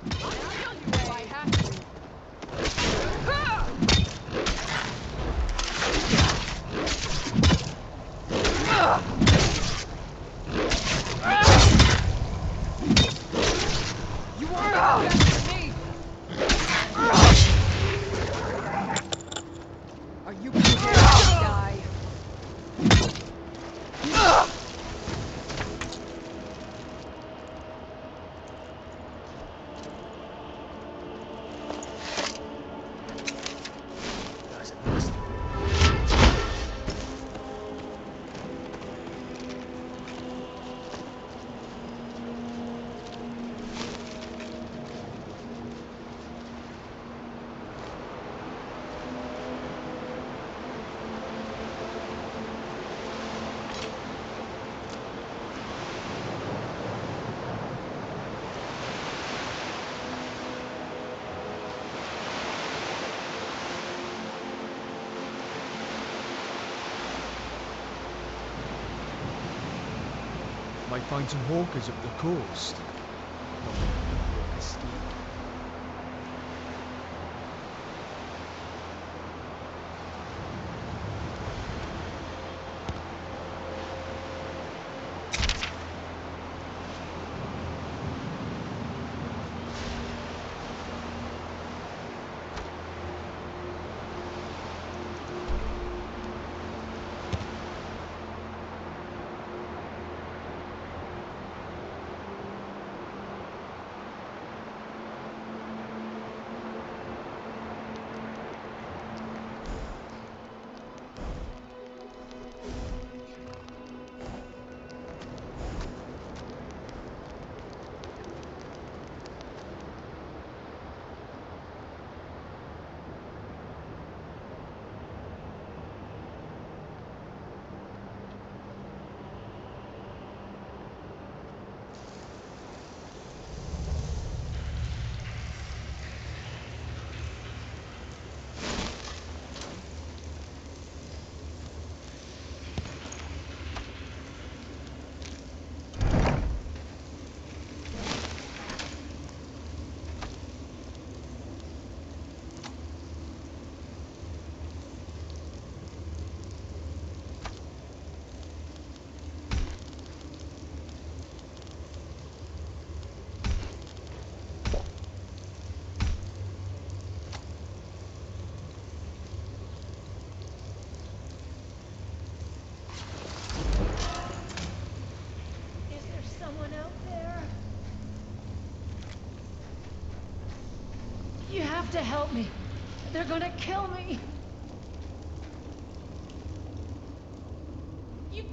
I'll kill you if I have to. You won't get the best of me! Are you prepared to die? Guy's a nasty. Might find some walkers up the coast. Walker ski. Is there someone out there? You have to help me. They're gonna kill me. You...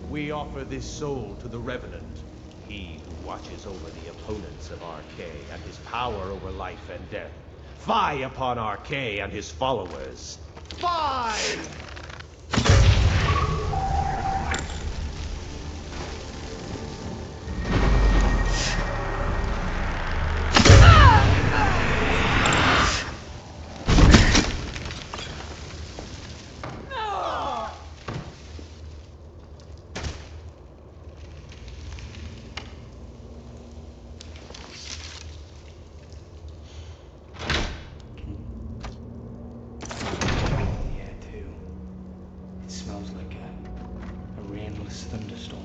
We offer this soul to the Revenant, he who watches over the opponents of Archay and his power over life and death. Fie upon Archay and his followers! Fie! Yeah, too. It smells like a rainless thunderstorm.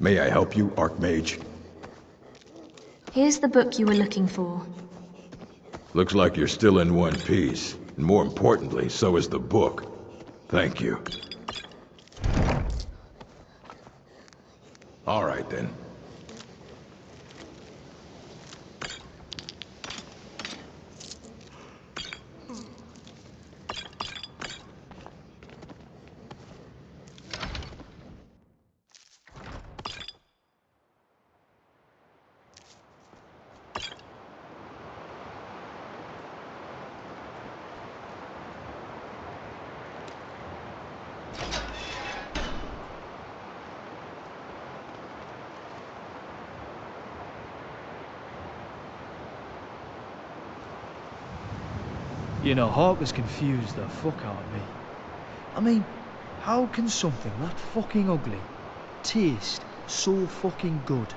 May I help you, Archmage? Here's the book you were looking for. Looks like you're still in one piece. And more importantly, so is the book. Thank you. All right, then. You know, Hawk has confused the fuck out of me. I mean, how can something that fucking ugly taste so fucking good?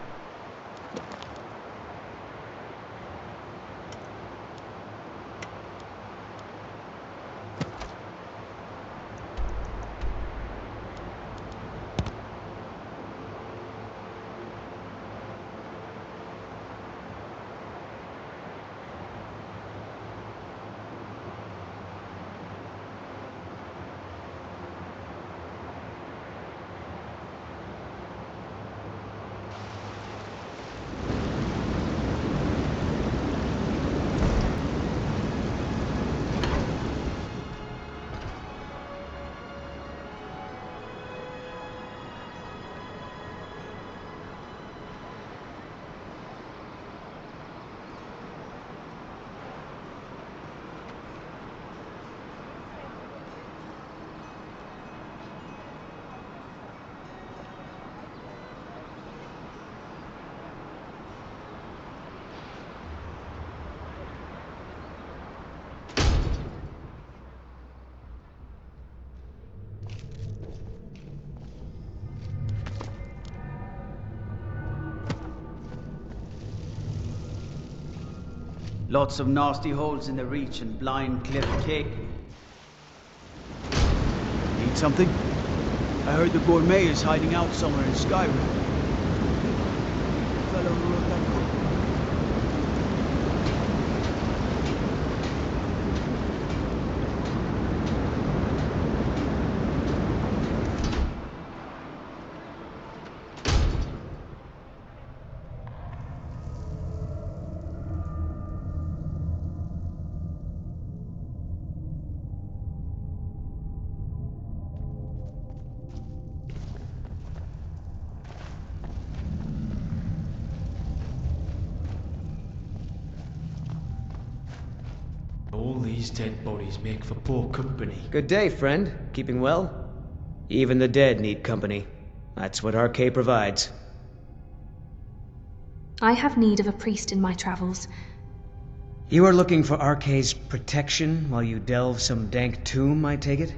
Lots of nasty holes in the reach and blind cliff cake. Need something? I heard the gourmet is hiding out somewhere in Skyrim. Fellow who wrote that book. All these dead bodies make for poor company. Good day, friend. Keeping well? Even the dead need company. That's what RK provides. I have need of a priest in my travels. You are looking for RK's protection while you delve some dank tomb, I take it?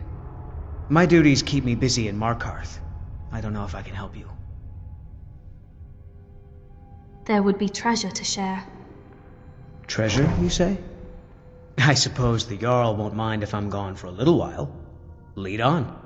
My duties keep me busy in Markarth. I don't know if I can help you. There would be treasure to share. Treasure, you say? I suppose the Jarl won't mind if I'm gone for a little while. Lead on.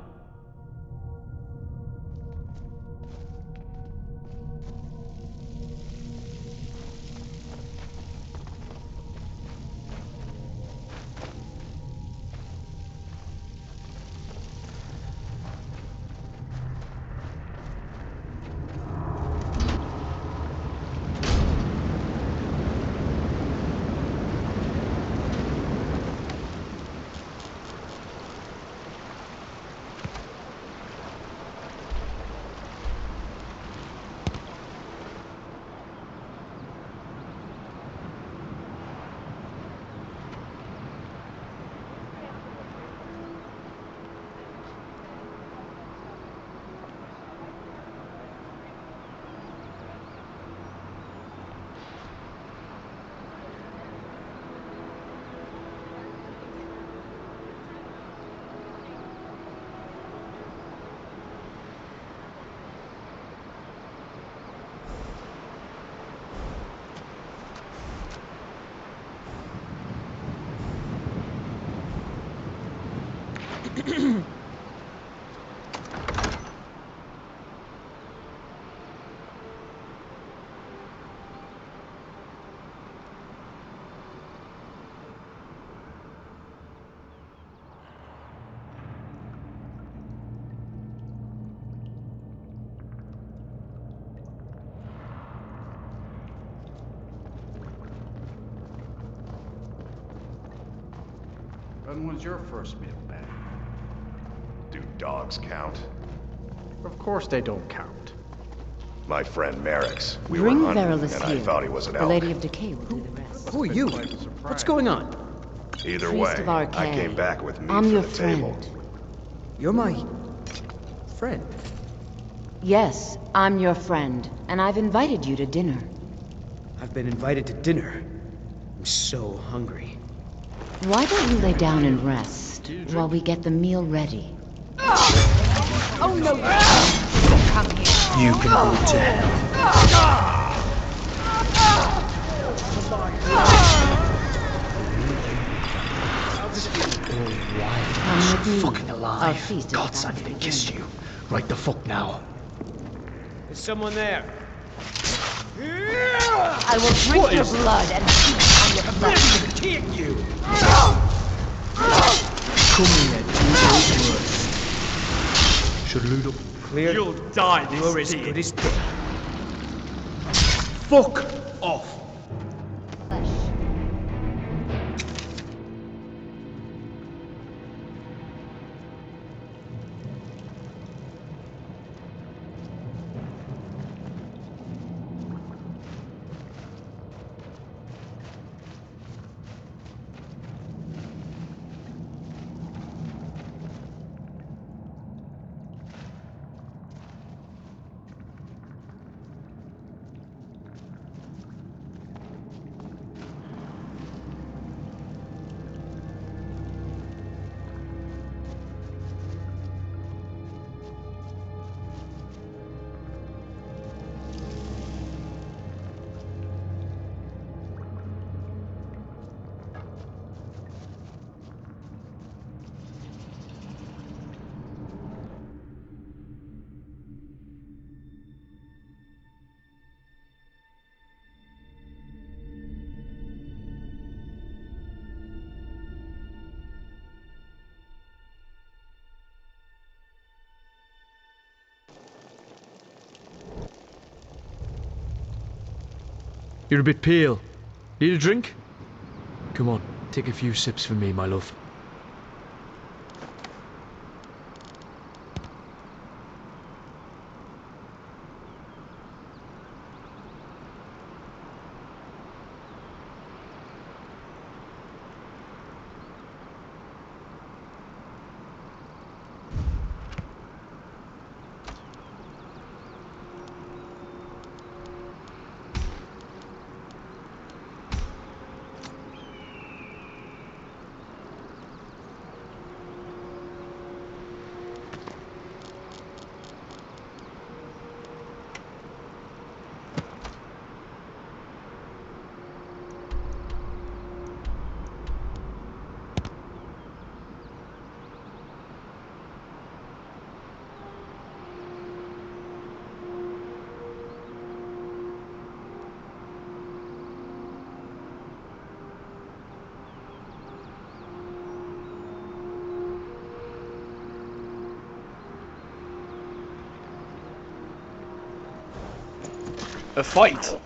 When was your first meal, Ben? Do dogs count? Of course they don't count. My friend Merrick's. We Bring were hunting, Verilus and here. I thought he was an The elk. Lady of Decay will do the rest. Who are you? What's going on? Either Priest way, of RK. I came back with meat I'm for your the friend. table. You're my... friend. Yes, I'm your friend, and I've invited you to dinner. I've been invited to dinner. I'm so hungry. Why don't you lay down and rest while we get the meal ready? Oh no, you come here. You can go to hell. Come with me. Fucking Our alive. feast is Gods, I about need to to kiss begin. you. Right the fuck now. Is someone there? I will drink your blood and feast on your flesh. Kick you! Come here, do those words. Should loot up. Clear. You'll die this You're as day. good as dead. Fuck off! You're a bit pale. Need a drink? Come on, take a few sips for me, my love. A fight!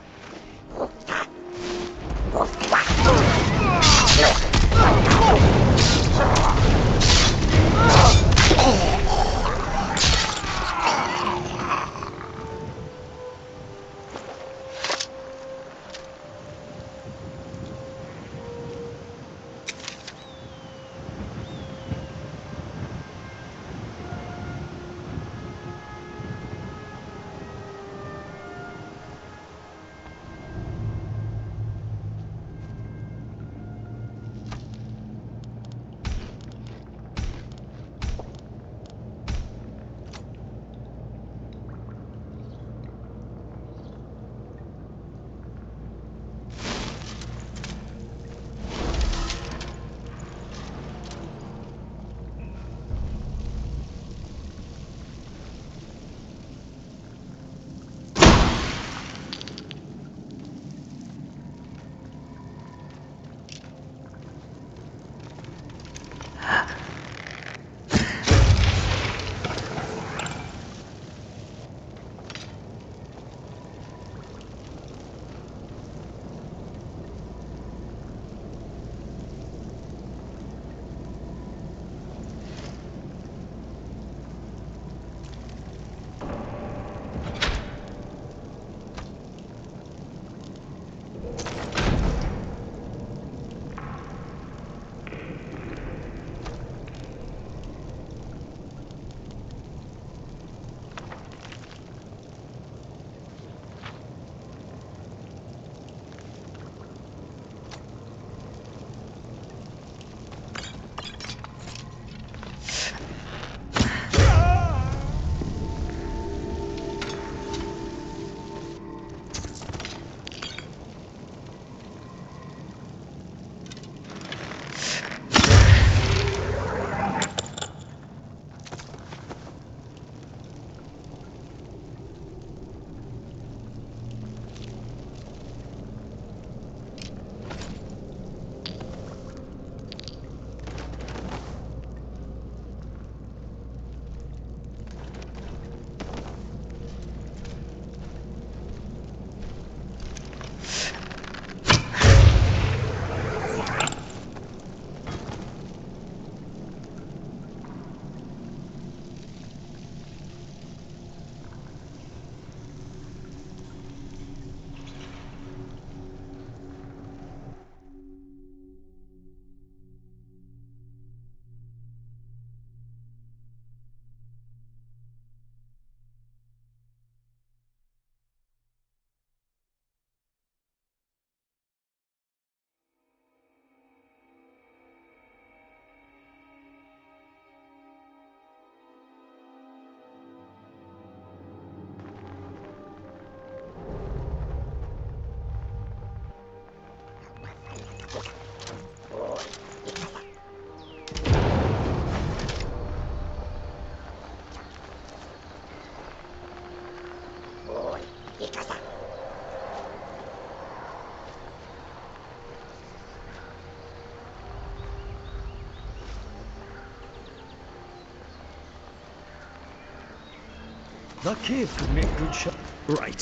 That cave could make good shot. Right.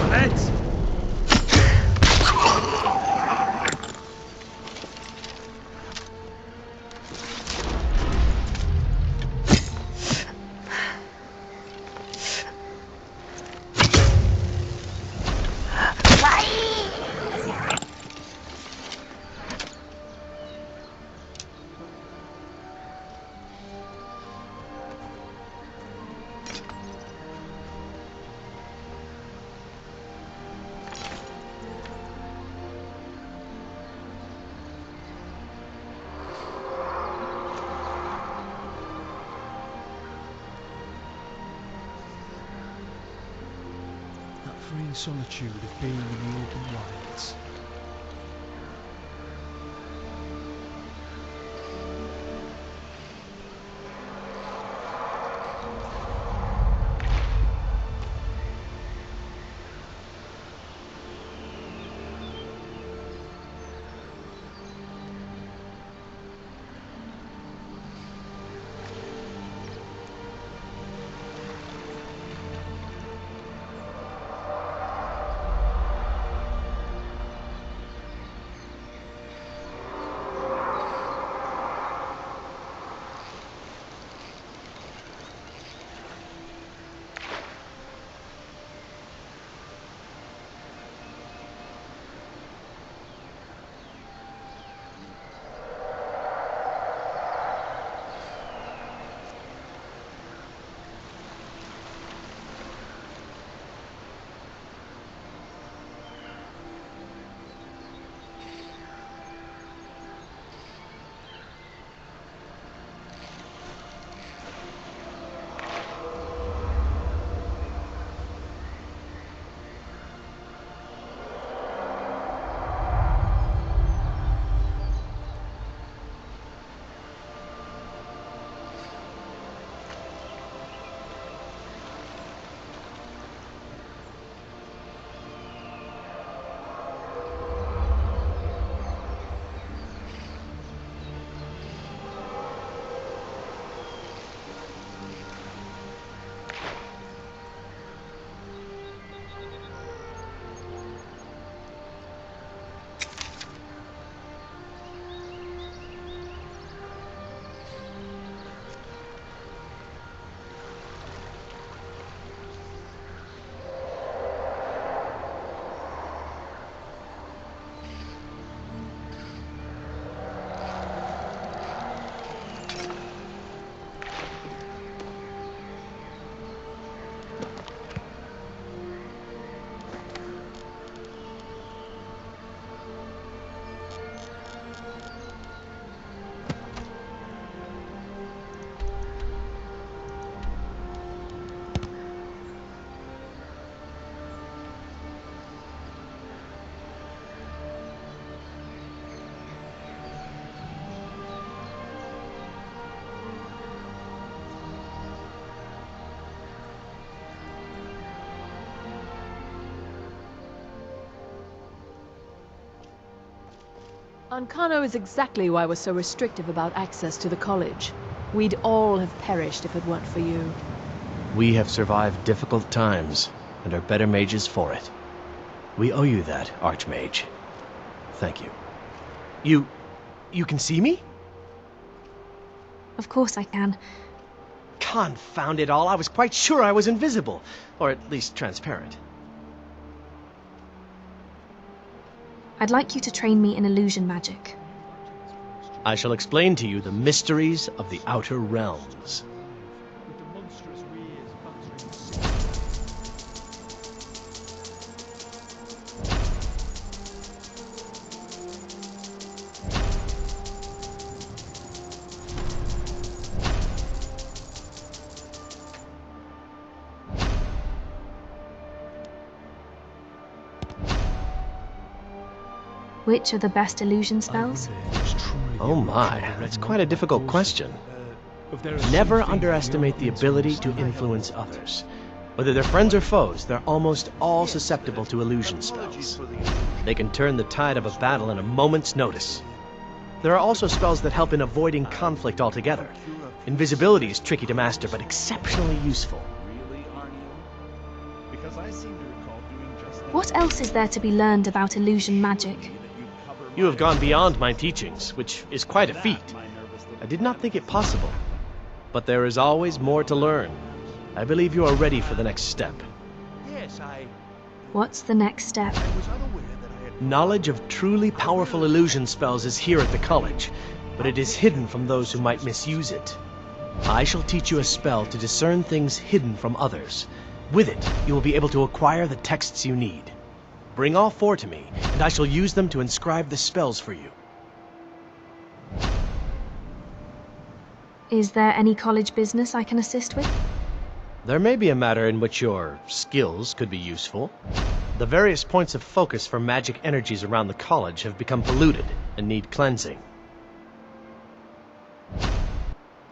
Let's... That freeing solitude of being in the open wilds. Ancano is exactly why we're so restrictive about access to the college. We'd all have perished if it weren't for you. We have survived difficult times, and are better mages for it. We owe you that, Archmage. Thank you. You can see me? Of course I can. Confound it all, I was quite sure I was invisible. Or at least transparent. I'd like you to train me in illusion magic. I shall explain to you the mysteries of the Outer Realms. Which are the best illusion spells? Oh my, that's quite a difficult question. Never underestimate the ability to influence others. Whether they're friends or foes, they're almost all susceptible to illusion spells. They can turn the tide of a battle in a moment's notice. There are also spells that help in avoiding conflict altogether. Invisibility is tricky to master, but exceptionally useful. Really, Arniel? Because I seem to recall doing just that. What else is there to be learned about illusion magic? You have gone beyond my teachings, which is quite a feat. I did not think it possible. But there is always more to learn. I believe you are ready for the next step. Yes, What's the next step? I was unaware that I had... Knowledge of truly powerful illusion spells is here at the college, but it is hidden from those who might misuse it. I shall teach you a spell to discern things hidden from others. With it, you will be able to acquire the texts you need. Bring all 4 to me, and I shall use them to inscribe the spells for you. Is there any college business I can assist with? There may be a matter in which your skills could be useful. The various points of focus for magic energies around the college have become polluted and need cleansing.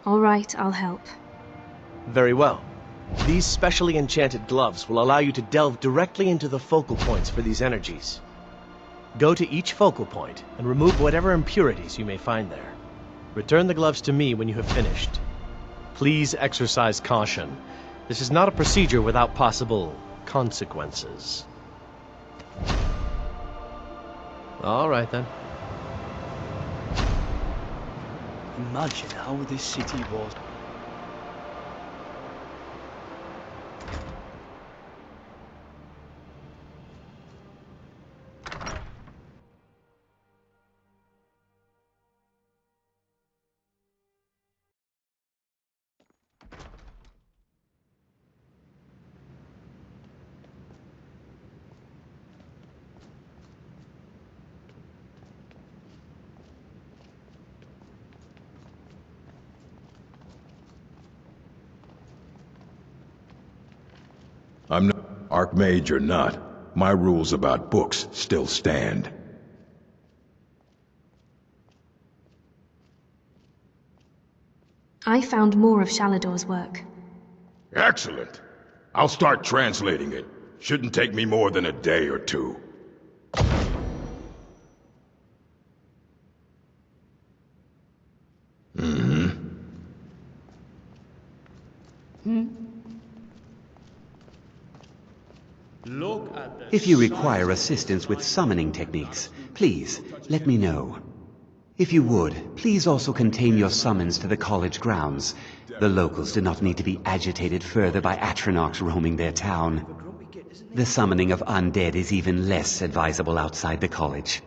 All right, I'll help. Very well. These specially enchanted gloves will allow you to delve directly into the focal points for these energies. Go to each focal point and remove whatever impurities you may find there. Return the gloves to me when you have finished. Please exercise caution. This is not a procedure without possible consequences. All right, then. Imagine how this city was. I'm not Archmage or not. My rules about books still stand. I found more of Shalador's work. Excellent. I'll start translating it. Shouldn't take me more than a day or 2. If you require assistance with summoning techniques, please let me know. If you would, please also contain your summons to the college grounds. The locals do not need to be agitated further by Atronachs roaming their town. The summoning of undead is even less advisable outside the college.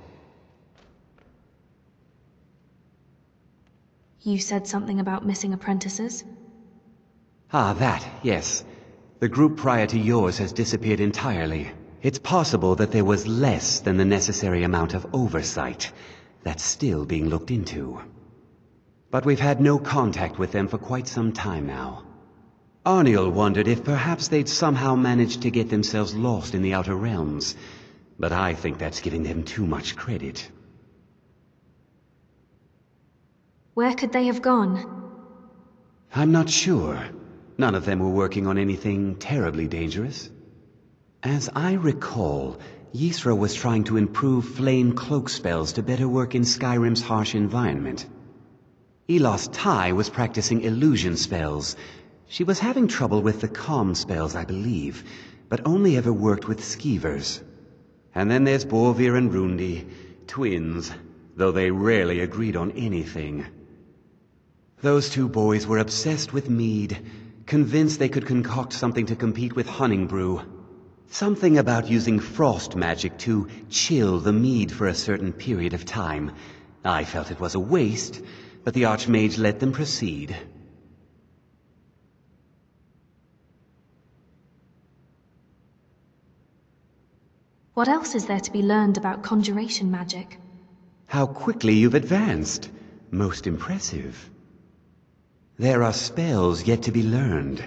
You said something about missing apprentices? Ah, that, yes. The group prior to yours has disappeared entirely. It's possible that there was less than the necessary amount of oversight. That's still being looked into. But we've had no contact with them for quite some time now. Arniel wondered if perhaps they'd somehow managed to get themselves lost in the Outer Realms, but I think that's giving them too much credit. Where could they have gone? I'm not sure. None of them were working on anything terribly dangerous. As I recall, Ysra was trying to improve flame cloak spells to better work in Skyrim's harsh environment. Elos Tai was practicing illusion spells. She was having trouble with the calm spells, I believe, but only ever worked with skeevers. And then there's Borvir and Rundi, twins, though they rarely agreed on anything. Those 2 boys were obsessed with mead, convinced they could concoct something to compete with Honningbrew. Something about using frost magic to chill the mead for a certain period of time. I felt it was a waste, but the Archmage let them proceed. What else is there to be learned about conjuration magic? How quickly you've advanced. Most impressive. There are spells yet to be learned.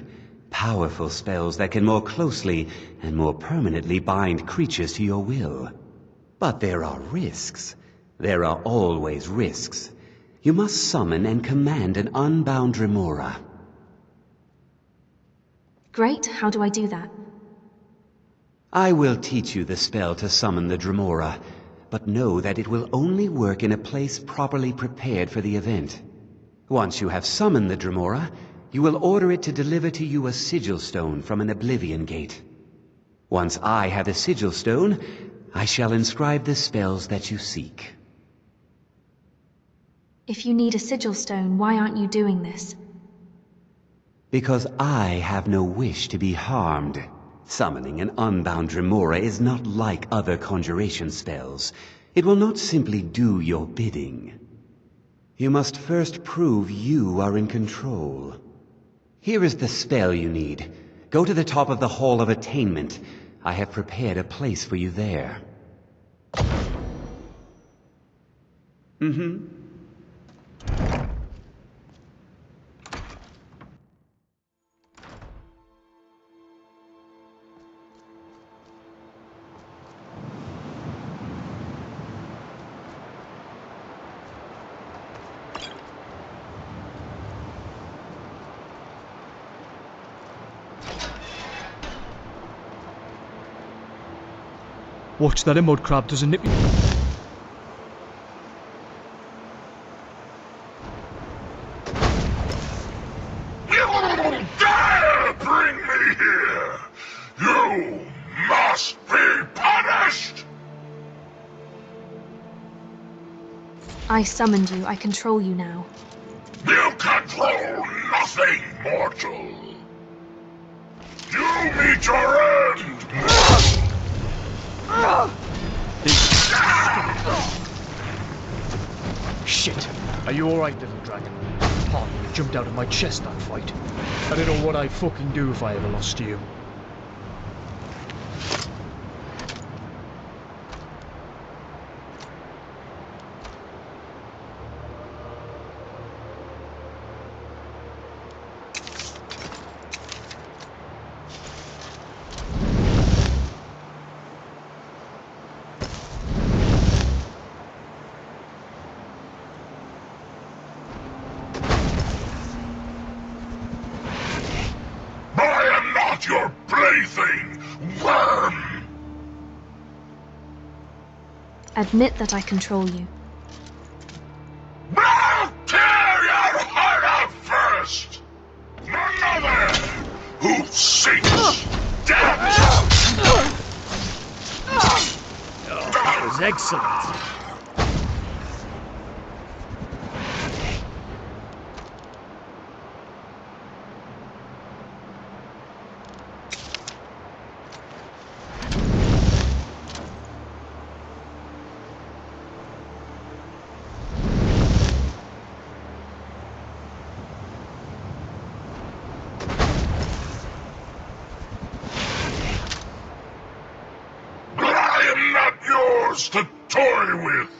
Powerful spells that can more closely and more permanently bind creatures to your will. But there are risks. There are always risks. You must summon and command an unbound remora. Great, how do I do that? I will teach you the spell to summon the Dremora, but know that it will only work in a place properly prepared for the event. Once you have summoned the Dremora, you will order it to deliver to you a sigil stone from an Oblivion Gate. Once I have a sigil stone, I shall inscribe the spells that you seek. If you need a sigil stone, why aren't you doing this? Because I have no wish to be harmed. Summoning an unbound Dremora is not like other conjuration spells. It will not simply do your bidding. You must first prove you are in control. Here is the spell you need. Go to the top of the Hall of Attainment. I have prepared a place for you there. Mm-hmm. Watch that a mud crab doesn't nip you. You dare bring me here! You must be punished! I summoned you. I control you now. You control nothing, mortal! You meet your end! Shit! Are you alright, little dragon? Pardon, you jumped out of my chest that fight. I don't know what I'd fucking do if I ever lost you. Your plaything, worm! Admit that I control you. I'll tear your heart out first! Another who seeks death! That was excellent. To toy with.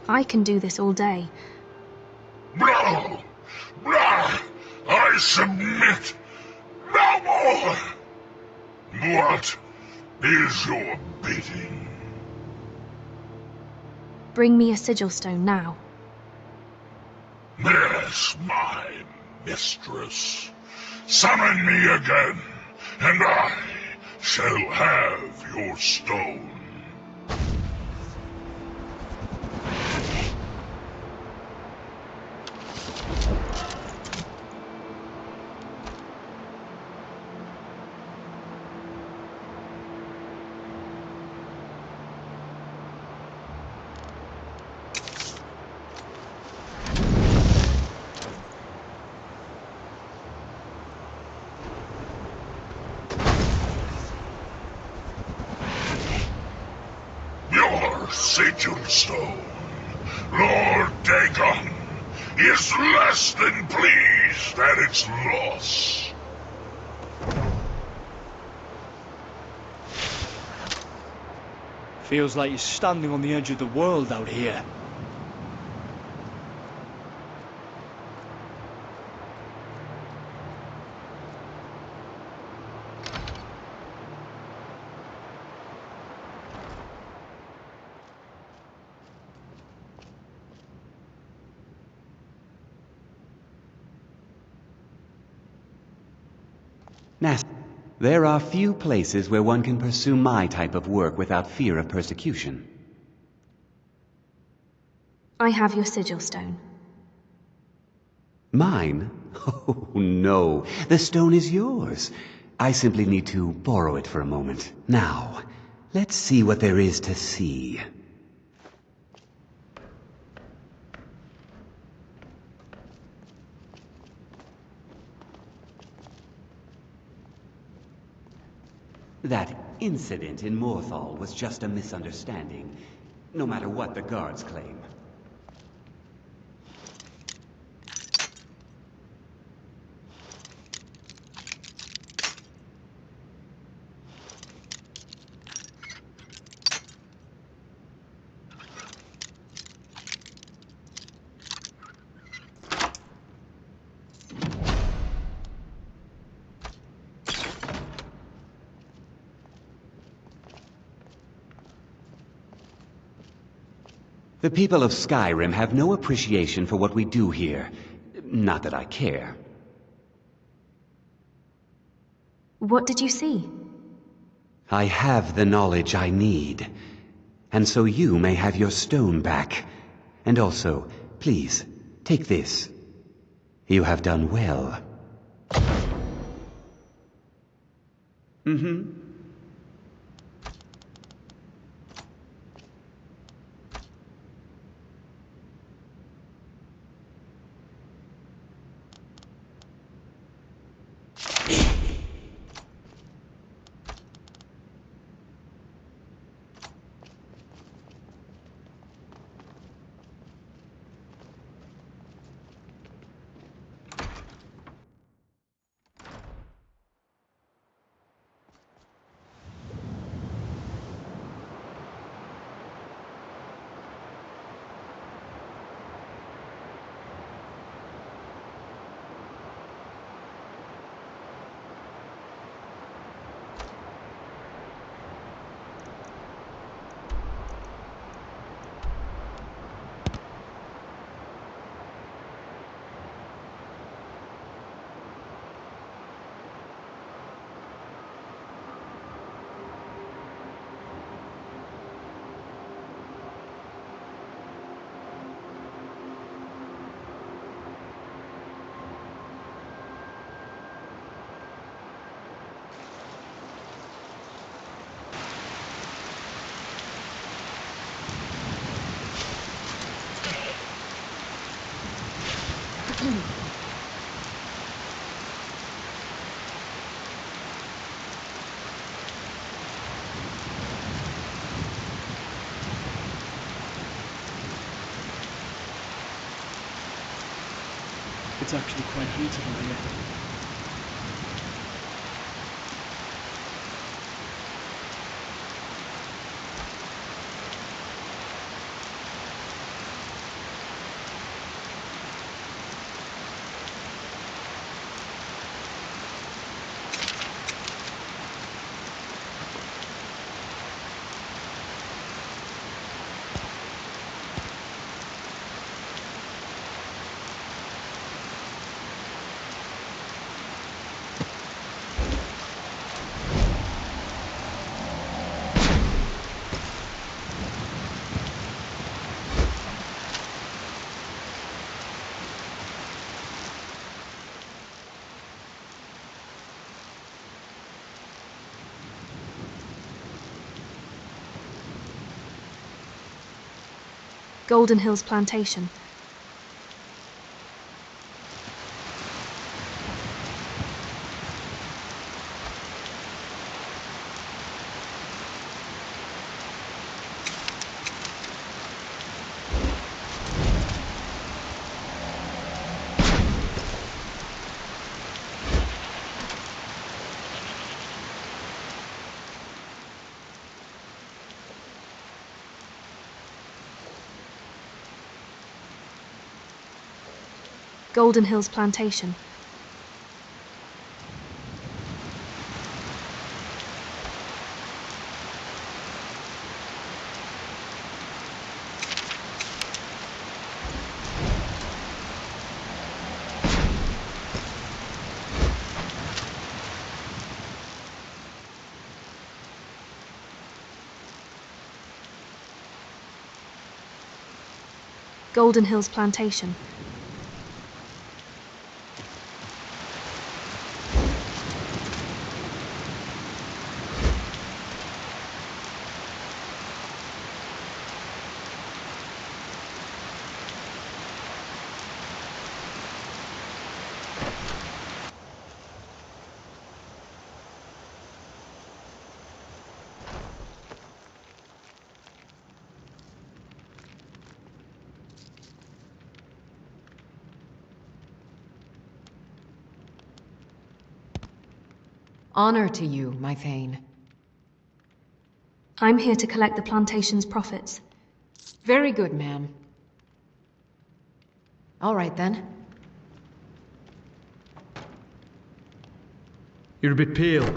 I can do this all day. No! No! I submit! No more! What is your bidding? Bring me a sigil stone now. Yes, my mistress. Summon me again, and I shall have your stone. Sigil stone, Lord Dagon, is less than pleased at its loss. Feels like you're standing on the edge of the world out here. Nas, There are few places where one can pursue my type of work without fear of persecution. I have your sigil stone. Mine? Oh, no. The stone is yours. I simply need to borrow it for a moment. Now, let's see what there is to see. That incident in Morthal was just a misunderstanding, no matter what the guards claim. The people of Skyrim have no appreciation for what we do here. Not that I care. What did you see? I have the knowledge I need. And so you may have your stone back. And also, please, take this. You have done well. Mm-hmm. It's actually quite heated in here. Golden Hills Plantation. Golden Hills Plantation. Golden Hills Plantation. Honor to you, my Thane. I'm here to collect the plantation's profits. Very good, ma'am. All right, then. You're a bit pale.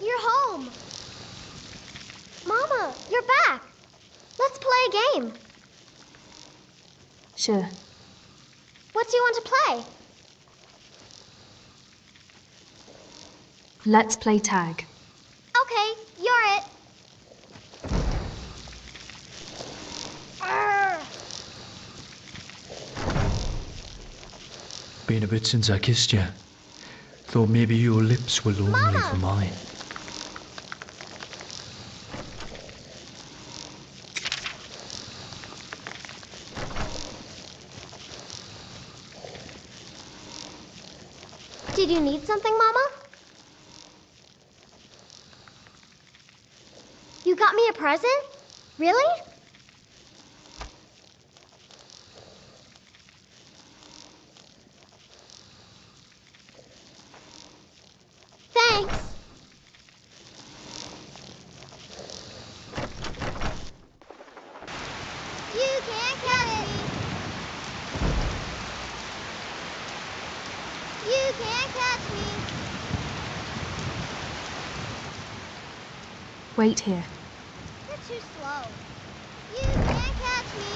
You're home! Mama, you're back! Let's play a game. Sure. What do you want to play? Let's play tag. Okay, you're it. Arr! Been a bit since I kissed you. Thought maybe your lips were lonely for mine. Did you need something, Mama? You got me a present? Really? Thanks. You can't catch me. You can't catch me. Wait here. You're too slow. You can't catch me.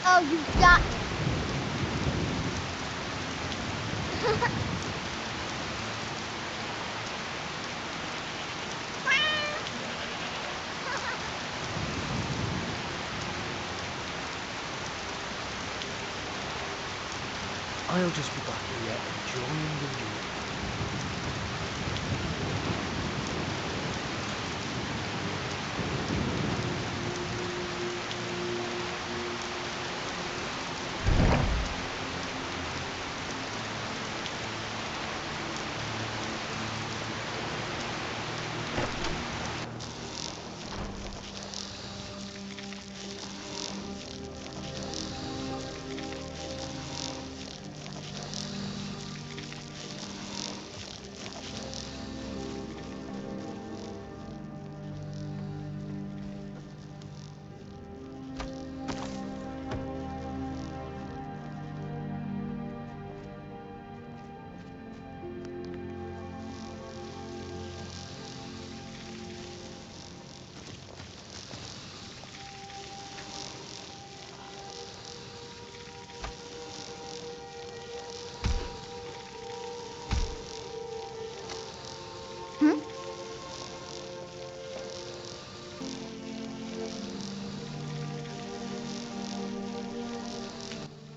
Oh, you got me. I'll just be back here enjoying the view.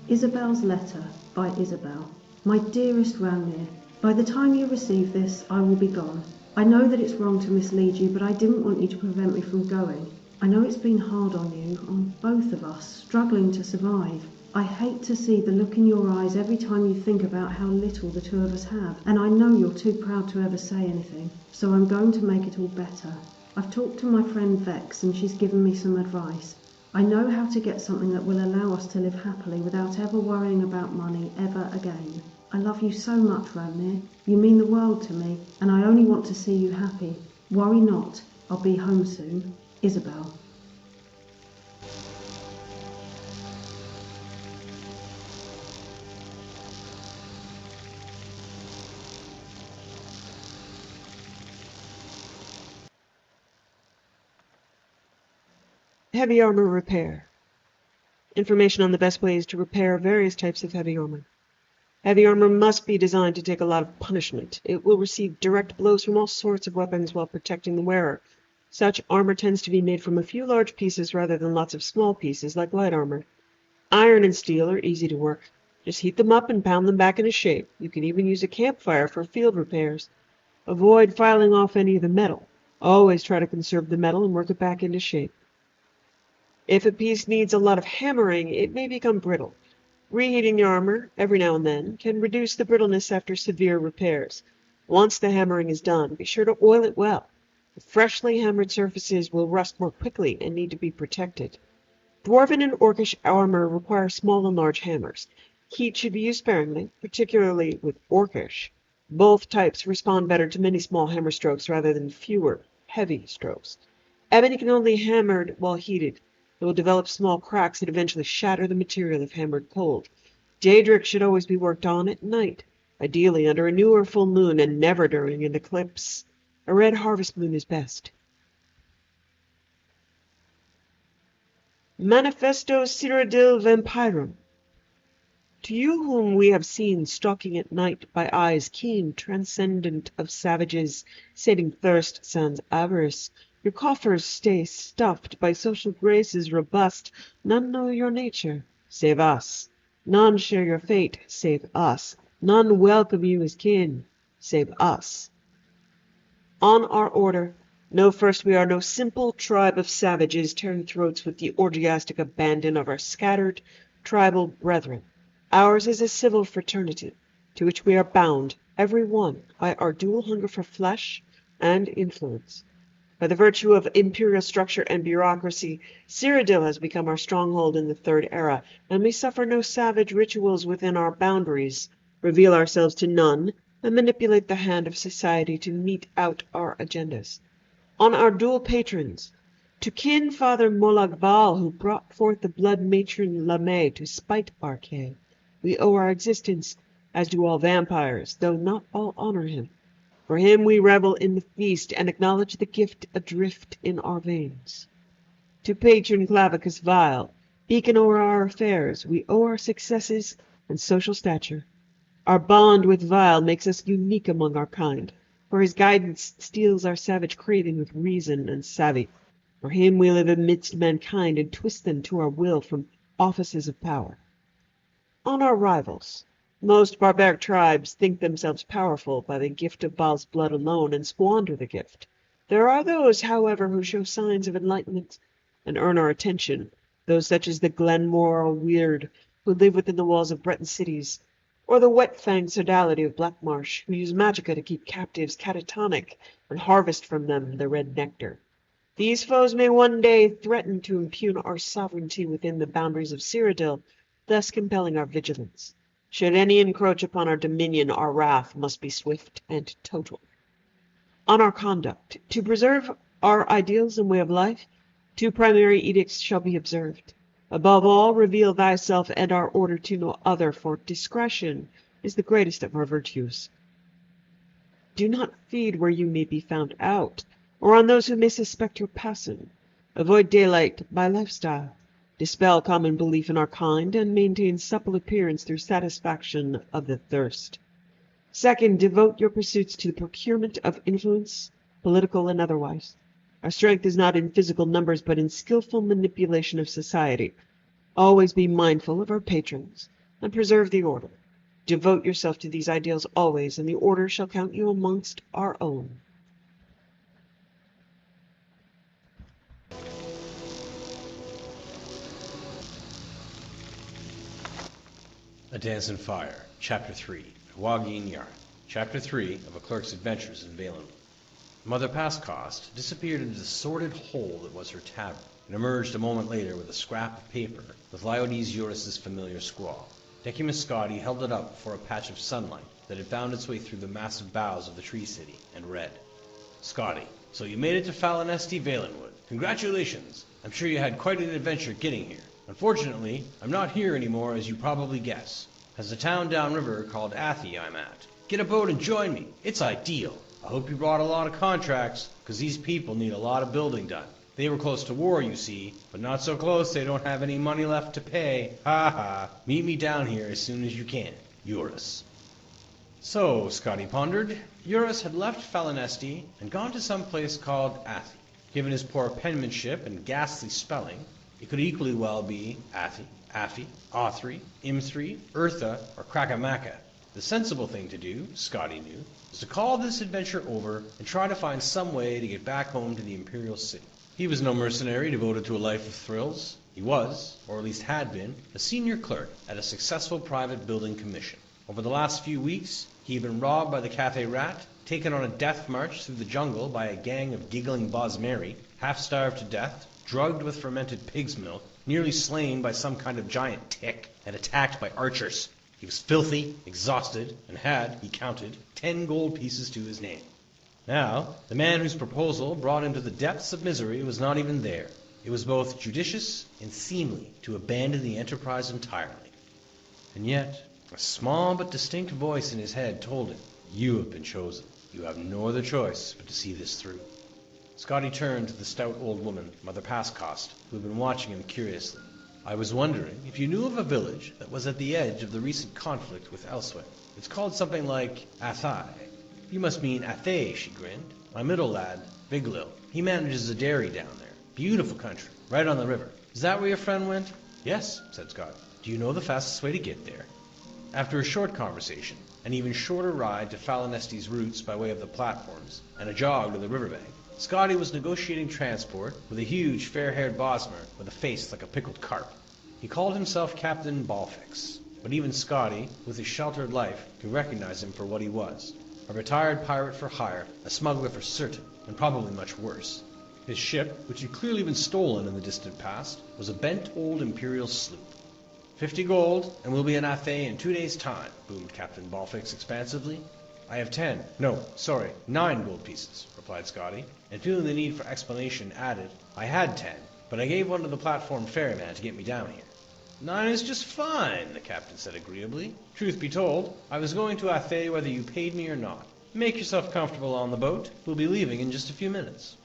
Isabel's letter by Isabel. My dearest Raunir, by the time you receive this, I will be gone. I know that it's wrong to mislead you, but I didn't want you to prevent me from going. I know it's been hard on you, on both of us, struggling to survive. I hate to see the look in your eyes every time you think about how little the two of us have, and I know you're too proud to ever say anything, so I'm going to make it all better. I've talked to my friend Vex, and she's given me some advice. I know how to get something that will allow us to live happily without ever worrying about money ever again. I love you so much, Ramnir. You mean the world to me, and I only want to see you happy. Worry not. I'll be home soon. Isabel. Heavy armor repair. Information on the best ways to repair various types of heavy armor. Heavy armor must be designed to take a lot of punishment. It will receive direct blows from all sorts of weapons while protecting the wearer. Such armor tends to be made from a few large pieces rather than lots of small pieces like light armor. Iron and steel are easy to work. Just heat them up and pound them back into shape. You can even use a campfire for field repairs. Avoid filing off any of the metal. Always try to conserve the metal and work it back into shape. If a piece needs a lot of hammering, it may become brittle. Reheating the armor, every now and then, can reduce the brittleness after severe repairs. Once the hammering is done, be sure to oil it well. Freshly hammered surfaces will rust more quickly and need to be protected. Dwarven and Orcish armor require small and large hammers. Heat should be used sparingly, particularly with Orcish. Both types respond better to many small hammer strokes rather than fewer, heavy strokes. Ebony can only be hammered while heated. It will develop small cracks and eventually shatter the material if hammered cold. Daedric should always be worked on at night, ideally under a new or full moon and never during an eclipse. A red harvest moon is best. Manifesto Cyrodiil Vampirum. To you whom we have seen stalking at night by eyes keen, transcendent of savages, sating thirst sans avarice, your coffers stay stuffed by social graces robust. None know your nature, save us. None share your fate, save us. None welcome you as kin, save us. On our order, know first we are no simple tribe of savages tearing throats with the orgiastic abandon of our scattered tribal brethren. Ours is a civil fraternity, to which we are bound, every one, by our dual hunger for flesh and influence. By the virtue of imperial structure and bureaucracy, Cyrodiil has become our stronghold in the Third Era, and we suffer no savage rituals within our boundaries, reveal ourselves to none, and manipulate the hand of society to mete out our agendas. On our dual patrons, to kin Father Molag Bal, who brought forth the blood matron Lamé to spite Arkay, we owe our existence, as do all vampires, though not all honor him. For him we revel in the feast and acknowledge the gift adrift in our veins. To patron Clavicus Vile, beacon o'er our affairs, we owe our successes and social stature. Our bond with Vile makes us unique among our kind, for his guidance steals our savage craving with reason and savvy. For him we live amidst mankind and twist them to our will from offices of power. On our rivals, most barbaric tribes think themselves powerful by the gift of Baal's blood alone and squander the gift. There are those, however, who show signs of enlightenment and earn our attention, those such as the Glenmore Weird, who live within the walls of Breton cities, or the wet-fanged sodality of Blackmarsh, who use magicka to keep captives catatonic and harvest from them the red nectar. These foes may one day threaten to impugn our sovereignty within the boundaries of Cyrodiil, thus compelling our vigilance. Should any encroach upon our dominion, our wrath must be swift and total. On our conduct, to preserve our ideals and way of life, 2 primary edicts shall be observed. Above all, reveal thyself and our order to no other, for discretion is the greatest of our virtues. Do not feed where you may be found out, or on those who may suspect your passing. Avoid daylight by lifestyle. Dispel common belief in our kind, and maintain supple appearance through satisfaction of the thirst. Second, devote your pursuits to the procurement of influence, political and otherwise. Our strength is not in physical numbers, but in skillful manipulation of society. Always be mindful of our patrons, and preserve the order. Devote yourself to these ideals always, and the order shall count you amongst our own. A Dance in Fire, Chapter 3, Wagin Yar, Chapter 3 of A Clerk's Adventures in Valen. Mother Pascost disappeared into the sordid hole that was her tavern, and emerged a moment later with a scrap of paper with Liodes Eurus's familiar scrawl. Decimus Scotty held it up for a patch of sunlight that had found its way through the massive boughs of the tree city, and read, Scotty, so you made it to Falinesti Valenwood. Congratulations! I'm sure you had quite an adventure getting here. Unfortunately, I'm not here anymore, as you probably guess. There's a town downriver called Athi I'm at. Get a boat and join me. It's ideal. I hope you brought a lot of contracts, because these people need a lot of building done. They were close to war, you see, but not so close they don't have any money left to pay. Ha ha. Meet me down here as soon as you can. Eurus. So, Scotty pondered, Eurus had left Falinesti and gone to some place called Athi. Given his poor penmanship and ghastly spelling, it could equally well be Athi, Afi, Authri, Imthri, Eartha, or Krakamaka. The sensible thing to do, Scotty knew, was to call this adventure over and try to find some way to get back home to the Imperial City. He was no mercenary devoted to a life of thrills. He was, or at least had been, a senior clerk at a successful private building commission. Over the last few weeks, he had been robbed by the Cathay Rat, taken on a death march through the jungle by a gang of giggling Bosmeri, half-starved to death, drugged with fermented pig's milk, nearly slain by some kind of giant tick, and attacked by archers. He was filthy, exhausted, and had, he counted, 10 gold pieces to his name. Now, the man whose proposal brought him to the depths of misery was not even there. It was both judicious and seemly to abandon the enterprise entirely. And yet, a small but distinct voice in his head told him, you have been chosen. You have no other choice but to see this through. Scotty turned to the stout old woman, Mother Passcost, who had been watching him curiously. I was wondering if you knew of a village that was at the edge of the recent conflict with Elsewhere. It's called something like Athai. You must mean Athay, she grinned. My middle lad, Viglil, he manages a dairy down there. Beautiful country, right on the river. Is that where your friend went? Yes, said Scott. Do you know the fastest way to get there? After a short conversation, an even shorter ride to Falinesti's roots by way of the platforms, and a jog to the riverbank, Scotty was negotiating transport with a huge fair-haired Bosmer with a face like a pickled carp. He called himself Captain Balfix, but even Scotty, with his sheltered life, could recognize him for what he was. A retired pirate for hire, a smuggler for certain, and probably much worse. His ship, which had clearly been stolen in the distant past, was a bent old Imperial sloop. 50 gold, and we'll be in Athay in 2 days' time, boomed Captain Balfix expansively. I have 10, no, sorry, 9 gold pieces, replied Scotty, and feeling the need for explanation added, I had 10, but I gave one to the platform ferryman to get me down here. 9 is just fine, the captain said agreeably. Truth be told, I was going to Athay whether you paid me or not. Make yourself comfortable on the boat. We'll be leaving in just a few minutes.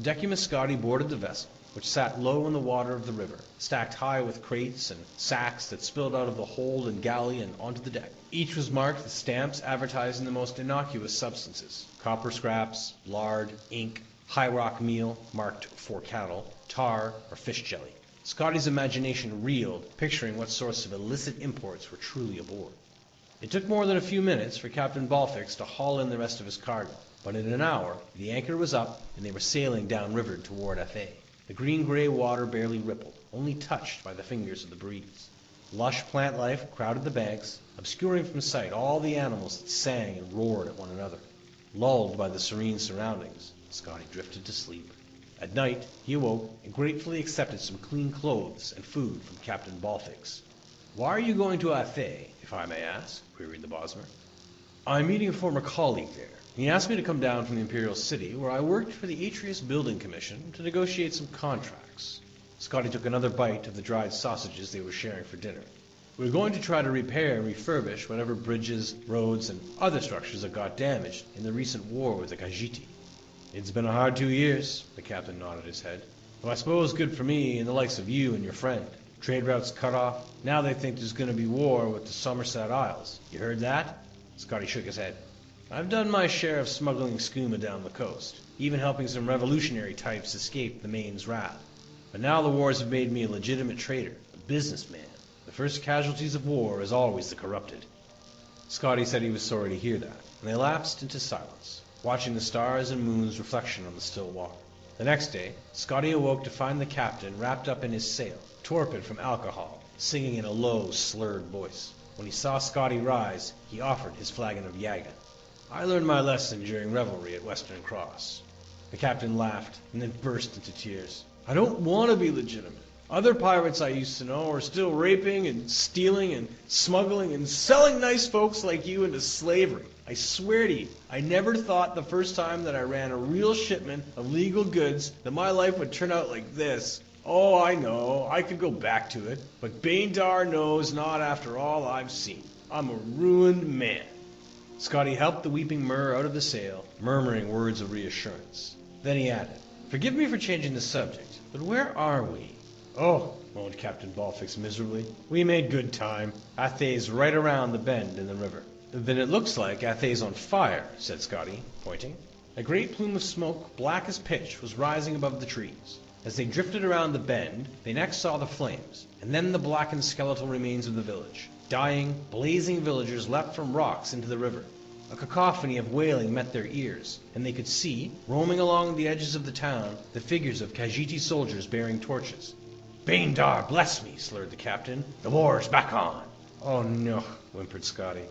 Decimus Scotty boarded the vessel, which sat low in the water of the river, stacked high with crates and sacks that spilled out of the hold and galley and onto the deck. Each was marked with stamps advertising the most innocuous substances: copper scraps, lard, ink, high rock meal, marked for cattle, tar, or fish jelly. Scotty's imagination reeled, picturing what sorts of illicit imports were truly aboard. It took more than a few minutes for Captain Balfix to haul in the rest of his cargo, but in an hour the anchor was up and they were sailing downriver toward Athay. The green-gray water barely rippled, only touched by the fingers of the breeze. Lush plant life crowded the banks, obscuring from sight all the animals that sang and roared at one another. Lulled by the serene surroundings, Scotty drifted to sleep. At night, he awoke and gratefully accepted some clean clothes and food from Captain Balfix. Why are you going to Athay, if I may ask? Queried the Bosmer. I'm meeting a former colleague there. He asked me to come down from the Imperial City, where I worked for the Atreus Building Commission, to negotiate some contracts. Scotty took another bite of the dried sausages they were sharing for dinner. We're going to try to repair and refurbish whatever bridges, roads, and other structures that got damaged in the recent war with the Khajiit. It's been a hard 2 years, the captain nodded his head. Though I suppose good for me and the likes of you and your friend. Trade routes cut off. Now they think there's going to be war with the Somerset Isles. You heard that? Scotty shook his head. I've done my share of smuggling skooma down the coast, even helping some revolutionary types escape the Maine's wrath. But now the wars have made me a legitimate trader, a businessman. The first casualties of war is always the corrupted. Scotty said he was sorry to hear that, and they lapsed into silence, watching the stars and moon's reflection on the still water. The next day, Scotty awoke to find the captain wrapped up in his sail, torpid from alcohol, singing in a low, slurred voice. When he saw Scotty rise, he offered his flagon of Yaga. I learned my lesson during revelry at Western Cross. The captain laughed and then burst into tears. I don't want to be legitimate. Other pirates I used to know are still raping and stealing and smuggling and selling nice folks like you into slavery. I swear to you, I never thought the first time that I ran a real shipment of legal goods that my life would turn out like this. Oh, I know, I could go back to it, but Baindar knows not after all I've seen. I'm a ruined man. Scotty helped the weeping Mer out of the sail, murmuring words of reassurance. Then he added, "Forgive me for changing the subject, but where are we?" "Oh," moaned Captain Balfix miserably, "we made good time. Athay's right around the bend in the river." "Then it looks like Athay's on fire," said Scotty, pointing. A great plume of smoke, black as pitch, was rising above the trees. As they drifted around the bend, they next saw the flames, and then the blackened skeletal remains of the village. Dying, blazing villagers leapt from rocks into the river. A cacophony of wailing met their ears, and they could see, roaming along the edges of the town, the figures of Khajiiti soldiers bearing torches. "Baindar bless me," slurred the captain. "The war's back on." "Oh no," whimpered Scotty.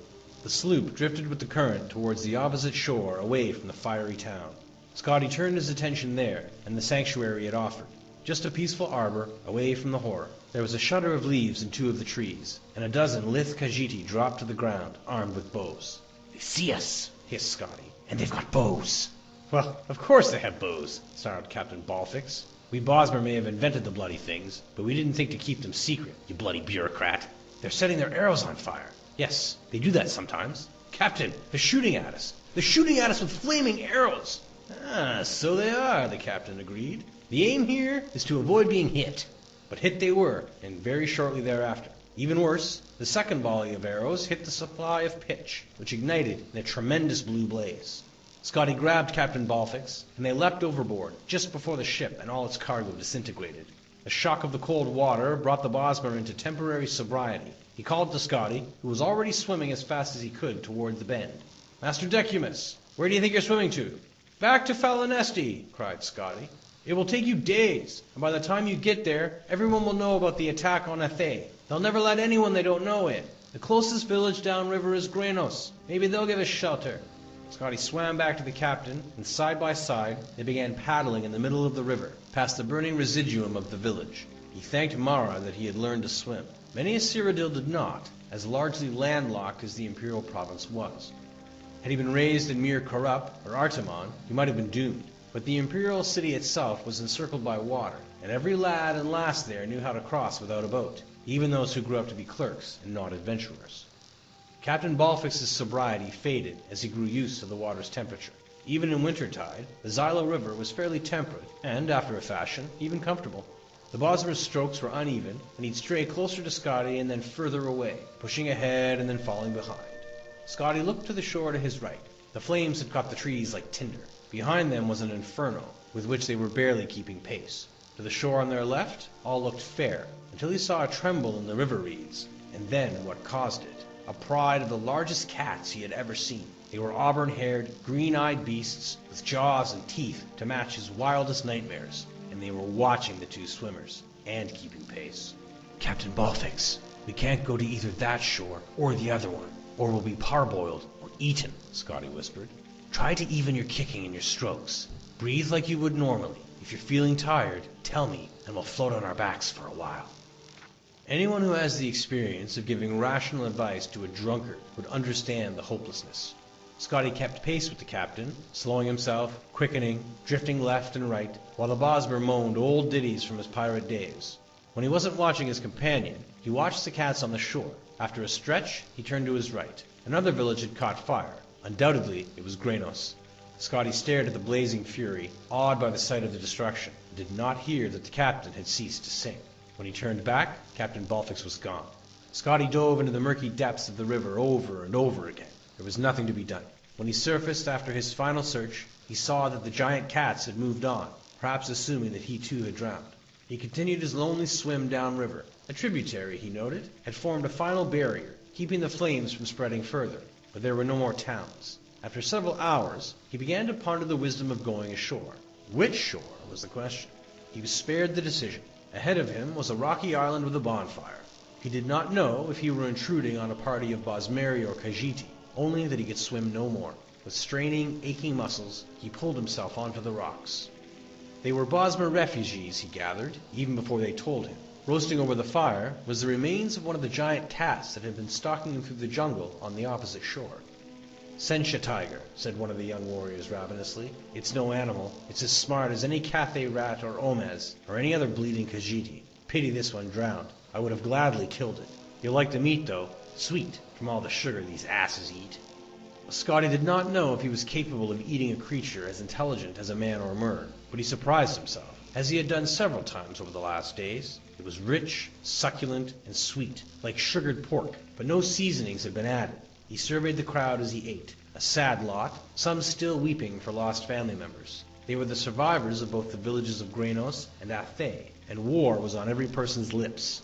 The sloop drifted with the current towards the opposite shore, away from the fiery town. Scotty turned his attention there, and the sanctuary it offered. Just a peaceful arbor, away from the horror. There was a shudder of leaves in 2 of the trees, and a dozen lithe Khajiiti dropped to the ground, armed with bows. "They see us," hissed Scotty, "and they've got bows." "Well, of course they have bows," snarled Captain Balfix. "We Bosmer may have invented the bloody things, but we didn't think to keep them secret, you bloody bureaucrat. They're setting their arrows on fire. Yes, they do that sometimes. Captain, they're shooting at us. They're shooting at us with flaming arrows." "Ah, so they are," the captain agreed. "The aim here is to avoid being hit." But hit they were, and very shortly thereafter. Even worse, the second volley of arrows hit the supply of pitch, which ignited in a tremendous blue blaze. Scotty grabbed Captain Balfix, and they leapt overboard just before the ship and all its cargo disintegrated. The shock of the cold water brought the Bosmer into temporary sobriety. He called to Scotty, who was already swimming as fast as he could toward the bend. "Master Decumus, where do you think you're swimming to?" "Back to Falanesti," cried Scotty. "It will take you days, and by the time you get there, everyone will know about the attack on Athay. They'll never let anyone they don't know in. The closest village downriver is Granos. Maybe they'll give us shelter." Scotty swam back to the captain, and side by side, they began paddling in the middle of the river, past the burning residuum of the village. He thanked Mara that he had learned to swim. Many a Cyrodiil did not, as largely landlocked as the imperial province was. Had he been raised in Mir Korup or Artemon, he might have been doomed. But the imperial city itself was encircled by water, and every lad and lass there knew how to cross without a boat, even those who grew up to be clerks and not adventurers. Captain Balfix's sobriety faded as he grew used to the water's temperature. Even in wintertide, the Xylo River was fairly temperate, and, after a fashion, even comfortable. The Bosmer's strokes were uneven, and he'd stray closer to Scotty and then further away, pushing ahead and then falling behind. Scotty looked to the shore to his right. The flames had caught the trees like tinder. Behind them was an inferno, with which they were barely keeping pace. To the shore on their left, all looked fair, until he saw a tremble in the river reeds, and then what caused it. A pride of the largest cats he had ever seen. They were auburn-haired, green-eyed beasts, with jaws and teeth to match his wildest nightmares, and they were watching the 2 swimmers, and keeping pace. "Captain Balfix, we can't go to either that shore or the other one, or we'll be parboiled or eaten," Scotty whispered. "Try to even your kicking and your strokes. Breathe like you would normally. If you're feeling tired, tell me, and we'll float on our backs for a while." Anyone who has the experience of giving rational advice to a drunkard would understand the hopelessness. Scotty kept pace with the captain, slowing himself, quickening, drifting left and right, while the Bosmer moaned old ditties from his pirate days. When he wasn't watching his companion, he watched the cats on the shore. After a stretch, he turned to his right. Another village had caught fire. Undoubtedly, it was Granos. Scotty stared at the blazing fury, awed by the sight of the destruction, and did not hear that the captain had ceased to sing. When he turned back, Captain Balfix was gone. Scotty dove into the murky depths of the river over and over again. There was nothing to be done. When he surfaced after his final search, he saw that the giant cats had moved on, perhaps assuming that he too had drowned. He continued his lonely swim downriver. A tributary, he noted, had formed a final barrier, keeping the flames from spreading further, but there were no more towns. After several hours, he began to ponder the wisdom of going ashore. Which shore was the question. He was spared the decision. Ahead of him was a rocky island with a bonfire. He did not know if he were intruding on a party of Bosmeri or Khajiiti, only that he could swim no more. With straining, aching muscles, he pulled himself onto the rocks. They were Bosmer refugees, he gathered, even before they told him. Roasting over the fire was the remains of one of the giant cats that had been stalking him through the jungle on the opposite shore. "Sencha tiger," said one of the young warriors ravenously. "It's no animal. It's as smart as any Cathay rat or Omez, or any other bleeding Khajiit. Pity this one drowned. I would have gladly killed it. You'll like the meat, though. Sweet, from all the sugar these asses eat." Scotty did not know if he was capable of eating a creature as intelligent as a man or Mern, but he surprised himself, as he had done several times over the last days. It was rich, succulent, and sweet, like sugared pork, but no seasonings had been added. He surveyed the crowd as he ate, a sad lot, some still weeping for lost family members. They were the survivors of both the villages of Grainos and Athay, and war was on every person's lips.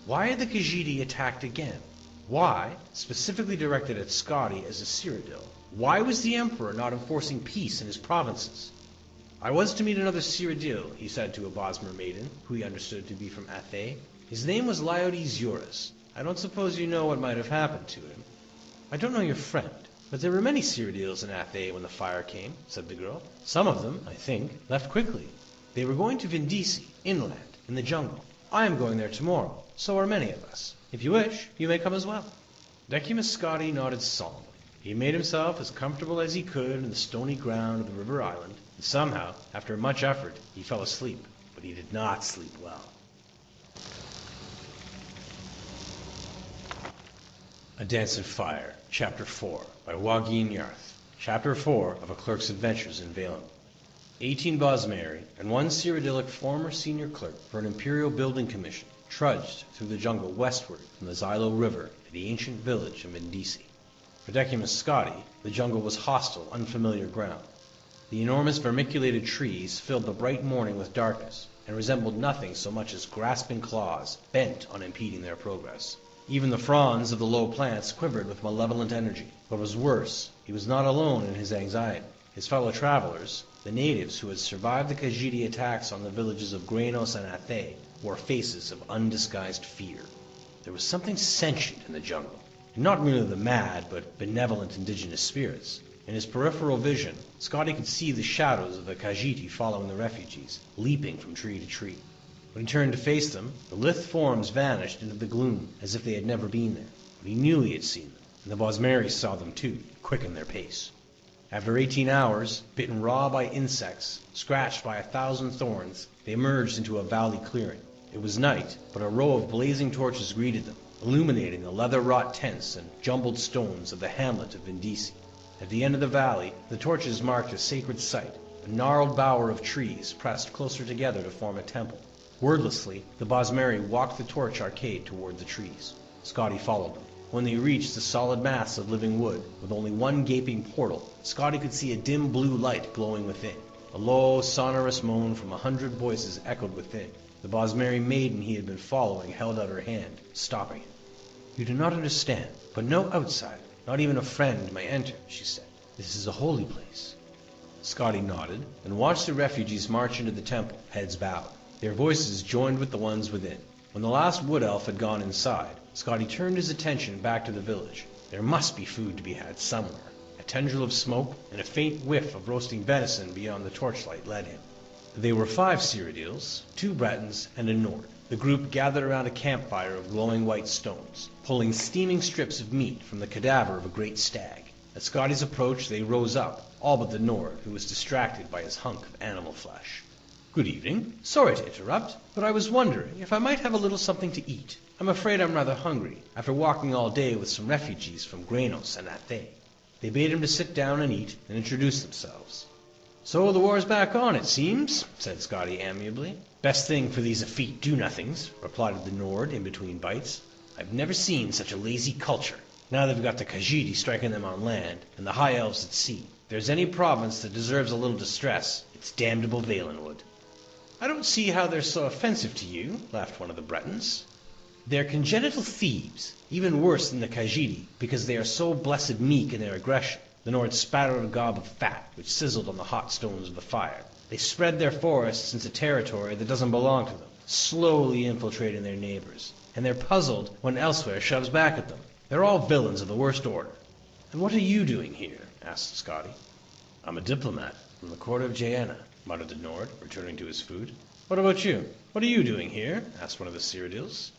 Why had the Khajiit attacked again? Why, specifically directed at Scotty as a Cyrodiil? Why was the Emperor not enforcing peace in his provinces? "I was to meet another Cyrodiil," he said to a Bosmer maiden, who he understood to be from Athay. "His name was Liodes Eurus. I don't suppose you know what might have happened to him." "I don't know your friend, but there were many Cyrodiils in Athay when the fire came," said the girl. "Some of them, I think, left quickly. They were going to Vindisi, inland, in the jungle. I am going there tomorrow, so are many of us. If you wish, you may come as well." Decimus Scotty nodded solemnly. He made himself as comfortable as he could in the stony ground of the river island, and somehow, after much effort, he fell asleep, but he did not sleep well. A Dance of Fire, Chapter 4, by Wageen Yarth. Chapter 4 of A Clerk's Adventures in Valen. 18 Bosmeri and one Cyrodiilic former senior clerk for an Imperial Building Commission trudged through the jungle westward from the Xylo River to the ancient village of Vindisi. For Decimus Scotty, the jungle was hostile, unfamiliar ground. The enormous vermiculated trees filled the bright morning with darkness, and resembled nothing so much as grasping claws bent on impeding their progress. Even the fronds of the low plants quivered with malevolent energy. What was worse, he was not alone in his anxiety. His fellow travelers, the natives who had survived the Khajiit attacks on the villages of Grainos and Athay, wore faces of undisguised fear. There was something sentient in the jungle, and not merely the mad, but benevolent indigenous spirits. In his peripheral vision, Scotty could see the shadows of the Khajiit following the refugees, leaping from tree to tree. When he turned to face them, the lithe forms vanished into the gloom as if they had never been there. But he knew he had seen them, and the Bosmeri saw them too, quickened their pace. After 18 hours, bitten raw by insects, scratched by 1,000 thorns, they emerged into a valley clearing. It was night, but a row of blazing torches greeted them, illuminating the leather-wrought tents and jumbled stones of the hamlet of Vindisi. At the end of the valley, the torches marked a sacred site, a gnarled bower of trees pressed closer together to form a temple. Wordlessly, the Bosmeri walked the torch arcade toward the trees. Scotty followed them. When they reached the solid mass of living wood, with only one gaping portal, Scotty could see a dim blue light glowing within. A low, sonorous moan from 100 voices echoed within. The Bosmeri maiden he had been following held out her hand, stopping him. "You do not understand, but no outsider, not even a friend, may enter," she said. "This is a holy place." Scotty nodded, and watched the refugees march into the temple, heads bowed. Their voices joined with the ones within. When the last wood elf had gone inside, Scotty turned his attention back to the village. There must be food to be had somewhere. A tendril of smoke and a faint whiff of roasting venison beyond the torchlight led him. They were 5 Cyrodiils, 2 Bretons, and a Nord. The group gathered around a campfire of glowing white stones, pulling steaming strips of meat from the cadaver of a great stag. At Scotty's approach, they rose up, all but the Nord, who was distracted by his hunk of animal flesh. "Good evening. Sorry to interrupt, but I was wondering if I might have a little something to eat. I'm afraid I'm rather hungry, after walking all day with some refugees from Grainos and Athay." They bade him to sit down and eat, and introduced themselves. "So the war's back on, it seems," said Scotty amiably. "Best thing for these effete do-nothings," replied the Nord in between bites. "I've never seen such a lazy culture. Now they've got the Khajiit striking them on land, and the High Elves at sea. If there's any province that deserves a little distress, it's damnable Valenwood." "I don't see how they're so offensive to you," laughed one of the Bretons. "They're congenital thieves, even worse than the Khajiit, because they are so blessed meek in their aggression." The Nord spat out a gob of fat, which sizzled on the hot stones of the fire. "They spread their forests into territory that doesn't belong to them, slowly infiltrating their neighbors. And they're puzzled when elsewhere shoves back at them. They're all villains of the worst order." "And what are you doing here?" asked Scotty. "I'm a diplomat from the court of Jaena," muttered the Nord, returning to his food. What about you? What are you doing here? Asked one of the Cyrodiils.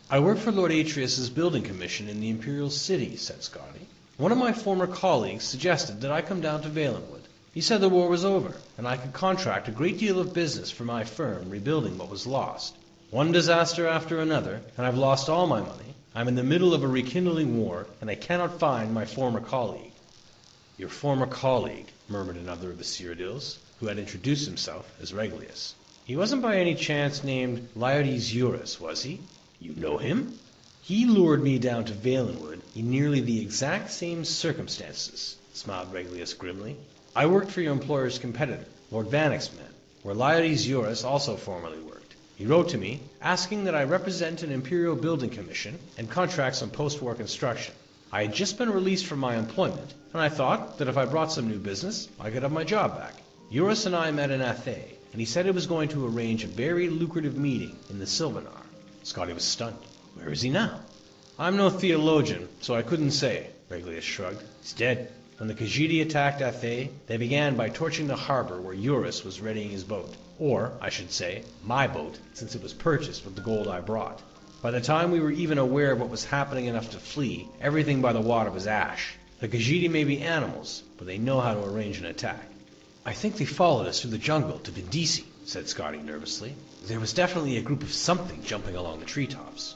I work for Lord Atreus's building commission in the Imperial City, said Scotty. One of my former colleagues suggested that I come down to Valenwood. He said the war was over, and I could contract a great deal of business for my firm rebuilding what was lost. One disaster after another, and I've lost all my money. I'm in the middle of a rekindling war, and I cannot find my former colleague. Your former colleague, murmured another of the Cyrodiils, who had introduced himself as Regulus. He wasn't by any chance named Laertes Eurus, was he? You know him? He lured me down to Valenwood in nearly the exact same circumstances, smiled Regulus grimly. I worked for your employer's competitor, Lord Vannick's men, where Laertes Eurus also formerly worked. He wrote to me, asking that I represent an Imperial building commission and contract some post-war construction. I had just been released from my employment, and I thought that if I brought some new business, I could have my job back. Eurus and I met in Athe, and he said he was going to arrange a very lucrative meeting in the Sylvanar. Scotty was stunned. Where is he now? I'm no theologian, so I couldn't say, Regulus shrugged. He's dead. When the Khajiit attacked Athe, they began by torching the harbor where Eurus was readying his boat. Or, I should say, my boat, since it was purchased with the gold I brought. By the time we were even aware of what was happening enough to flee, everything by the water was ash. The Khajiit may be animals, but they know how to arrange an attack. I think they followed us through the jungle to Vindisi, said Scotty nervously. There was definitely a group of something jumping along the treetops.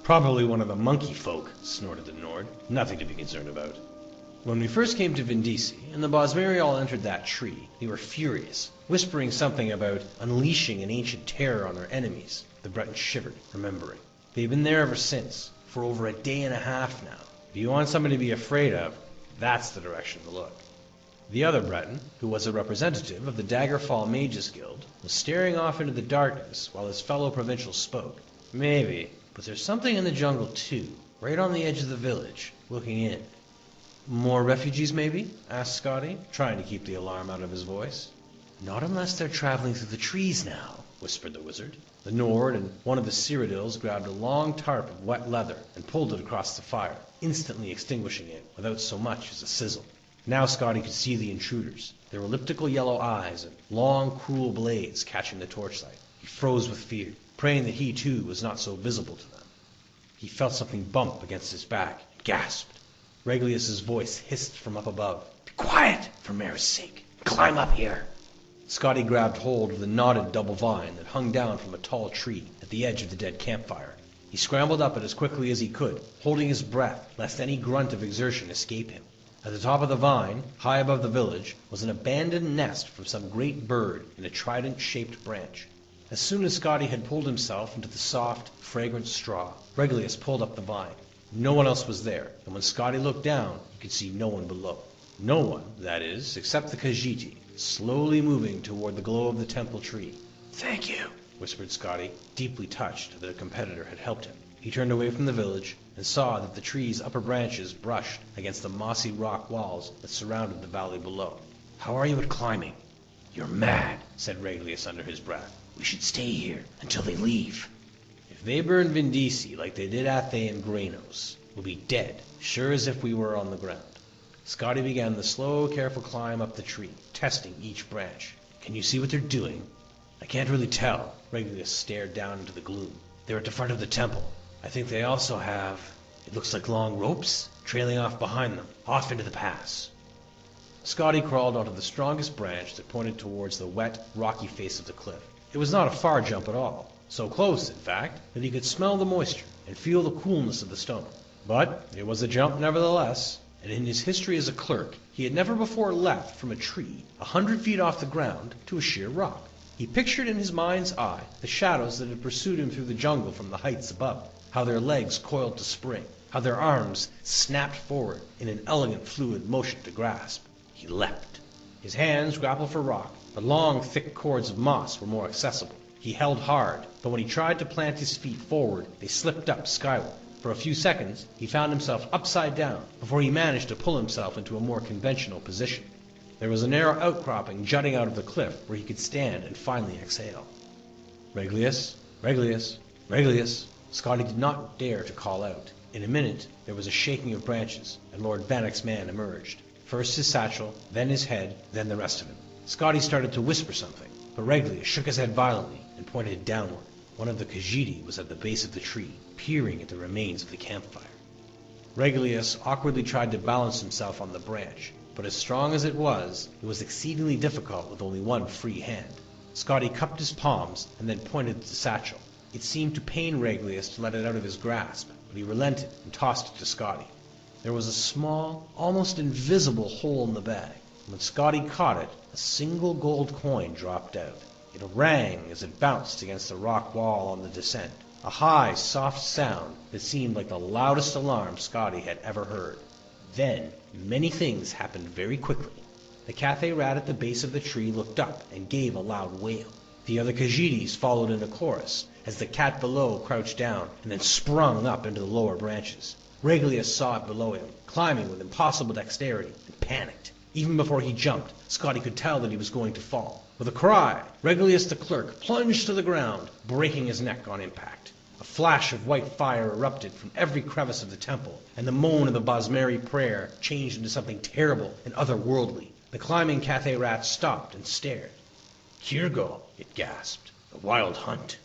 Probably one of the monkey folk, snorted the Nord. Nothing to be concerned about. When we first came to Vindisi, and the Bosmeri all entered that tree, they were furious, whispering something about unleashing an ancient terror on their enemies. The Breton shivered, remembering. They've been there ever since, for over a day and a half now. If you want somebody to be afraid of, that's the direction to look. The other Breton, who was a representative of the Daggerfall Mages Guild, was staring off into the darkness while his fellow provincial spoke. Maybe, but there's something in the jungle too, right on the edge of the village, looking in. More refugees maybe? Asked Scotty, trying to keep the alarm out of his voice. Not unless they're traveling through the trees now, whispered the wizard. The Nord and one of the Cyrodiils grabbed a long tarp of wet leather and pulled it across the fire, instantly extinguishing it without so much as a sizzle. Now Scotty could see the intruders, their elliptical yellow eyes and long, cruel blades catching the torchlight. He froze with fear, praying that he too was not so visible to them. He felt something bump against his back and gasped. Regulus's voice hissed from up above. Be quiet, for mare's sake. Climb up here. Scotty grabbed hold of the knotted double vine that hung down from a tall tree at the edge of the dead campfire. He scrambled up it as quickly as he could, holding his breath lest any grunt of exertion escape him. At the top of the vine, high above the village, was an abandoned nest from some great bird in a trident-shaped branch. As soon as Scotty had pulled himself into the soft, fragrant straw, Regulus pulled up the vine. No one else was there, and when Scotty looked down, he could see no one below. No one, that is, except the Khajiit, slowly moving toward the glow of the temple tree. Thank you, whispered Scotty, deeply touched that a competitor had helped him. He turned away from the village and saw that the tree's upper branches brushed against the mossy rock walls that surrounded the valley below. How are you at climbing? You're mad, said Regulus under his breath. We should stay here until they leave. If they burn Vindisi like they did Athe and Granos, we'll be dead, sure as if we were on the ground. Scotty began the slow, careful climb up the tree, testing each branch. Can you see what they're doing? I can't really tell. Regulus stared down into the gloom. They're at the front of the temple. I think they also have, it looks like long ropes, trailing off behind them, off into the pass. Scotty crawled onto the strongest branch that pointed towards the wet, rocky face of the cliff. It was not a far jump at all, so close, in fact, that he could smell the moisture and feel the coolness of the stone. But it was a jump nevertheless, and in his history as a clerk, he had never before leapt from a tree 100 feet off the ground to a sheer rock. He pictured in his mind's eye the shadows that had pursued him through the jungle from the heights above, how their legs coiled to spring, how their arms snapped forward in an elegant fluid motion to grasp. He leapt. His hands grappled for rock, but long, thick cords of moss were more accessible. He held hard, but when he tried to plant his feet forward, they slipped up skyward. For a few seconds, he found himself upside down before he managed to pull himself into a more conventional position. There was a narrow outcropping jutting out of the cliff where he could stand and finally exhale. Regulus, Regulus, Regulus. Scotty did not dare to call out. In a minute, there was a shaking of branches, and Lord Vannick's man emerged. First his satchel, then his head, then the rest of him. Scotty started to whisper something, but Regulus shook his head violently. and pointed downward. One of the Khajiit was at the base of the tree, peering at the remains of the campfire. Regulus awkwardly tried to balance himself on the branch, but as strong as it was exceedingly difficult with only one free hand. Scotty cupped his palms and then pointed to the satchel. It seemed to pain Regulus to let it out of his grasp, but he relented and tossed it to Scotty. There was a small, almost invisible hole in the bag. When Scotty caught it, a single gold coin dropped out. It rang as it bounced against the rock wall on the descent. A high, soft sound that seemed like the loudest alarm Scotty had ever heard. Then, many things happened very quickly. The Cathay rat at the base of the tree looked up and gave a loud wail. The other Khajiits followed in a chorus, as the cat below crouched down and then sprung up into the lower branches. Regulus saw it below him, climbing with impossible dexterity, and panicked. Even before he jumped, Scotty could tell that he was going to fall. With a cry, Regulus the clerk plunged to the ground, breaking his neck on impact. A flash of white fire erupted from every crevice of the temple, and the moan of the Bosmeri prayer changed into something terrible and otherworldly. The climbing Cathay rat stopped and stared. "Kirgo," it gasped. "The wild hunt."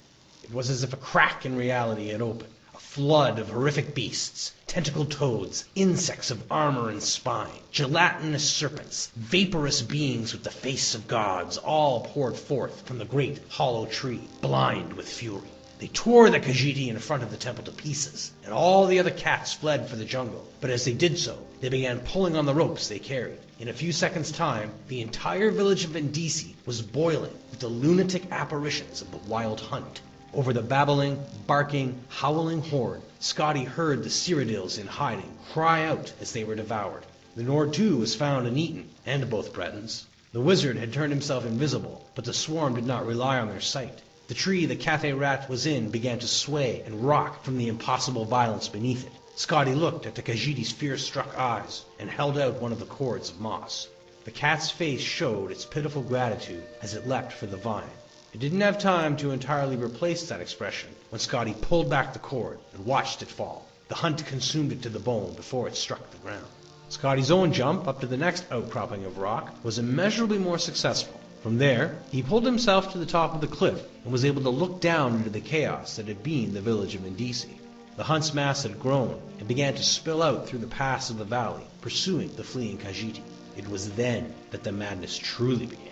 It was as if a crack in reality had opened. A flood of horrific beasts, tentacled toads, insects of armor and spine, gelatinous serpents, vaporous beings with the face of gods, all poured forth from the great hollow tree, blind with fury. They tore the Khajiit in front of the temple to pieces, and all the other cats fled for the jungle. But as they did so, they began pulling on the ropes they carried. In a few seconds' time, the entire village of Vendisi was boiling with the lunatic apparitions of the wild hunt. Over the babbling, barking, howling horde, Scotty heard the Cyrodiils in hiding cry out as they were devoured. The Nord too was found and eaten, and both Bretons. The wizard had turned himself invisible, but the swarm did not rely on their sight. The tree the Cathay rat was in began to sway and rock from the impossible violence beneath it. Scotty looked at the Khajiit's fear-struck eyes and held out one of the cords of moss. The cat's face showed its pitiful gratitude as it leapt for the vine. It didn't have time to entirely replace that expression when Scotty pulled back the cord and watched it fall. The hunt consumed it to the bone before it struck the ground. Scotty's own jump up to the next outcropping of rock was immeasurably more successful. From there, he pulled himself to the top of the cliff and was able to look down into the chaos that had been the village of Vendisi. The hunt's mass had grown and began to spill out through the pass of the valley, pursuing the fleeing Khajiit. It was then that the madness truly began.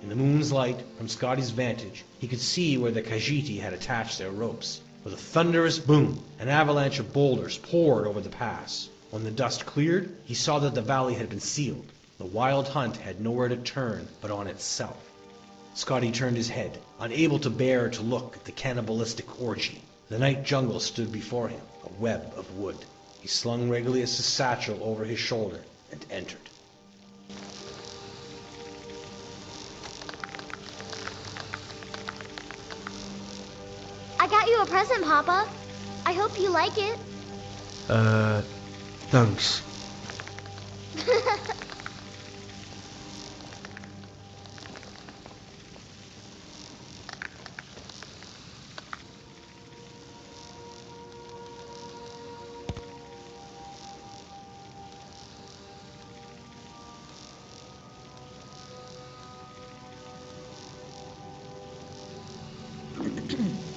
In the moon's light, from Scotty's vantage, he could see where the Khajiit had attached their ropes. With a thunderous boom, an avalanche of boulders poured over the pass. When the dust cleared, he saw that the valley had been sealed. The wild hunt had nowhere to turn but on itself. Scotty turned his head, unable to bear to look at the cannibalistic orgy. The night jungle stood before him, a web of wood. He slung Regulus' satchel over his shoulder and entered. I got you a present, Papa. I hope you like it. Thanks.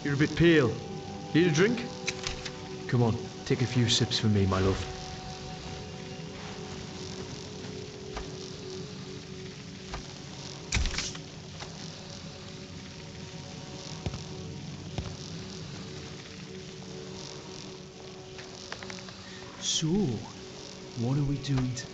You're a bit pale. Need a drink? Come on, take a few sips for me, my love. So, what are we doing to...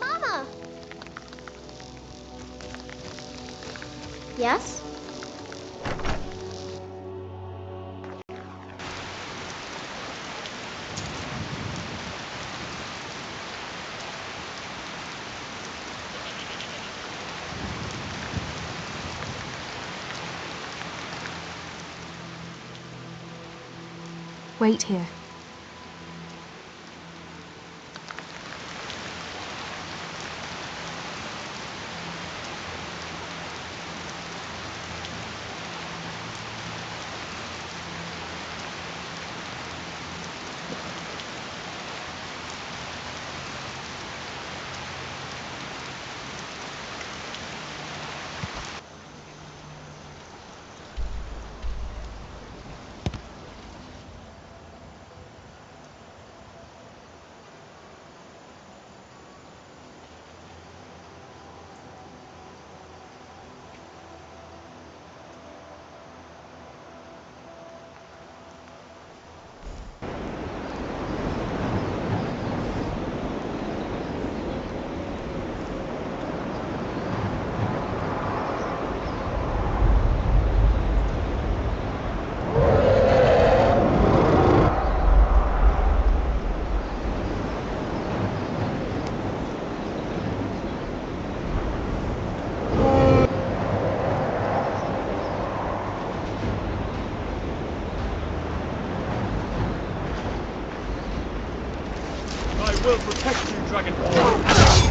Mama! Yes? Wait here. will protect you, Dragonborn!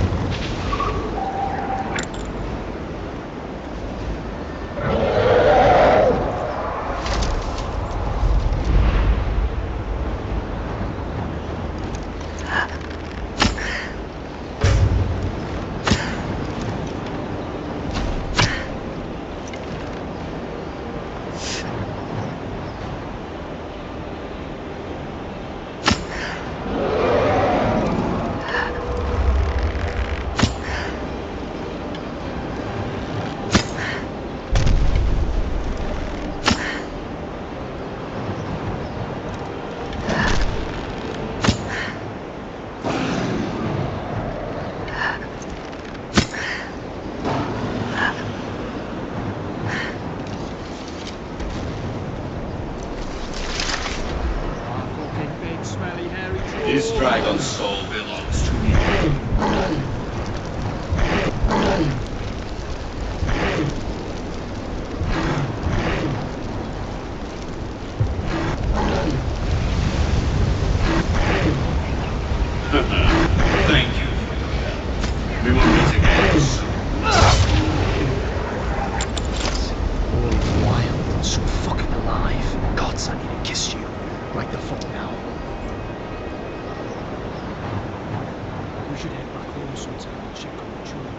This dragon's soul belongs to me. Thank you for your help. We will meet again soon. All wild and so fucking alive. Gods, I need to kiss you. Right the fuck now. We should head back home sometime and check on the children.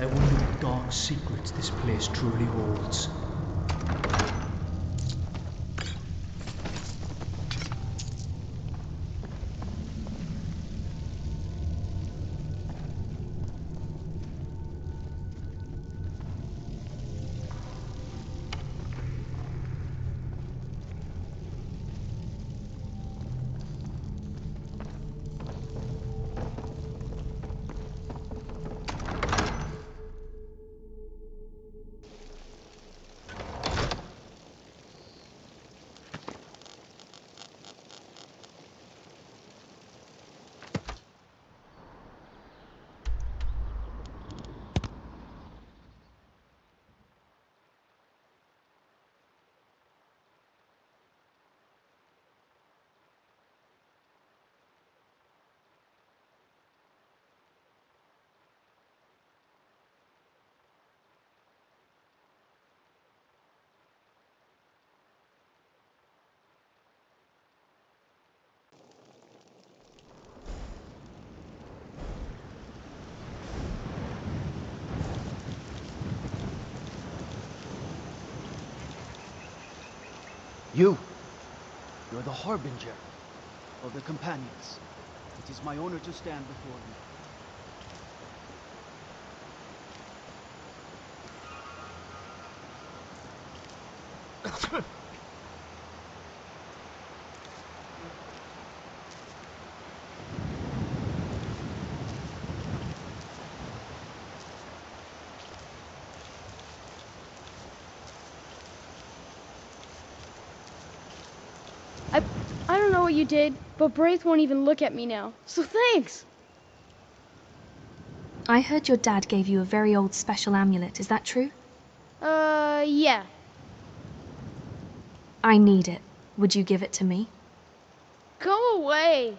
I wonder what dark secrets this place truly holds. You're the harbinger of the companions. It is my honor to stand before you. I don't know what you did, but Braith won't even look at me now, so thanks! I heard your dad gave you a very old special amulet, is that true? Yeah. I need it. Would you give it to me? Go away!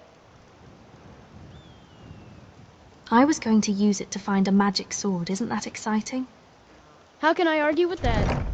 I was going to use it to find a magic sword, isn't that exciting? How can I argue with that?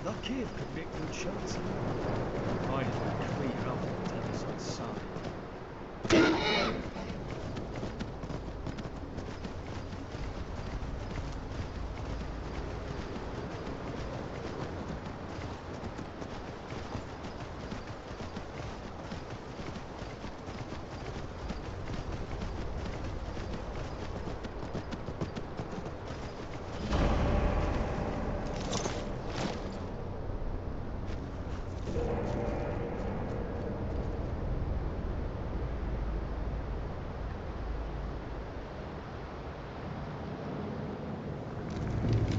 That cave could make good shots. Might as well clear out and take us outside.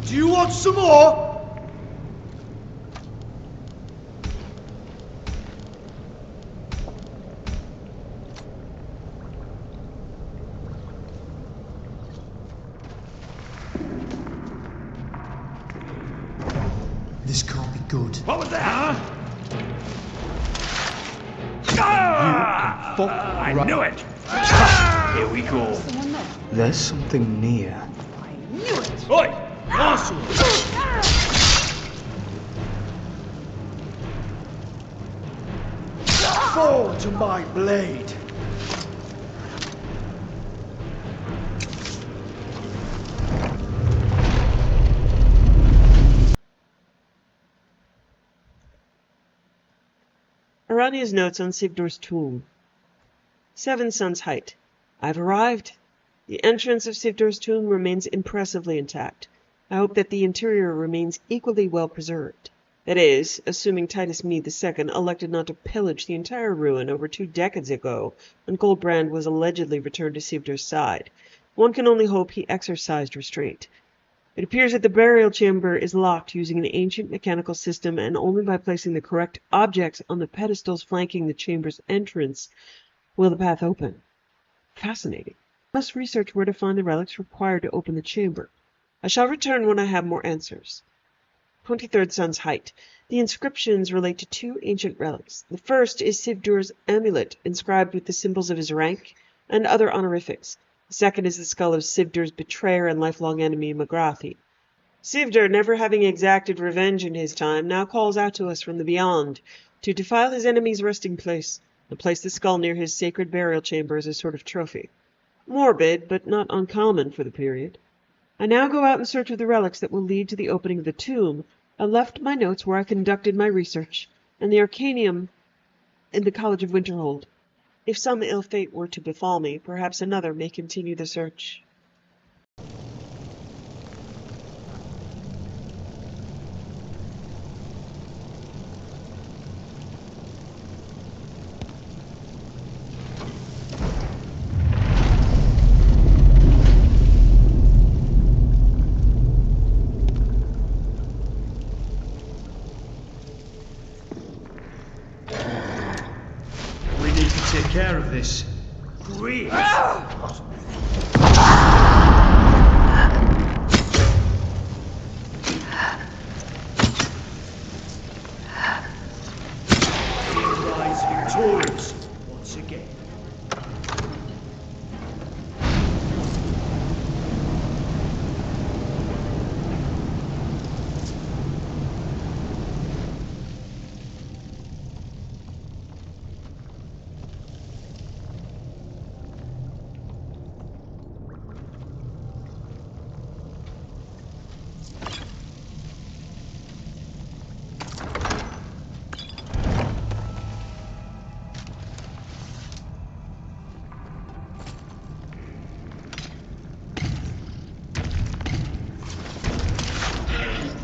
Do you want some more? This can't be good. What was that? I knew it! Here we go. There's something near. Oi! Awesome! Fall to my blade. Arania's notes on Sigdor's tomb. 7 suns height. I've arrived. The entrance of Sigdor's tomb remains impressively intact. I hope that the interior remains equally well preserved. That is, assuming Titus Meade II elected not to pillage the entire ruin over 2 decades ago when Goldbrand was allegedly returned to Sivdar's side. One can only hope he exercised restraint. It appears that the burial chamber is locked using an ancient mechanical system, and only by placing the correct objects on the pedestals flanking the chamber's entrance will the path open. Fascinating. I must research where to find the relics required to open the chamber. I shall return when I have more answers. 23rd Sun's Height. The inscriptions relate to 2 ancient relics. The first is Sivdur's amulet, inscribed with the symbols of his rank and other honorifics. The second is the skull of Sivdur's betrayer and lifelong enemy, Magrathi. Sivdur, never having exacted revenge in his time, now calls out to us from the beyond to defile his enemy's resting place and place the skull near his sacred burial chamber as a sort of trophy. Morbid, but not uncommon for the period. I now go out in search of the relics that will lead to the opening of the tomb. I left my notes where I conducted my research, and the Arcanium in the College of Winterhold. If some ill fate were to befall me, perhaps another may continue the search. Take care of this. Breathe. Rise victorious once again.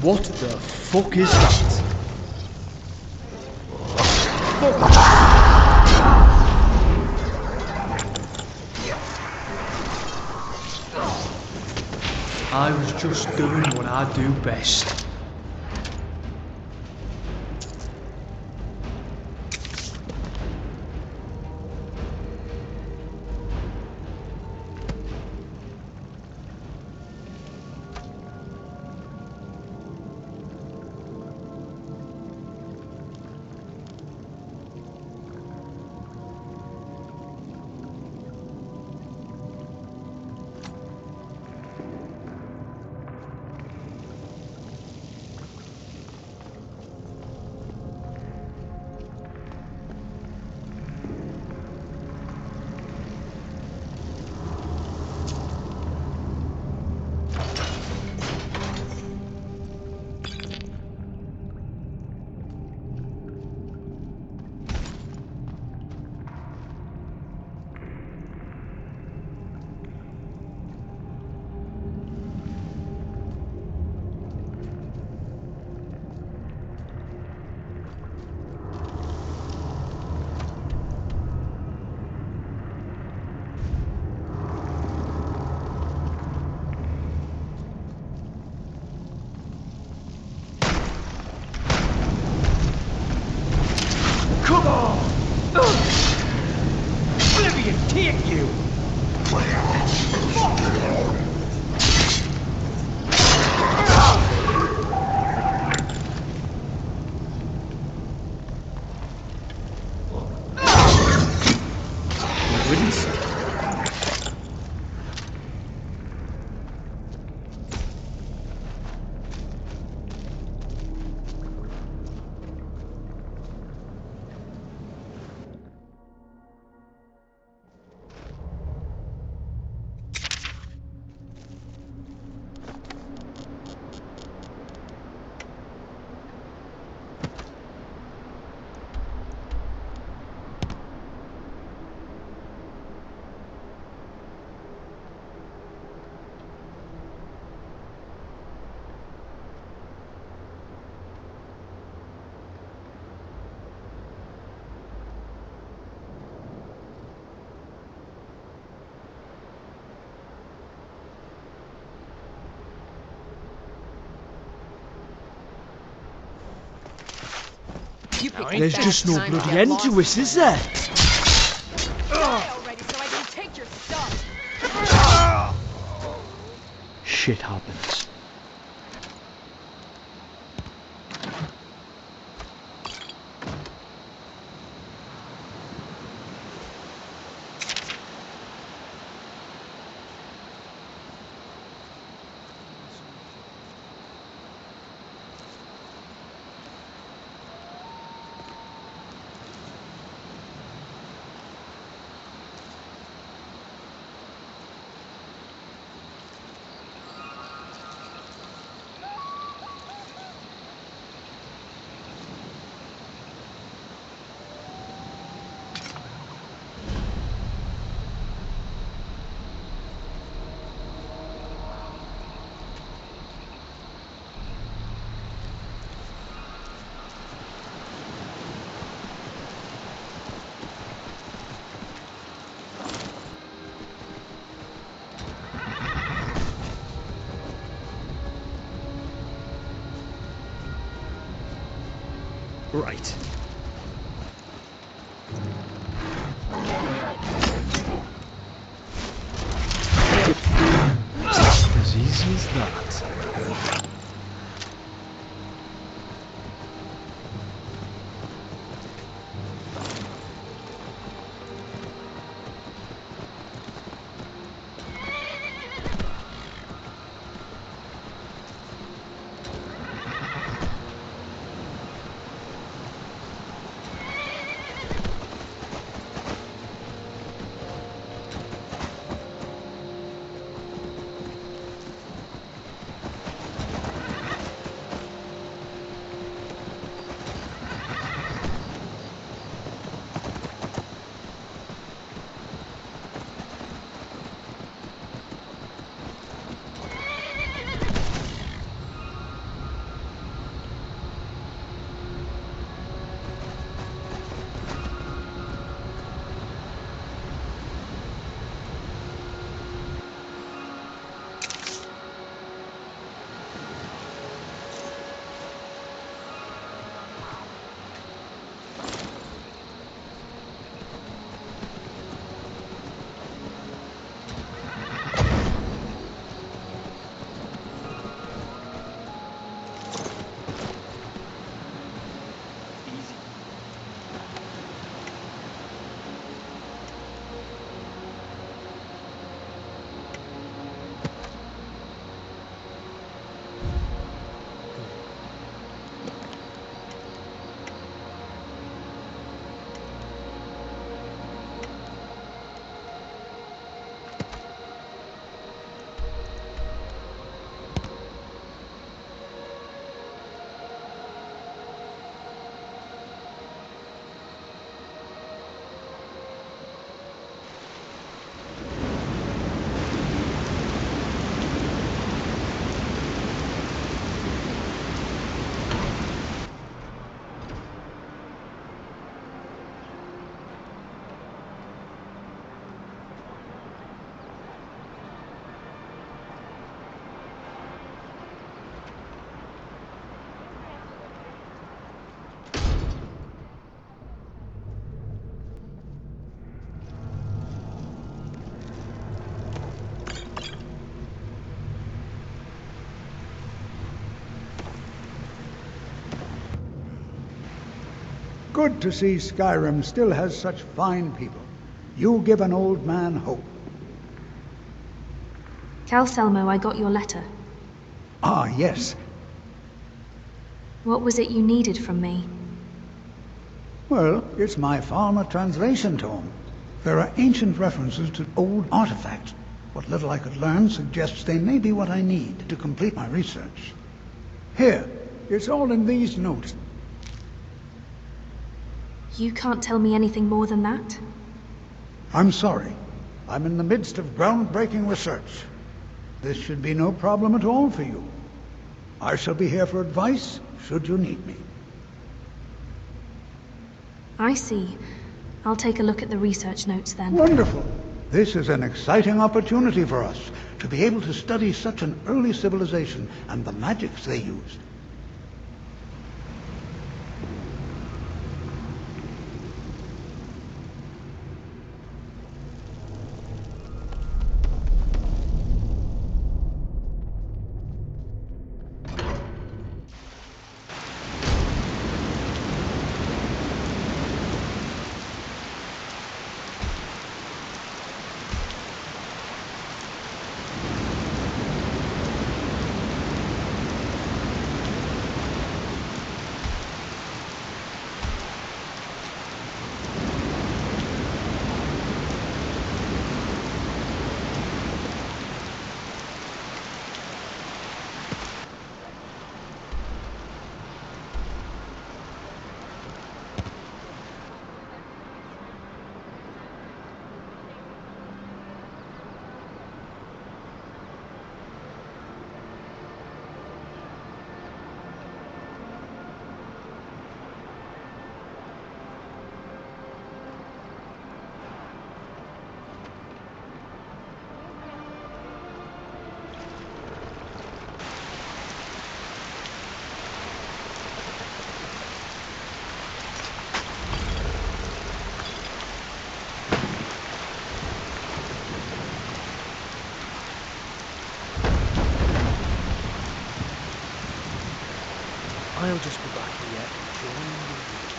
What the fuck is that? I was just doing what I do best. Come on! Oblivion, take you! There's just no bloody end to us, is there? Die already so I can take your stuff. Shit happens. Right. As easy as that. Good to see Skyrim still has such fine people. You give an old man hope. Cal Selmo, I got your letter. Ah, yes. What was it you needed from me? Well, it's my farmer translation tome. There are ancient references to old artifacts. What little I could learn suggests they may be what I need to complete my research. Here, it's all in these notes. You can't tell me anything more than that? I'm sorry. I'm in the midst of groundbreaking research. This should be no problem at all for you. I shall be here for advice, should you need me. I see. I'll take a look at the research notes then. Wonderful. This is an exciting opportunity for us, to be able to study such an early civilization and the magics they used. I'll just be back here enjoying the view.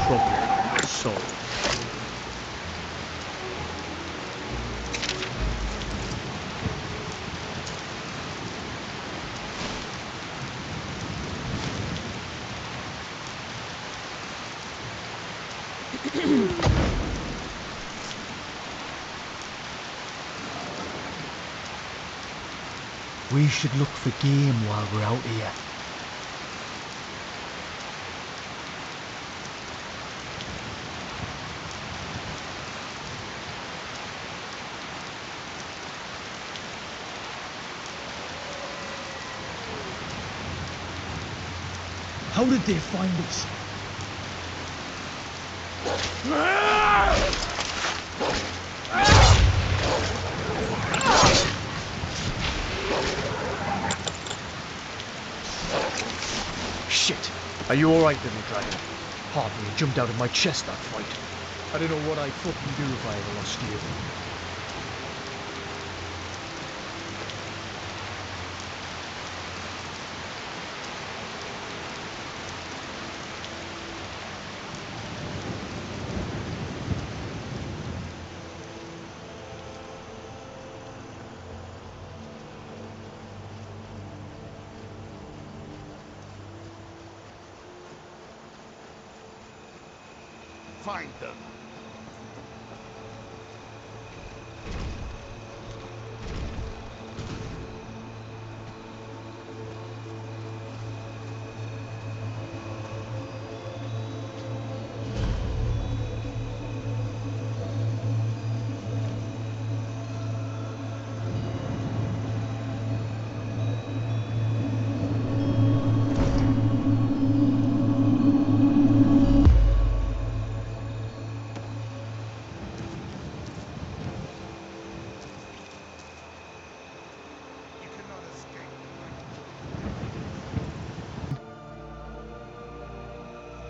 Problem solved. We should look for game while we're out here. How did they find us? Shit! Are you alright, little dragon? Pardon me, it jumped out of my chest, that fight. I don't know what I'd fucking do if I ever lost you. Find them.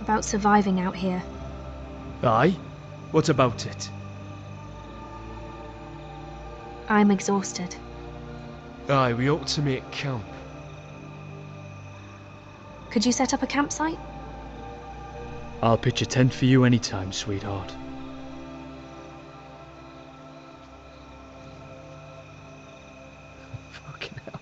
About surviving out here. Aye? What about it? I'm exhausted. Aye, we ought to make camp. Could you set up a campsite? I'll pitch a tent for you anytime, sweetheart. Fucking hell.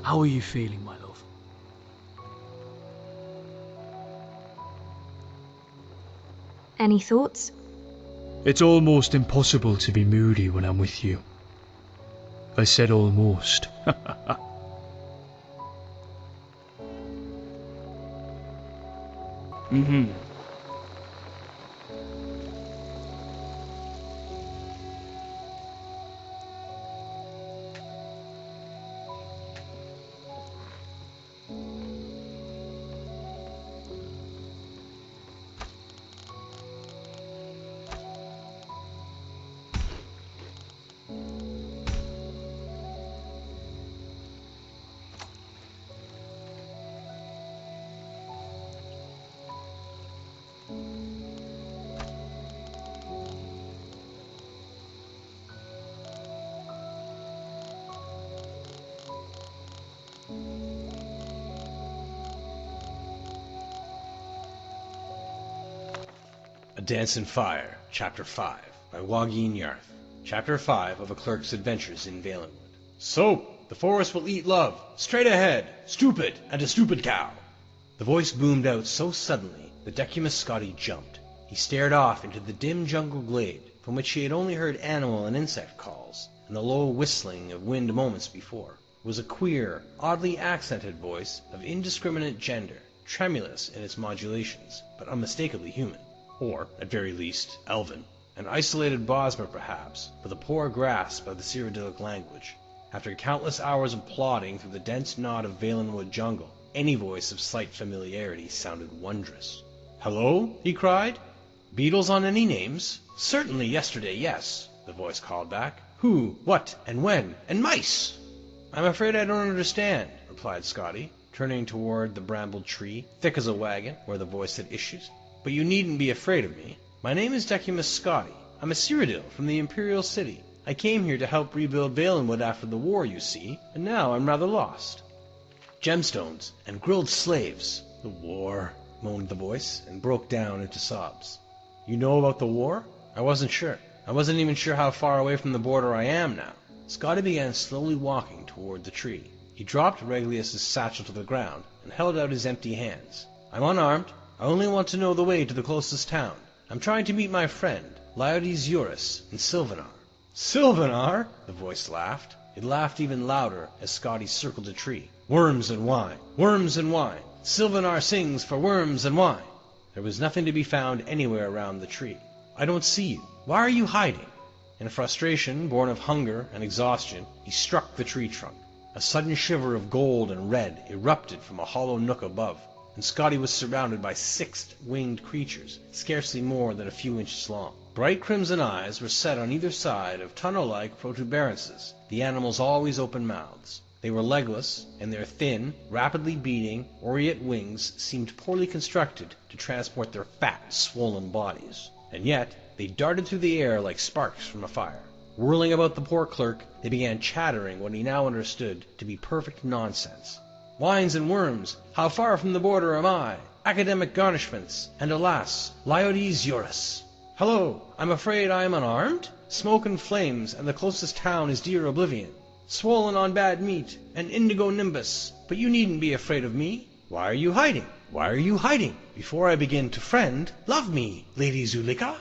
How are you feeling, my love? Any thoughts? It's almost impossible to be moody when I'm with you. I said almost. Mm-hmm. A Dance in Fire, Chapter 5, by Wageen Yarth. Chapter 5 of a Clerk's Adventures in Valenwood. Soap! The forest will eat love! Straight ahead! Stupid! And a stupid cow! The voice boomed out so suddenly that Decimus Scotty jumped. He stared off into the dim jungle glade, from which he had only heard animal and insect calls, and the low whistling of wind moments before. It was a queer, oddly accented voice of indiscriminate gender, tremulous in its modulations, but unmistakably human. Or, at very least, Elven. An isolated Bosmer, perhaps, with a poor grasp of the Cyrodiilic language. After countless hours of plodding through the dense knot of Valenwood jungle, any voice of slight familiarity sounded wondrous. "Hello?" he cried. "Beetles on any names?" "Certainly yesterday, yes," the voice called back. "Who, what, and when, and mice!" "I'm afraid I don't understand," replied Scotty, turning toward the brambled tree, thick as a wagon, where the voice had issued. "But you needn't be afraid of me. My name is Decimus Scotty. I'm a Cyrodiil from the Imperial City. I came here to help rebuild Valenwood after the war, you see, and now I'm rather lost." "Gemstones and grilled slaves. The war," moaned the voice, and broke down into sobs. "You know about the war? I wasn't sure. I wasn't even sure how far away from the border I am now." Scotty began slowly walking toward the tree. He dropped Regulus's satchel to the ground and held out his empty hands. "I'm unarmed. I only want to know the way to the closest town. I'm trying to meet my friend, Liodes Eurus, in Sylvanar." "Sylvanar?" the voice laughed. It laughed even louder as Scotty circled the tree. "Worms and wine! Worms and wine! Sylvanar sings for worms and wine!" There was nothing to be found anywhere around the tree. "I don't see you. Why are you hiding?" In frustration, born of hunger and exhaustion, he struck the tree trunk. A sudden shiver of gold and red erupted from a hollow nook above, and Scotty was surrounded by 6 winged creatures, scarcely more than a few inches long. Bright crimson eyes were set on either side of tunnel-like protuberances, the animals' always open mouths. They were legless, and their thin, rapidly beating, aureate wings seemed poorly constructed to transport their fat, swollen bodies. And yet, they darted through the air like sparks from a fire. Whirling about the poor clerk, they began chattering what he now understood to be perfect nonsense. "Wines and worms! How far from the border am I? Academic garnishments! And alas, Liodes Eurus! Hello! I'm afraid I am unarmed? Smoke and flames, and the closest town is dear oblivion. Swollen on bad meat, and indigo nimbus, but you needn't be afraid of me. Why are you hiding? Why are you hiding? Before I begin to friend, love me, Lady Zulika."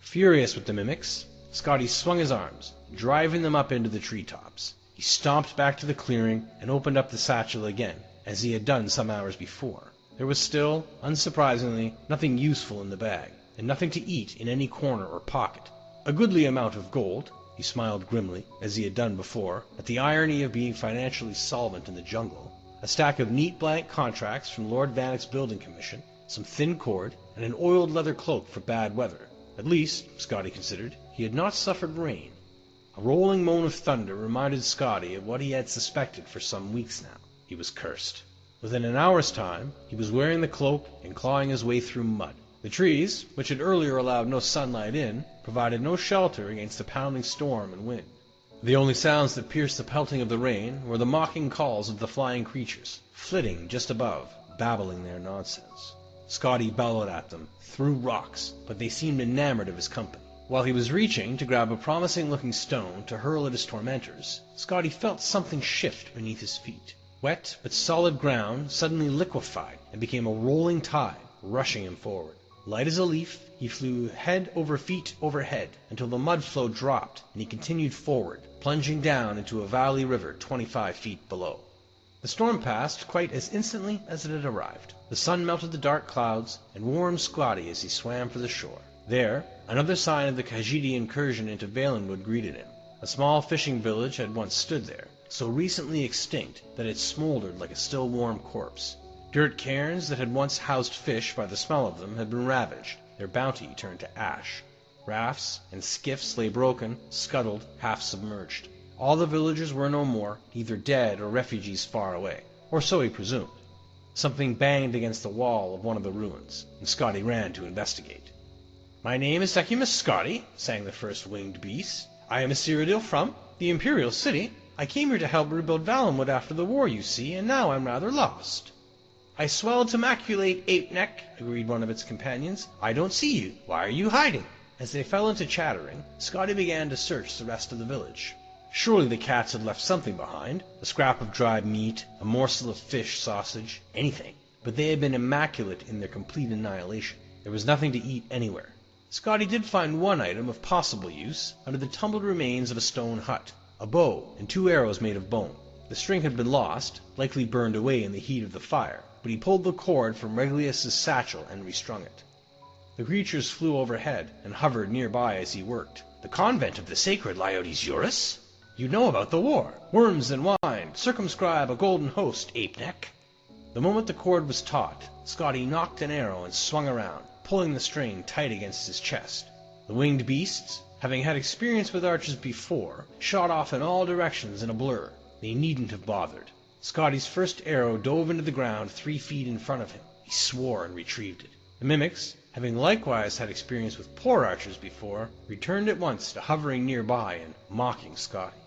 Furious with the mimics, Scotty swung his arms, driving them up into the treetops. He stomped back to the clearing and opened up the satchel again, as he had done some hours before. There was still, unsurprisingly, nothing useful in the bag, and nothing to eat in any corner or pocket. A goodly amount of gold. He smiled grimly, as he had done before, at the irony of being financially solvent in the jungle. A stack of neat blank contracts from Lord Vannick's building commission, some thin cord, and an oiled leather cloak for bad weather. At least, Scotty considered, he had not suffered rain. A rolling moan of thunder reminded Scotty of what he had suspected for some weeks now. He was cursed. Within an hour's time, he was wearing the cloak and clawing his way through mud. The trees, which had earlier allowed no sunlight in, provided no shelter against the pounding storm and wind. The only sounds that pierced the pelting of the rain were the mocking calls of the flying creatures, flitting just above, babbling their nonsense. Scotty bellowed at them, through rocks, but they seemed enamored of his company. While he was reaching to grab a promising-looking stone to hurl at his tormentors, Scotty felt something shift beneath his feet. Wet but solid ground suddenly liquefied and became a rolling tide, rushing him forward. Light as a leaf, he flew head over feet overhead until the mud flow dropped and he continued forward, plunging down into a valley river 25 feet below. The storm passed quite as instantly as it had arrived. The sun melted the dark clouds and warmed Scotty as he swam for the shore. There, another sign of the Khajiit incursion into Valenwood greeted him. A small fishing village had once stood there, so recently extinct that it smoldered like a still warm corpse. Dirt cairns that had once housed fish by the smell of them had been ravaged, their bounty turned to ash. Rafts and skiffs lay broken, scuttled, half submerged. All the villagers were no more, either dead or refugees far away, or so he presumed. Something banged against the wall of one of the ruins, and Scotty ran to investigate. "My name is Decimus Scotty," sang the first winged beast. "I am a Cyrodiil from the Imperial City. I came here to help rebuild Valenwood after the war, you see, and now I'm rather lost." "I swelled to maculate, ape-neck," agreed one of its companions. "I don't see you. Why are you hiding?" As they fell into chattering, Scotty began to search the rest of the village. Surely the cats had left something behind, a scrap of dried meat, a morsel of fish, sausage, anything. But they had been immaculate in their complete annihilation. There was nothing to eat anywhere. Scotty did find one item of possible use under the tumbled remains of a stone hut, a bow and 2 arrows made of bone. The string had been lost, likely burned away in the heat of the fire, but he pulled the cord from Regulus's satchel and restrung it. The creatures flew overhead and hovered nearby as he worked. "The convent of the sacred Liotes Eurus? You know about the war. Worms and wine, circumscribe a golden host, ape-neck." The moment the cord was taut, Scotty knocked an arrow and swung around, pulling the string tight against his chest. The winged beasts, having had experience with archers before, shot off in all directions in a blur. They needn't have bothered. Scotty's first arrow dove into the ground 3 feet in front of him. He swore and retrieved it. The mimics, having likewise had experience with poor archers before, returned at once to hovering nearby and mocking Scotty.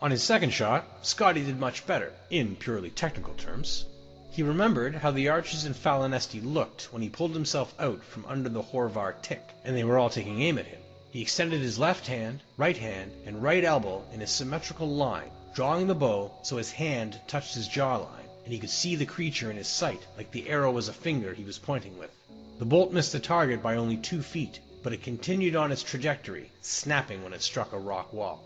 On his second shot, Scotty did much better, in purely technical terms. He remembered how the archers in Falinesti looked when he pulled himself out from under the Horvar tick, and they were all taking aim at him. He extended his left hand, and right elbow in a symmetrical line, drawing the bow so his hand touched his jawline, and he could see the creature in his sight like the arrow was a finger he was pointing with. The bolt missed the target by only 2 feet, but it continued on its trajectory, snapping when it struck a rock wall.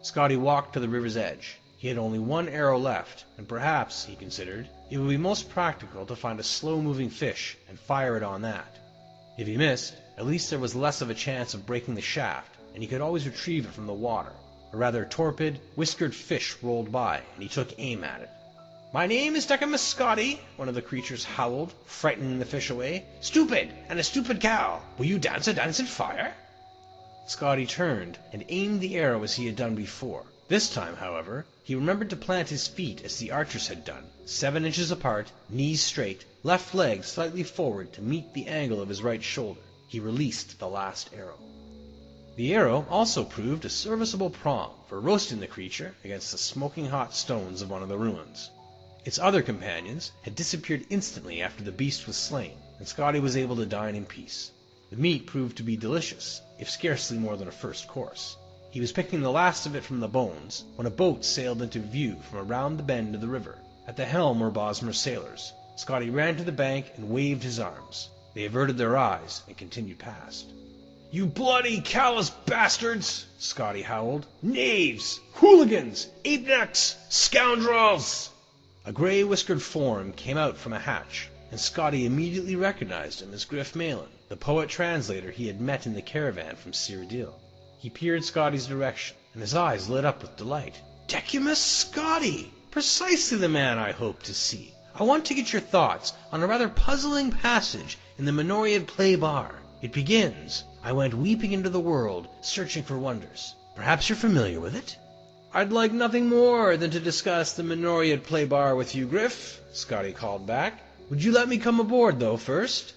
Scotty walked to the river's edge. He had only 1 arrow left, and perhaps, he considered, it would be most practical to find a slow-moving fish and fire it on that. If he missed, at least there was less of a chance of breaking the shaft, and he could always retrieve it from the water. A rather torpid, whiskered fish rolled by, and he took aim at it. "My name is Decimus Scotty," one of the creatures howled, frightening the fish away. "Stupid, and a stupid cow! Will you dance a dance in fire?" Scotty turned and aimed the arrow as he had done before. This time, however, he remembered to plant his feet as the archers had done, 7 inches apart, knees straight, left leg slightly forward to meet the angle of his right shoulder. He released the last arrow. The arrow also proved a serviceable prong for roasting the creature against the smoking hot stones of one of the ruins. Its other companions had disappeared instantly after the beast was slain, and Scotty was able to dine in peace. The meat proved to be delicious, if scarcely more than a first course. He was picking the last of it from the bones when a boat sailed into view from around the bend of the river. At the helm were Bosmer's sailors. Scotty ran to the bank and waved his arms. They averted their eyes and continued past. "You bloody, callous bastards!" Scotty howled. "Knaves! Hooligans! Ape-necks! Scoundrels!" A gray-whiskered form came out from a hatch, and Scotty immediately recognized him as Griff Malin, the poet-translator he had met in the caravan from Cyrodiil. He peered Scotty's direction, and his eyes lit up with delight. "Decimus Scotty! Precisely the man I hoped to see. I want to get your thoughts on a rather puzzling passage in the Menoriad play bar. It begins, 'I went weeping into the world, searching for wonders.' Perhaps you're familiar with it?" "I'd like nothing more than to discuss the Menoriad play bar with you, Griff," Scotty called back. "Would you let me come aboard, though, first?"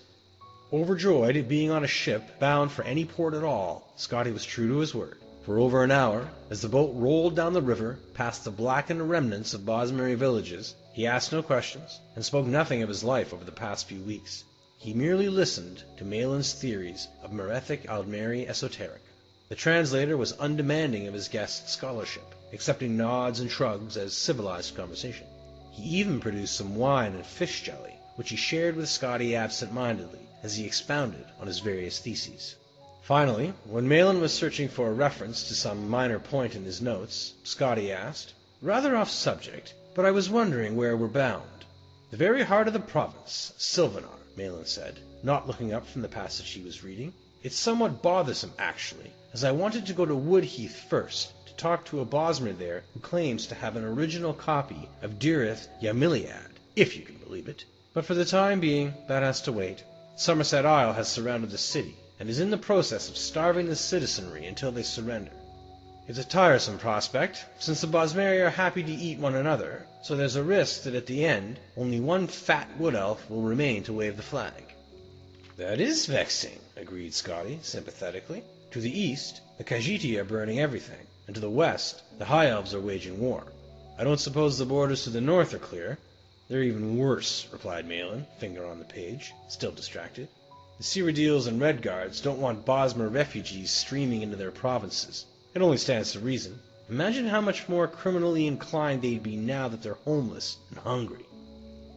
Overjoyed at being on a ship bound for any port at all, Scotty was true to his word. For over an hour, as the boat rolled down the river past the blackened remnants of Bosmeri villages, he asked no questions and spoke nothing of his life over the past few weeks. He merely listened to Malin's theories of Merethic Aldmeri esoteric. The translator was undemanding of his guest's scholarship, accepting nods and shrugs as civilized conversation. He even produced some wine and fish jelly, which he shared with Scotty absent-mindedly as he expounded on his various theses. Finally, when Malin was searching for a reference to some minor point in his notes, Scotty asked, "Rather off subject, but I was wondering where we're bound. The very heart of the province, Sylvanar, Malin said, not looking up from the passage he was reading. It's somewhat bothersome, actually, as I wanted to go to Woodheath first, to talk to a Bosmer there who claims to have an original copy of Dirith Yamiliad, if you can believe it. But for the time being, that has to wait. Somerset Isle has surrounded the city, and is in the process of starving the citizenry until they surrender. It's a tiresome prospect, since the Bosmeri are happy to eat one another, so there's a risk that at the end, only one fat wood elf will remain to wave the flag. That is vexing, agreed Scotty, sympathetically. To the east, the Khajiiti are burning everything, and to the west, the High Elves are waging war. I don't suppose the borders to the north are clear. They're even worse, replied Malin, finger on the page, still distracted. The Cyrodiils and Redguards don't want Bosmer refugees streaming into their provinces. It only stands to reason. Imagine how much more criminally inclined they'd be now that they're homeless and hungry.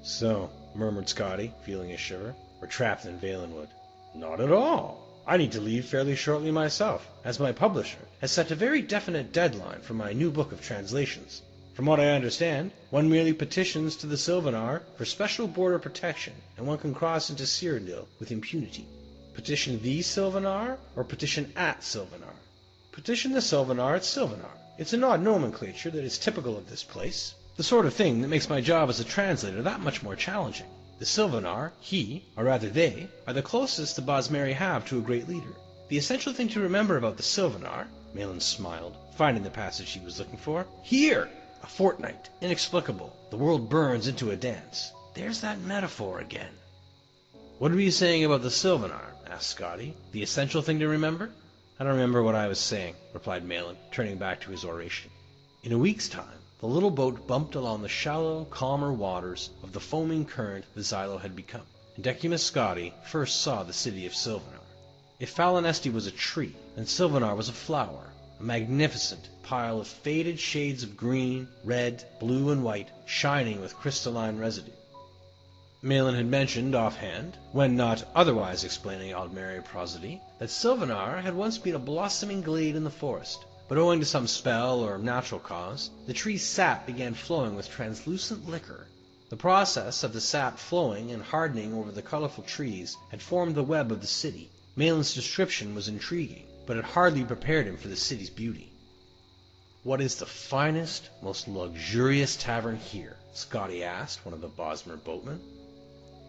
So, murmured Scotty, feeling a shiver, we're trapped in Valenwood. Not at all. I need to leave fairly shortly myself, as my publisher has set a very definite deadline for my new book of translations. From what I understand, one merely petitions to the Sylvanar for special border protection, and one can cross into Cyrodiil with impunity. Petition the Sylvanar, or petition at Sylvanar? Petition the Sylvanar at Sylvanar. It's an odd nomenclature that is typical of this place, the sort of thing that makes my job as a translator that much more challenging. The Sylvanar, he, or rather they, are the closest the Bosmeri have to a great leader. The essential thing to remember about the Sylvanar, Malin smiled, finding the passage he was looking for. Here! A fortnight. Inexplicable. The world burns into a dance. There's that metaphor again. What were you saying about the Sylvanar? Asked Scotty. The essential thing to remember? I don't remember what I was saying, replied Malin, turning back to his oration. In a week's time, the little boat bumped along the shallow, calmer waters of the foaming current the Xylo had become, and Decimus Scotty first saw the city of Sylvanar. If Falinesti was a tree, then Sylvanar was a flower, a magnificent pile of faded shades of green, red, blue, and white, shining with crystalline residue. Malin had mentioned offhand, when not otherwise explaining Aldmeri prosody, that Sylvanar had once been a blossoming glade in the forest, but owing to some spell or natural cause, the tree's sap began flowing with translucent liquor. The process of the sap flowing and hardening over the colorful trees had formed the web of the city. Malin's description was intriguing, but it hardly prepared him for the city's beauty. What is the finest, most luxurious tavern here? Scotty asked one of the Bosmer boatmen.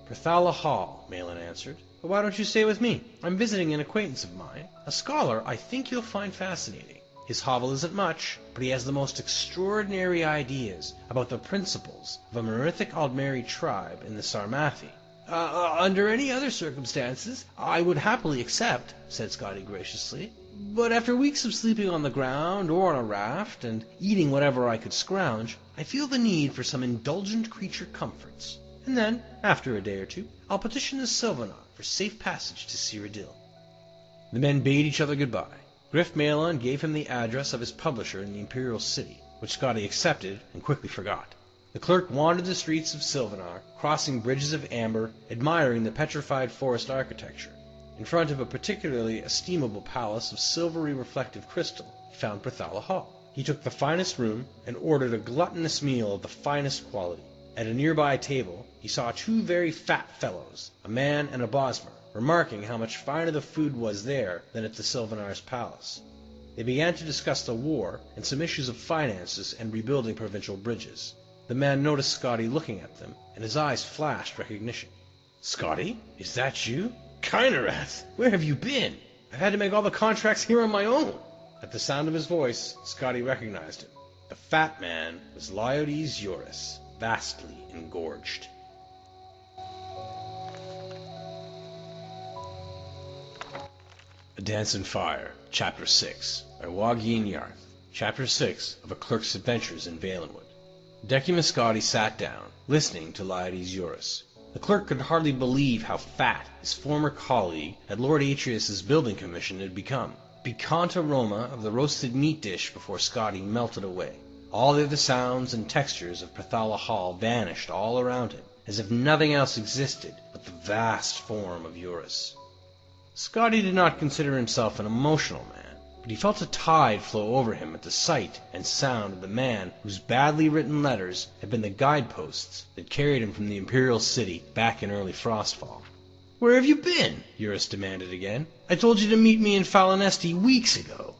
Perthala Hall, Malin answered. But why don't you stay with me? I'm visiting an acquaintance of mine, a scholar I think you'll find fascinating. His hovel isn't much, but he has the most extraordinary ideas about the principles of a Merithic Aldmeri tribe in the Sarmathi. Under any other circumstances, I would happily accept, said Scotty graciously. But after weeks of sleeping on the ground or on a raft, and eating whatever I could scrounge, I feel the need for some indulgent creature comforts. And then, after a day or two, I'll petition the Sylvanar for safe passage to Cyrodiil. The men bade each other goodbye. Griff Malin gave him the address of his publisher in the Imperial City, which Scotty accepted and quickly forgot. The clerk wandered the streets of Sylvanar, crossing bridges of amber, admiring the petrified forest architecture. In front of a particularly estimable palace of silvery reflective crystal, he found Perthala Hall. He took the finest room and ordered a gluttonous meal of the finest quality. At a nearby table, he saw two very fat fellows, a man and a Bosmer, remarking how much finer the food was there than at the Sylvanar's palace. They began to discuss the war and some issues of finances and rebuilding provincial bridges. The man noticed Scotty looking at them, and his eyes flashed recognition. Scotty, is that you? Kynarath, where have you been? I've had to make all the contracts here on my own. At the sound of his voice, Scotty recognized him. The fat man was Liodes Eurus, vastly engorged. A Dance in Fire, Chapter 6, by Wageen Yarth, Chapter 6 of A Clerk's Adventures in Valenwood. Decimus Scotty sat down, listening to Liodes Eurus. The clerk could hardly believe how fat his former colleague at Lord Atreus's building commission had become. Piquant aroma of the roasted meat dish before Scotty melted away. All the other sounds and textures of Perthala Hall vanished all around him, as if nothing else existed but the vast form of Eurus. Scotty did not consider himself an emotional man, but he felt a tide flow over him at the sight and sound of the man whose badly written letters had been the guideposts that carried him from the Imperial City back in early Frostfall. "Where have you been?" Eurus demanded again. "I told you to meet me in Falinesti weeks ago."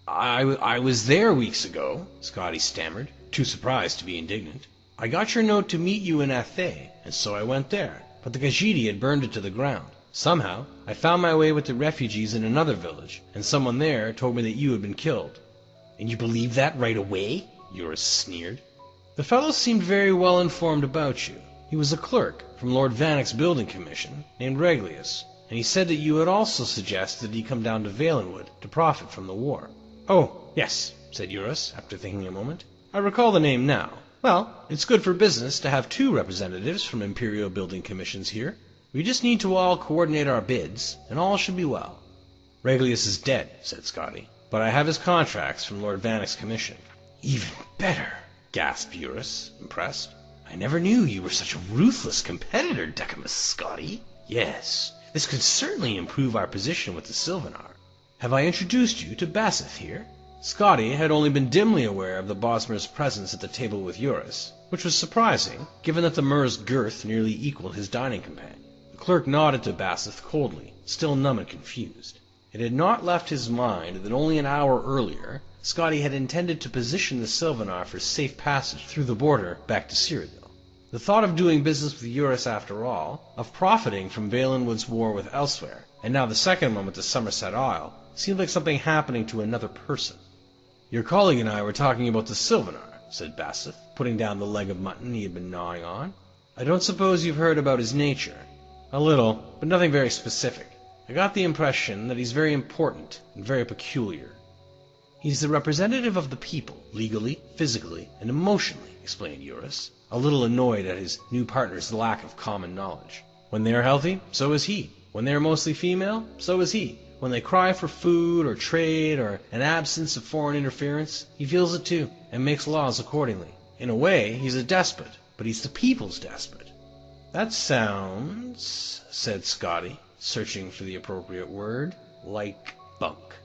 I was there weeks ago," Scotty stammered, too surprised to be indignant. "I got your note to meet you in Athe, and so I went there. But the Khajiit had burned it to the ground. Somehow, I found my way with the refugees in another village, and someone there told me that you had been killed." "And you believed that right away?" Eurus sneered. "The fellow seemed very well informed about you. He was a clerk from Lord Vanek's building commission named Reglius, and he said that you had also suggested that he come down to Valenwood to profit from the war." "Oh, yes," said Eurus, after thinking a moment. "I recall the name now. Well, it's good for business to have 2 representatives from Imperial building commissions here. We just need to all coordinate our bids, and all should be well." "Reglius is dead," said Scotty, "but I have his contracts from Lord Vanek's commission." "Even better," gasped Eurus, impressed. "I never knew you were such a ruthless competitor, Decimus Scotty." "Yes, this could certainly improve our position with the Sylvanar. Have I introduced you to Basseth here?" Scotty had only been dimly aware of the Bosmer's presence at the table with Eurus, which was surprising, given that the Mer's girth nearly equaled his dining companion. The clerk nodded to Basseth coldly, still numb and confused. It had not left his mind that only an hour earlier, Scotty had intended to position the Sylvanar for safe passage through the border back to Cyrodiil. The thought of doing business with Eurus after all, of profiting from Valenwood's war with Elsewhere, and now the second one with the Somerset Isle, seemed like something happening to another person. "Your colleague and I were talking about the Sylvanar," said Basseth, putting down the leg of mutton he had been gnawing on. "I don't suppose you've heard about his nature." "A little, but nothing very specific. I got the impression that he's very important and very peculiar." "He's the representative of the people, legally, physically, and emotionally," explained Eurus, a little annoyed at his new partner's lack of common knowledge. "When they are healthy, so is he. When they are mostly female, so is he. When they cry for food or trade or an absence of foreign interference, he feels it too, and makes laws accordingly. In a way, he's a despot, but he's the people's despot." "That sounds," said Scotty, searching for the appropriate word, "like bunk."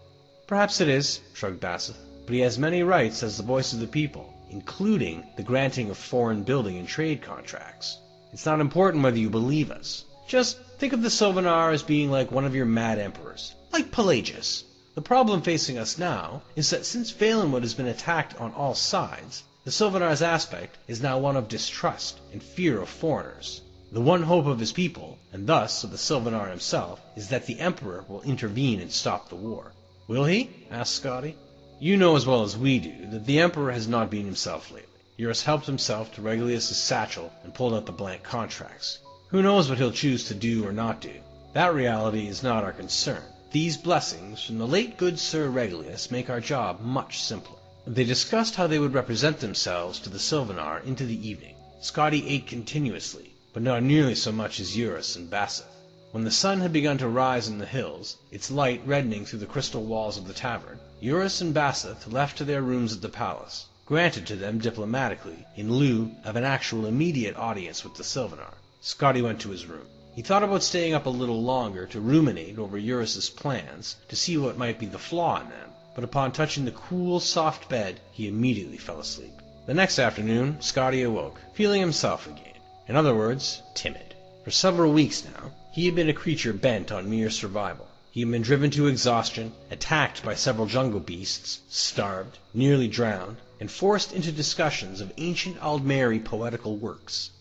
"Perhaps it is," shrugged Basseth, "but he has many rights as the voice of the people, including the granting of foreign building and trade contracts. It's not important whether you believe us. Just think of the Sylvanar as being like one of your mad emperors, like Pelagius. The problem facing us now is that since Valenwood has been attacked on all sides, the Sylvanar's aspect is now one of distrust and fear of foreigners. The one hope of his people, and thus of the Sylvanar himself, is that the Emperor will intervene and stop the war." "Will he?" asked Scotty. "You know as well as we do that the Emperor has not been himself lately." Eurus helped himself to Reglius' satchel and pulled out the blank contracts. "Who knows what he'll choose to do or not do? That reality is not our concern. These blessings from the late good Sir Reglius make our job much simpler." They discussed how they would represent themselves to the Sylvanar into the evening. Scotty ate continuously, but not nearly so much as Eurus and Basseth. When the sun had begun to rise in the hills, its light reddening through the crystal walls of the tavern, Eurus and Basseth left to their rooms at the palace, granted to them diplomatically in lieu of an actual immediate audience with the Sylvanar. Scotty went to his room. He thought about staying up a little longer to ruminate over Eurus's plans, to see what might be the flaw in them, but upon touching the cool, soft bed, he immediately fell asleep. The next afternoon, Scotty awoke, feeling himself again. In other words, timid. For several weeks now, he had been a creature bent on mere survival. He had been driven to exhaustion, attacked by several jungle beasts, starved, nearly drowned, and forced into discussions of ancient Aldmeri poetical works.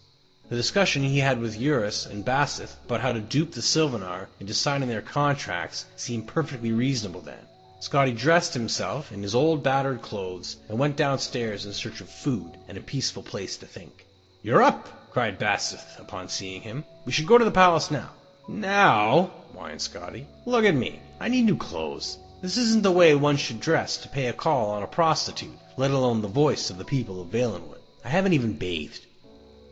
The discussion he had with Eurus and Basseth about how to dupe the Sylvanar into signing their contracts seemed perfectly reasonable then. Scotty dressed himself in his old battered clothes and went downstairs in search of food and a peaceful place to think. "You're up!" cried Basseth upon seeing him. "We should go to the palace now." "Now?" whined Scotty. "Look at me. I need new clothes. This isn't the way one should dress to pay a call on a prostitute, let alone the voice of the people of Valenwood. I haven't even bathed."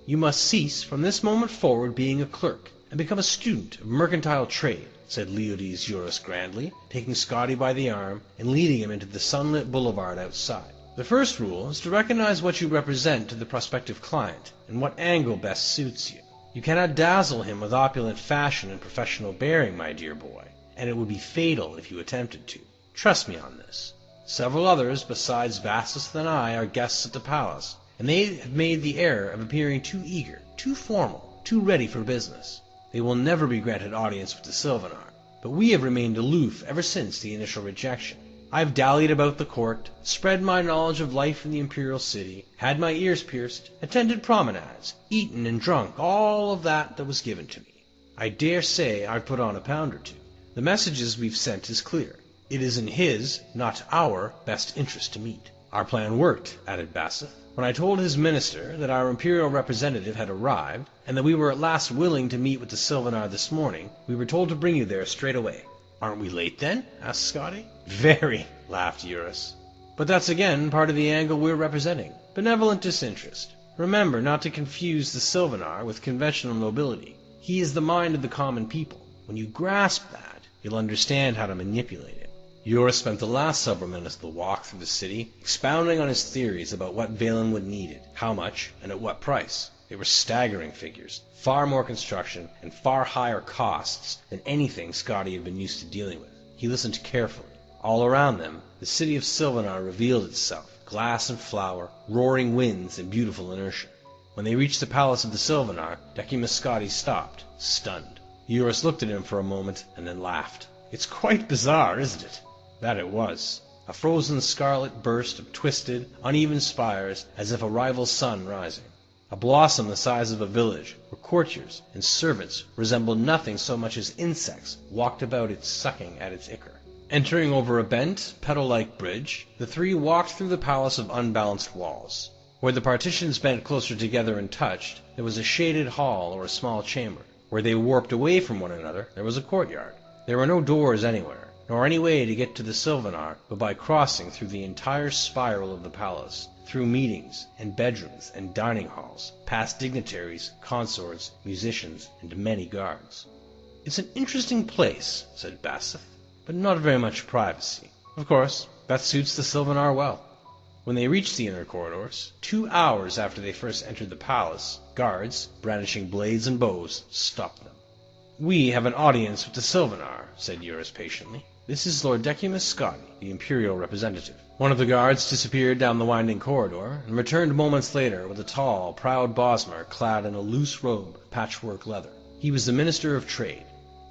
"You must cease from this moment forward being a clerk, and become a student of mercantile trade," said Leodes Eurus grandly, taking Scotty by the arm and leading him into the sunlit boulevard outside. "The first rule is to recognize what you represent to the prospective client, and what angle best suits you. You cannot dazzle him with opulent fashion and professional bearing, my dear boy, and it would be fatal if you attempted to. Trust me on this. Several others besides Vastus and I are guests at the palace, and they have made the error of appearing too eager, too formal, too ready for business. They will never be granted audience with the Sylvanar, but we have remained aloof ever since the initial rejection. I have dallied about the court, spread my knowledge of life in the imperial city, had my ears pierced, attended promenades, eaten and drunk all of that was given to me. I dare say I've put on a pound or two. The messages we've sent is clear. It is in his, not our, best interest to meet. Our plan worked, added Basseth. When I told his minister that our imperial representative had arrived, and that we were at last willing to meet with the Sylvanar this morning, we were told to bring you there straight away. Aren't we late then? Asked Scotty. Very, laughed Eurus. But that's again part of the angle we're representing. Benevolent disinterest. Remember not to confuse the Sylvanar with conventional nobility. He is the mind of the common people. When you grasp that, you'll understand how to manipulate it. Eurus spent the last several minutes of the walk through the city expounding on his theories about what Valenwood needed, how much, and at what price. They were staggering figures, far more construction and far higher costs than anything Scotty had been used to dealing with. He listened carefully. All around them, the city of Sylvanar revealed itself, glass and flower, roaring winds and beautiful inertia. When they reached the palace of the Sylvanar, Decimus Scotty stopped, stunned. Eurus looked at him for a moment and then laughed. It's quite bizarre, isn't it? That it was. A frozen scarlet burst of twisted, uneven spires as if a rival sun rising. A blossom the size of a village, where courtiers and servants resembled nothing so much as insects walked about it sucking at its ichor. Entering over a bent, petal-like bridge, the three walked through the palace of unbalanced walls. Where the partitions bent closer together and touched, there was a shaded hall or a small chamber. Where they warped away from one another, there was a courtyard. There were no doors anywhere, nor any way to get to the Sylvanar but by crossing through the entire spiral of the palace, through meetings and bedrooms and dining halls, past dignitaries, consorts, musicians, and many guards. It's an interesting place, said Basseth, but not very much privacy. Of course, that suits the Sylvanar well. When they reached the inner corridors, 2 hours after they first entered the palace, guards, brandishing blades and bows, stopped them. We have an audience with the Sylvanar, said Eurus patiently. This is Lord Decimus Scotty, the imperial representative. One of the guards disappeared down the winding corridor, and returned moments later with a tall, proud Bosmer clad in a loose robe of patchwork leather. He was the Minister of Trade.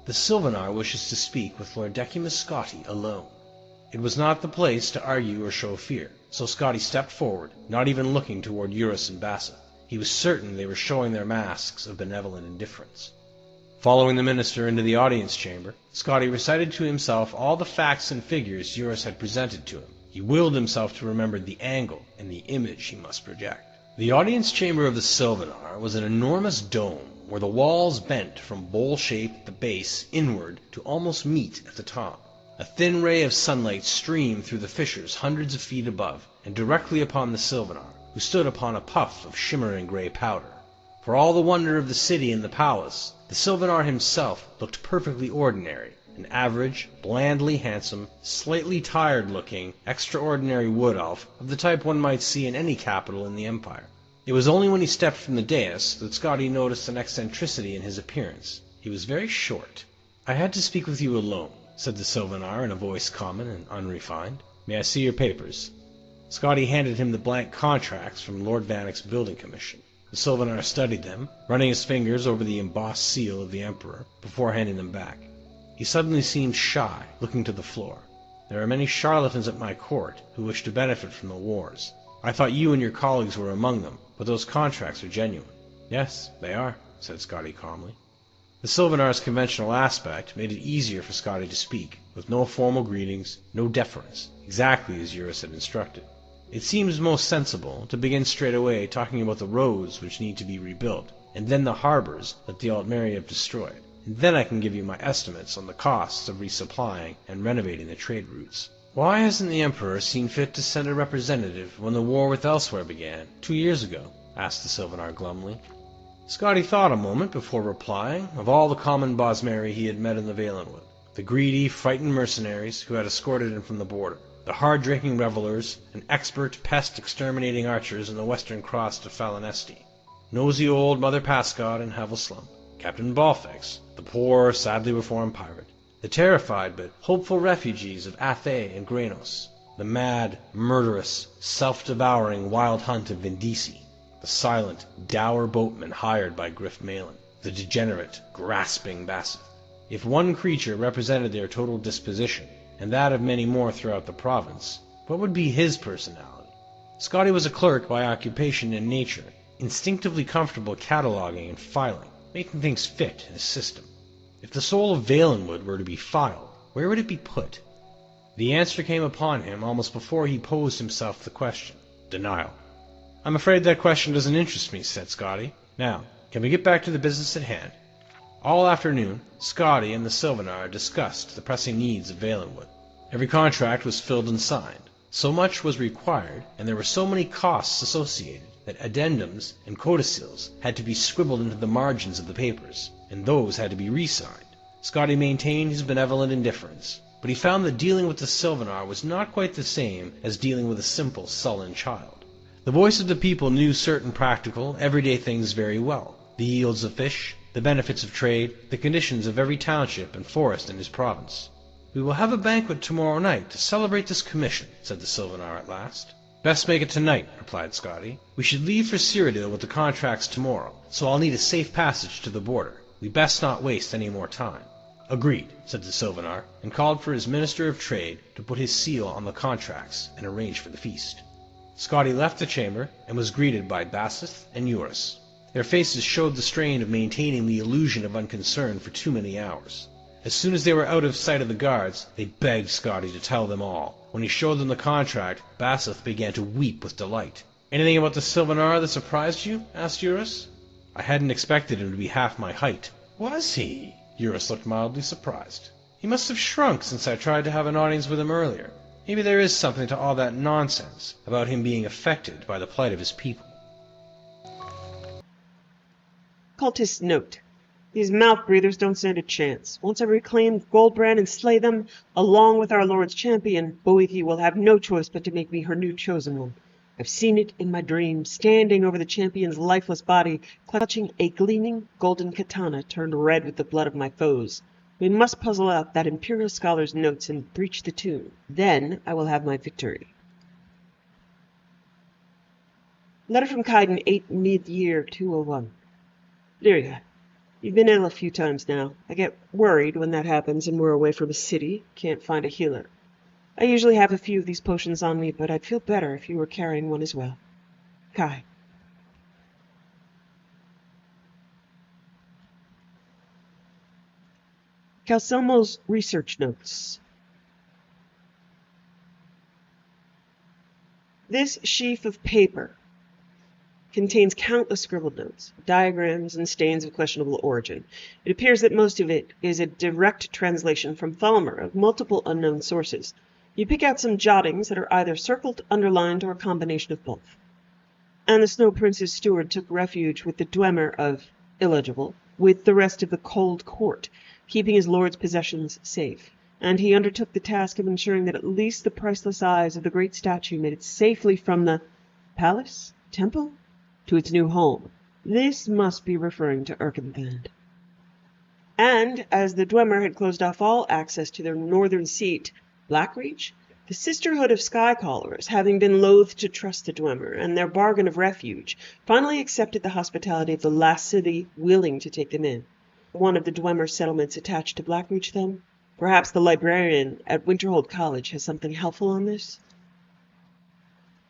The Sylvanar wishes to speak with Lord Decimus Scotty alone. It was not the place to argue or show fear, so Scotty stepped forward, not even looking toward Eurus and Basseth. He was certain they were showing their masks of benevolent indifference. Following the minister into the audience chamber, Scotty recited to himself all the facts and figures Eurus had presented to him. He willed himself to remember the angle and the image he must project. The audience chamber of the Sylvanar was an enormous dome where the walls bent from bowl shape at the base inward to almost meet at the top. A thin ray of sunlight streamed through the fissures hundreds of feet above and directly upon the Sylvanar, who stood upon a puff of shimmering gray powder. For all the wonder of the city and the palace, the Sylvanar himself looked perfectly ordinary, an average, blandly handsome, slightly tired-looking, extraordinary wood elf of the type one might see in any capital in the Empire. It was only when he stepped from the dais that Scotty noticed an eccentricity in his appearance. He was very short. I had to speak with you alone, said the Sylvanar in a voice common and unrefined. May I see your papers? Scotty handed him the blank contracts from Lord Vannick's building commission. The Sylvanar studied them, running his fingers over the embossed seal of the Emperor, before handing them back. He suddenly seemed shy, looking to the floor. There are many charlatans at my court who wish to benefit from the wars. I thought you and your colleagues were among them, but those contracts are genuine. Yes, they are, said Scotty calmly. The Sylvanar's conventional aspect made it easier for Scotty to speak, with no formal greetings, no deference, exactly as Eurus had instructed. It seems most sensible to begin straight away talking about the roads which need to be rebuilt, and then the harbors that the Altmeri have destroyed. And then I can give you my estimates on the costs of resupplying and renovating the trade routes. Why hasn't the Emperor seen fit to send a representative when the war with Elsewhere began, 2 years ago? Asked the Sylvanar glumly. Scotty thought a moment before replying of all the common Bosmeri he had met in the Valenwood, the greedy, frightened mercenaries who had escorted him from the border, the hard-drinking revelers, and expert pest-exterminating archers in the western cross to Falanesti, nosy old Mother Pascod and Havel Slump, Captain Balfex, the poor, sadly reformed pirate, the terrified but hopeful refugees of Athe and Granos, the mad, murderous, self-devouring wild hunt of Vindisi, the silent, dour boatman hired by Griff Malin, the degenerate, grasping Bassett. If one creature represented their total disposition, and that of many more throughout the province, what would be his personality? Scotty was a clerk by occupation and nature, instinctively comfortable cataloging and filing, making things fit in a system. If the soul of Valenwood were to be filed, where would it be put? The answer came upon him almost before he posed himself the question. Denial. "I'm afraid that question doesn't interest me," said Scotty. "Now, can we get back to the business at hand?" All afternoon, Scotty and the Sylvanar discussed the pressing needs of Valenwood. Every contract was filled and signed. So much was required, and there were so many costs associated, that addendums and codicils had to be scribbled into the margins of the papers, and those had to be re-signed. Scotty maintained his benevolent indifference, but he found that dealing with the Sylvanar was not quite the same as dealing with a simple, sullen child. The voice of the people knew certain practical, everyday things very well: the yields of fish, the benefits of trade, the conditions of every township and forest in his province. "We will have a banquet tomorrow night to celebrate this commission," said the Sylvanar at last. "Best make it tonight," replied Scotty. "We should leave for Cyrodiil with the contracts tomorrow, so I'll need a safe passage to the border. We best not waste any more time." "Agreed," said the Sylvanar, and called for his Minister of Trade to put his seal on the contracts and arrange for the feast. Scotty left the chamber and was greeted by Bassett and Eurus. Their faces showed the strain of maintaining the illusion of unconcern for too many hours. As soon as they were out of sight of the guards, they begged Scotty to tell them all. When he showed them the contract, Bassett began to weep with delight. "Anything about the Sylvanar that surprised you?" asked Eurus. "I hadn't expected him to be half my height." "Was he?" Eurus looked mildly surprised. "He must have shrunk since I tried to have an audience with him earlier. Maybe there is something to all that nonsense about him being affected by the plight of his people." Cultist note. These mouth-breathers don't stand a chance. Once I reclaim Goldbrand and slay them, along with our Lord's champion, Boethi will have no choice but to make me her new chosen one. I've seen it in my dream, standing over the champion's lifeless body, clutching a gleaming golden katana turned red with the blood of my foes. We must puzzle out that Imperial scholar's notes and breach the tomb. Then I will have my victory. Letter from Kaiden, 8 mid-year 201. Lyria, you've been ill a few times now. I get worried when that happens and we're away from a city, can't find a healer. I usually have a few of these potions on me, but I'd feel better if you were carrying one as well. Kai. Calselmo's research notes. This sheaf of paper contains countless scribbled notes, diagrams, and stains of questionable origin. It appears that most of it is a direct translation from Thalmor of multiple unknown sources. You pick out some jottings that are either circled, underlined, or a combination of both. And the Snow Prince's steward took refuge with the Dwemer of illegible, with the rest of the cold court, keeping his lord's possessions safe. And he undertook the task of ensuring that at least the priceless eyes of the great statue made it safely from the palace, temple, to its new home. This must be referring to Erkenthand. And as the Dwemer had closed off all access to their northern seat, Blackreach, the sisterhood of Skycallers, having been loath to trust the Dwemer and their bargain of refuge, finally accepted the hospitality of the last city willing to take them in. One of the Dwemer settlements attached to Blackreach, then? Perhaps the librarian at Winterhold College has something helpful on this?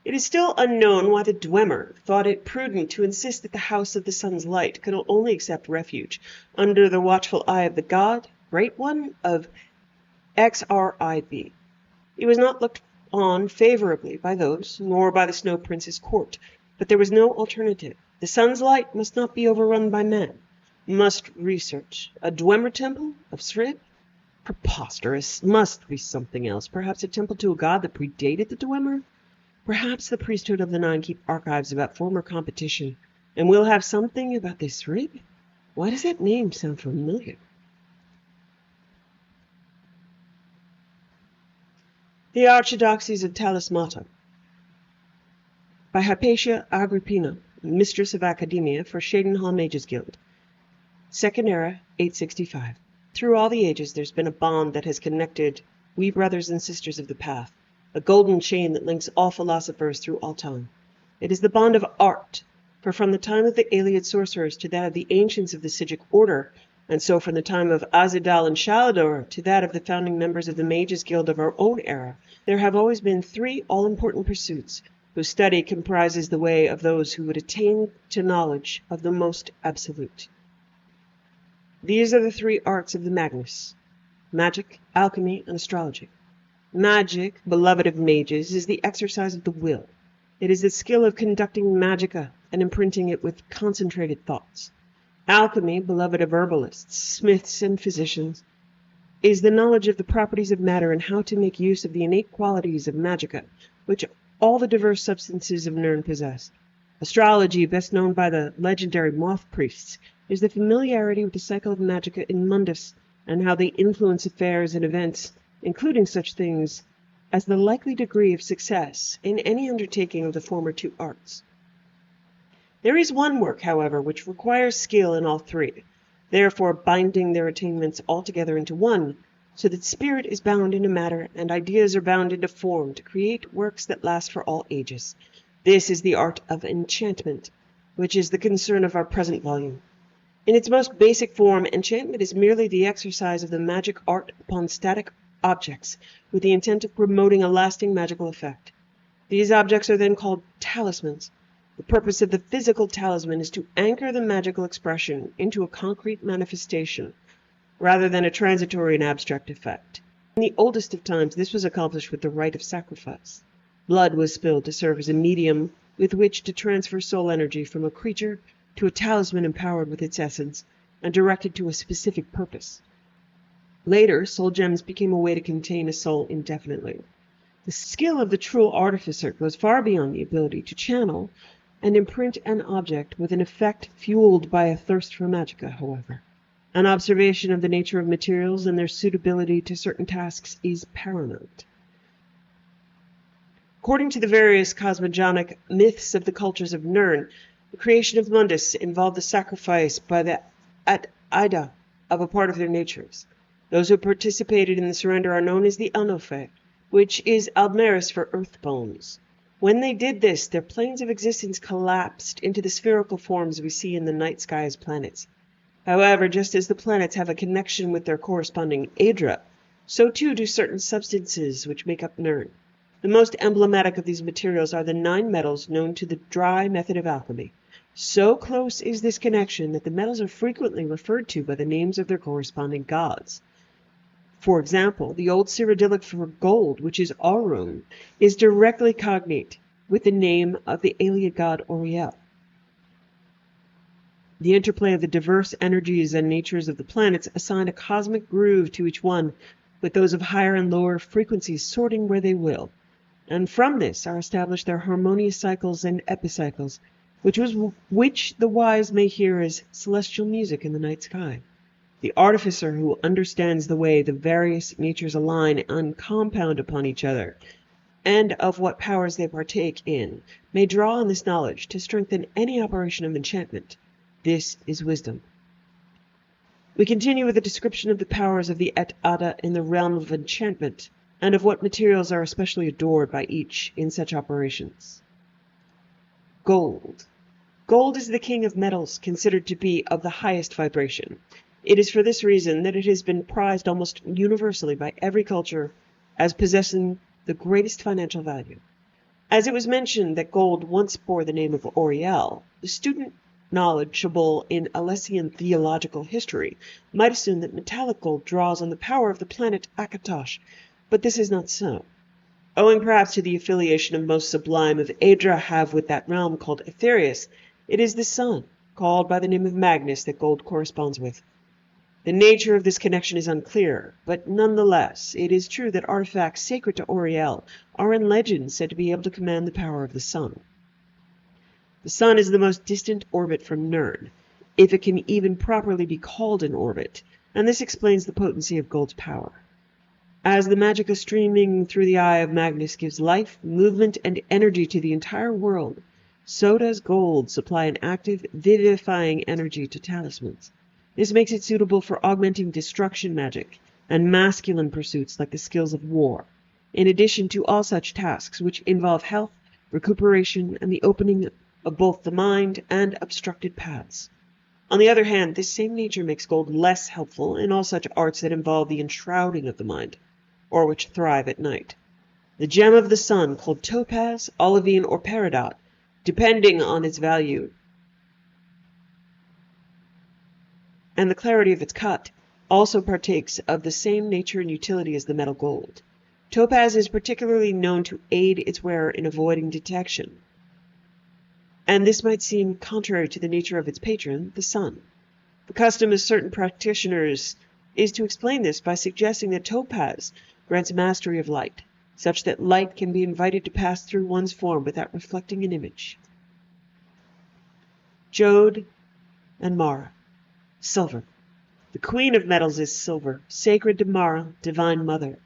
It is still unknown why the Dwemer thought it prudent to insist that the House of the Sun's Light could only accept refuge under the watchful eye of the god, Great One, of XRIB. It was not looked on favorably by those, nor by the Snow Prince's court, but there was no alternative. The Sun's Light must not be overrun by men. Must research. A Dwemer temple of Srib? Preposterous. Must be something else. Perhaps a temple to a god that predated the Dwemer? Perhaps the priesthood of the Nine keep archives about former competition, and we'll have something about this Srib? Why does that name sound familiar? The Archidoxes of Talismata by Hypatia Agrippina, Mistress of Academia for Shadenhall Mages Guild. Second Era, 865. Through all the ages, there's been a bond that has connected we brothers and sisters of the path, a golden chain that links all philosophers through all time. It is the bond of art, for from the time of the Ayleid sorcerers to that of the ancients of the Sigic order, and so from the time of Azadal and Shalador to that of the founding members of the Mages Guild of our own era, there have always been three all-important pursuits, whose study comprises the way of those who would attain to knowledge of the most absolute. These are the three arts of the Magnus: magic, alchemy, and astrology. Magic, beloved of mages, is the exercise of the will. It is the skill of conducting magica and imprinting it with concentrated thoughts. Alchemy, beloved of herbalists, smiths, and physicians, is the knowledge of the properties of matter and how to make use of the innate qualities of magica, which all the diverse substances of Nirn possess. Astrology, best known by the legendary moth priests, is the familiarity with the cycle of magica in Mundus, and how they influence affairs and events, including such things as the likely degree of success in any undertaking of the former two arts. There is one work, however, which requires skill in all three, therefore binding their attainments all together into one, so that spirit is bound into matter and ideas are bound into form to create works that last for all ages. This is the art of enchantment, which is the concern of our present volume. In its most basic form, enchantment is merely the exercise of the magic art upon static objects, with the intent of promoting a lasting magical effect. These objects are then called talismans. The purpose of the physical talisman is to anchor the magical expression into a concrete manifestation, rather than a transitory and abstract effect. In the oldest of times, this was accomplished with the rite of sacrifice. Blood was spilled to serve as a medium with which to transfer soul energy from a creature to a talisman empowered with its essence and directed to a specific purpose. Later, soul gems became a way to contain a soul indefinitely. The skill of the true artificer goes far beyond the ability to channel and imprint an object with an effect fueled by a thirst for magica, however. An observation of the nature of materials and their suitability to certain tasks is paramount. According to the various cosmogonic myths of the cultures of Nirn, the creation of Mundus involved the sacrifice by the At-Ida of a part of their natures. Those who participated in the surrender are known as the Anofe, which is Aldmeris for earth bones. When they did this, their planes of existence collapsed into the spherical forms we see in the night sky as planets. However, just as the planets have a connection with their corresponding Aedra, so too do certain substances which make up Nirn. The most emblematic of these materials are the 9 metals known to the dry method of alchemy. So close is this connection that the metals are frequently referred to by the names of their corresponding gods. For example, the old Cyrodiilic for gold, which is Aurum, is directly cognate with the name of the Ayleid god Auriel. The interplay of the diverse energies and natures of the planets assign a cosmic groove to each one, with those of higher and lower frequencies sorting where they will. And from this are established their harmonious cycles and epicycles, which the wise may hear as celestial music in the night sky. The artificer who understands the way the various natures align and compound upon each other, and of what powers they partake in, may draw on this knowledge to strengthen any operation of enchantment. This is wisdom. We continue with a description of the powers of the Et-Ada in the realm of enchantment, and of what materials are especially adored by each in such operations. Gold. Gold is the king of metals, considered to be of the highest vibration. It is for this reason that it has been prized almost universally by every culture as possessing the greatest financial value. As it was mentioned that gold once bore the name of Auriel, the student knowledgeable in Alessian theological history might assume that metallic gold draws on the power of the planet Akatosh, but this is not so. Owing perhaps to the affiliation of most sublime of Aedra have with that realm called Aetherius, it is the sun, called by the name of Magnus, that gold corresponds with. The nature of this connection is unclear, but nonetheless it is true that artifacts sacred to Auriel are in legend said to be able to command the power of the sun. The sun is the most distant orbit from Nirn, if it can even properly be called an orbit, and this explains the potency of gold's power. As the magica streaming through the eye of Magnus gives life, movement, and energy to the entire world, so does gold supply an active, vivifying energy to talismans. This makes it suitable for augmenting destruction magic and masculine pursuits like the skills of war, in addition to all such tasks which involve health, recuperation, and the opening of both the mind and obstructed paths. On the other hand, this same nature makes gold less helpful in all such arts that involve the enshrouding of the mind, or which thrive at night. The gem of the sun, called topaz, olivine, or peridot, depending on its value and the clarity of its cut, also partakes of the same nature and utility as the metal gold. Topaz is particularly known to aid its wearer in avoiding detection, and this might seem contrary to the nature of its patron, the sun. The custom of certain practitioners is to explain this by suggesting that topaz grants mastery of light, such that light can be invited to pass through one's form without reflecting an image. Jode and Mara. Silver. The queen of metals is silver, sacred to Mara, divine mother.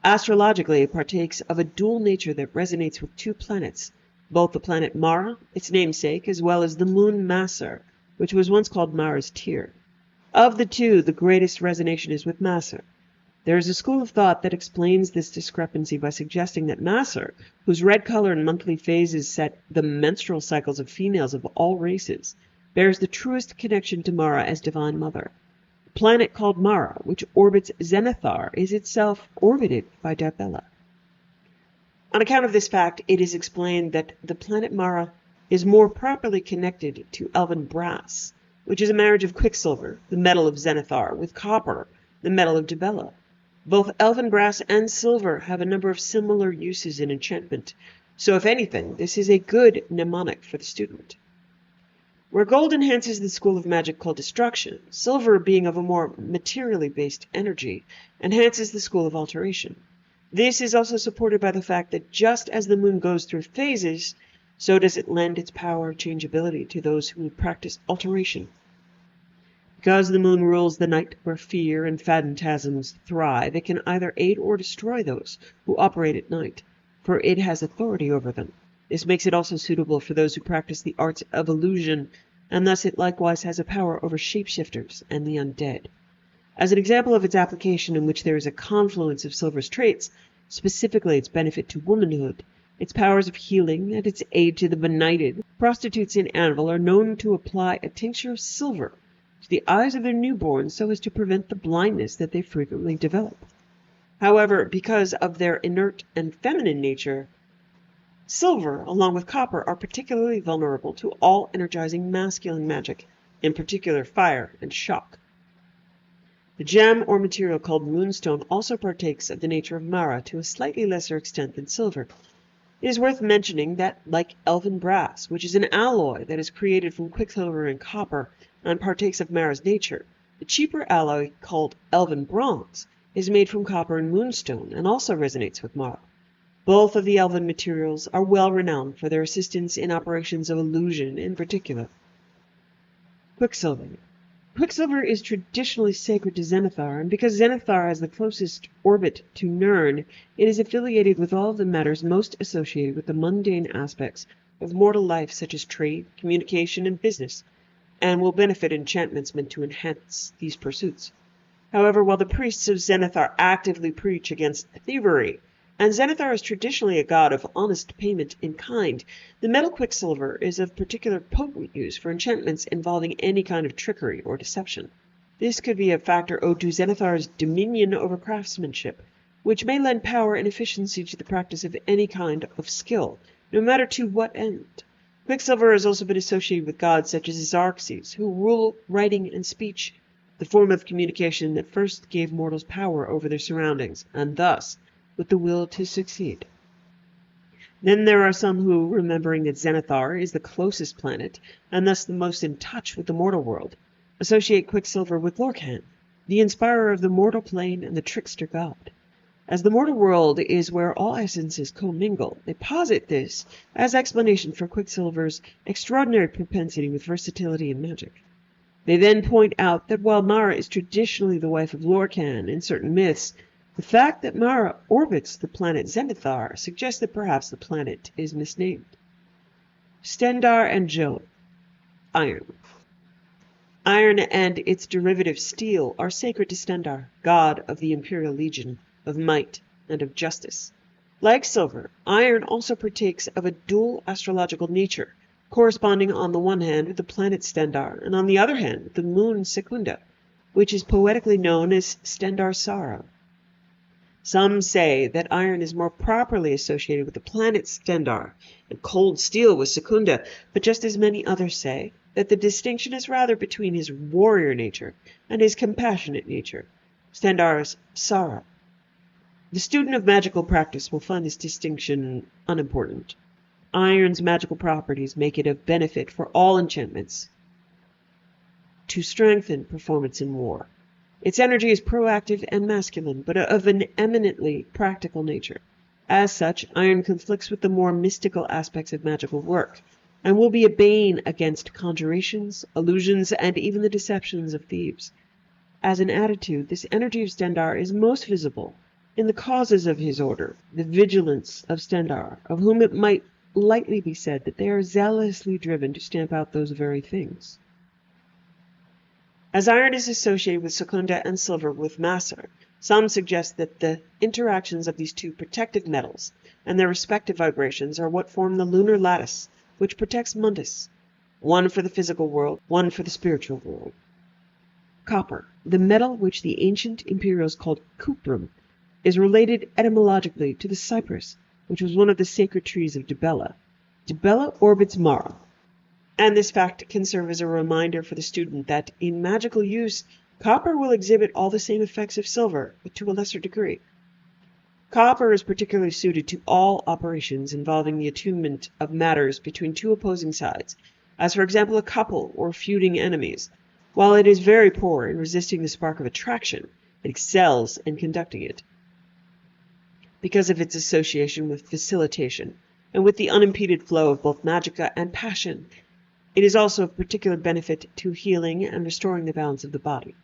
Astrologically, it partakes of a dual nature that resonates with two planets, both the planet Mara, its namesake, as well as the moon Masser, which was once called Mara's tear. Of the two, the greatest resonation is with Masser. There is a school of thought that explains this discrepancy by suggesting that Masser, whose red color and monthly phases set the menstrual cycles of females of all races, bears the truest connection to Mara as divine mother. The planet called Mara, which orbits Zenithar, is itself orbited by Dibella. On account of this fact, it is explained that the planet Mara is more properly connected to elven brass, which is a marriage of quicksilver, the metal of Zenithar, with copper, the metal of Dibella. Both elven brass and silver have a number of similar uses in enchantment, so if anything, this is a good mnemonic for the student. Where gold enhances the school of magic called destruction, silver, being of a more materially based energy, enhances the school of alteration. This is also supported by the fact that just as the moon goes through phases, so does it lend its power changeability to those who practice alteration. Because the moon rules the night where fear and phantasms thrive, it can either aid or destroy those who operate at night, for it has authority over them. This makes it also suitable for those who practice the arts of illusion, and thus it likewise has a power over shapeshifters and the undead. As an example of its application in which there is a confluence of silver's traits, specifically its benefit to womanhood, its powers of healing, and its aid to the benighted, prostitutes in Anvil are known to apply a tincture of silver to the eyes of their newborns so as to prevent the blindness that they frequently develop. However, because of their inert and feminine nature, silver, along with copper, are particularly vulnerable to all energizing masculine magic, in particular fire and shock. The gem or material called moonstone also partakes of the nature of Mara to a slightly lesser extent than silver. It is worth mentioning that, like elven brass, which is an alloy that is created from quicksilver and copper and partakes of Mara's nature, the cheaper alloy called elven bronze is made from copper and moonstone and also resonates with Mara. Both of the elven materials are well renowned for their assistance in operations of illusion in particular. Quicksilver. Quicksilver is traditionally sacred to Zenithar, and because Zenithar has the closest orbit to Nirn, it is affiliated with all of the matters most associated with the mundane aspects of mortal life, such as trade, communication, and business, and will benefit enchantments meant to enhance these pursuits. However, while the priests of Zenithar actively preach against thievery, and Zenithar is traditionally a god of honest payment in kind, the metal quicksilver is of particular potent use for enchantments involving any kind of trickery or deception. This could be a factor owed to Zenithar's dominion over craftsmanship, which may lend power and efficiency to the practice of any kind of skill, no matter to what end. Quicksilver has also been associated with gods such as Xerxes, who rule writing and speech, the form of communication that first gave mortals power over their surroundings, and thus with the will to succeed. Then there are some who, remembering that Zenithar is the closest planet, and thus the most in touch with the mortal world, associate Quicksilver with Lorcan, the inspirer of the mortal plane and the trickster god. As the mortal world is where all essences commingle, they posit this as explanation for Quicksilver's extraordinary propensity with versatility and magic. They then point out that while Mara is traditionally the wife of Lorcan in certain myths, the fact that Mara orbits the planet Zenithar suggests that perhaps the planet is misnamed. Stendarr and Jode. Iron. Iron and its derivative steel are sacred to Stendarr, god of the Imperial Legion, of might and of justice. Like silver, iron also partakes of a dual astrological nature, corresponding on the one hand with the planet Stendarr, and on the other hand with the moon Secunda, which is poetically known as Stendarr Sorrow. Some say that iron is more properly associated with the planet Stendarr, and cold steel with Secunda, but just as many others say that the distinction is rather between his warrior nature and his compassionate nature, Stendarr's Sorrow. The student of magical practice will find this distinction unimportant. Iron's magical properties make it of benefit for all enchantments to strengthen performance in war. Its energy is proactive and masculine, but of an eminently practical nature. As such, iron conflicts with the more mystical aspects of magical work, and will be a bane against conjurations, illusions, and even the deceptions of thieves. As an attitude, this energy of Stendarr is most visible in the causes of his order, the vigilance of Stendarr, of whom it might lightly be said that they are zealously driven to stamp out those very things. As iron is associated with Secunda and silver with Massar, some suggest that the interactions of these two protective metals and their respective vibrations are what form the lunar lattice, which protects Mundus, one for the physical world, one for the spiritual world. Copper, the metal which the ancient Imperials called cuprum, is related etymologically to the cypress, which was one of the sacred trees of Dibella. Dibella orbits Mara, and this fact can serve as a reminder for the student that, in magical use, copper will exhibit all the same effects of silver, but to a lesser degree. Copper is particularly suited to all operations involving the attunement of matters between two opposing sides, as for example a couple or feuding enemies. While it is very poor in resisting the spark of attraction, it excels in conducting it, because of its association with facilitation, and with the unimpeded flow of both magicka and passion. It is also of particular benefit to healing and restoring the balance of the body.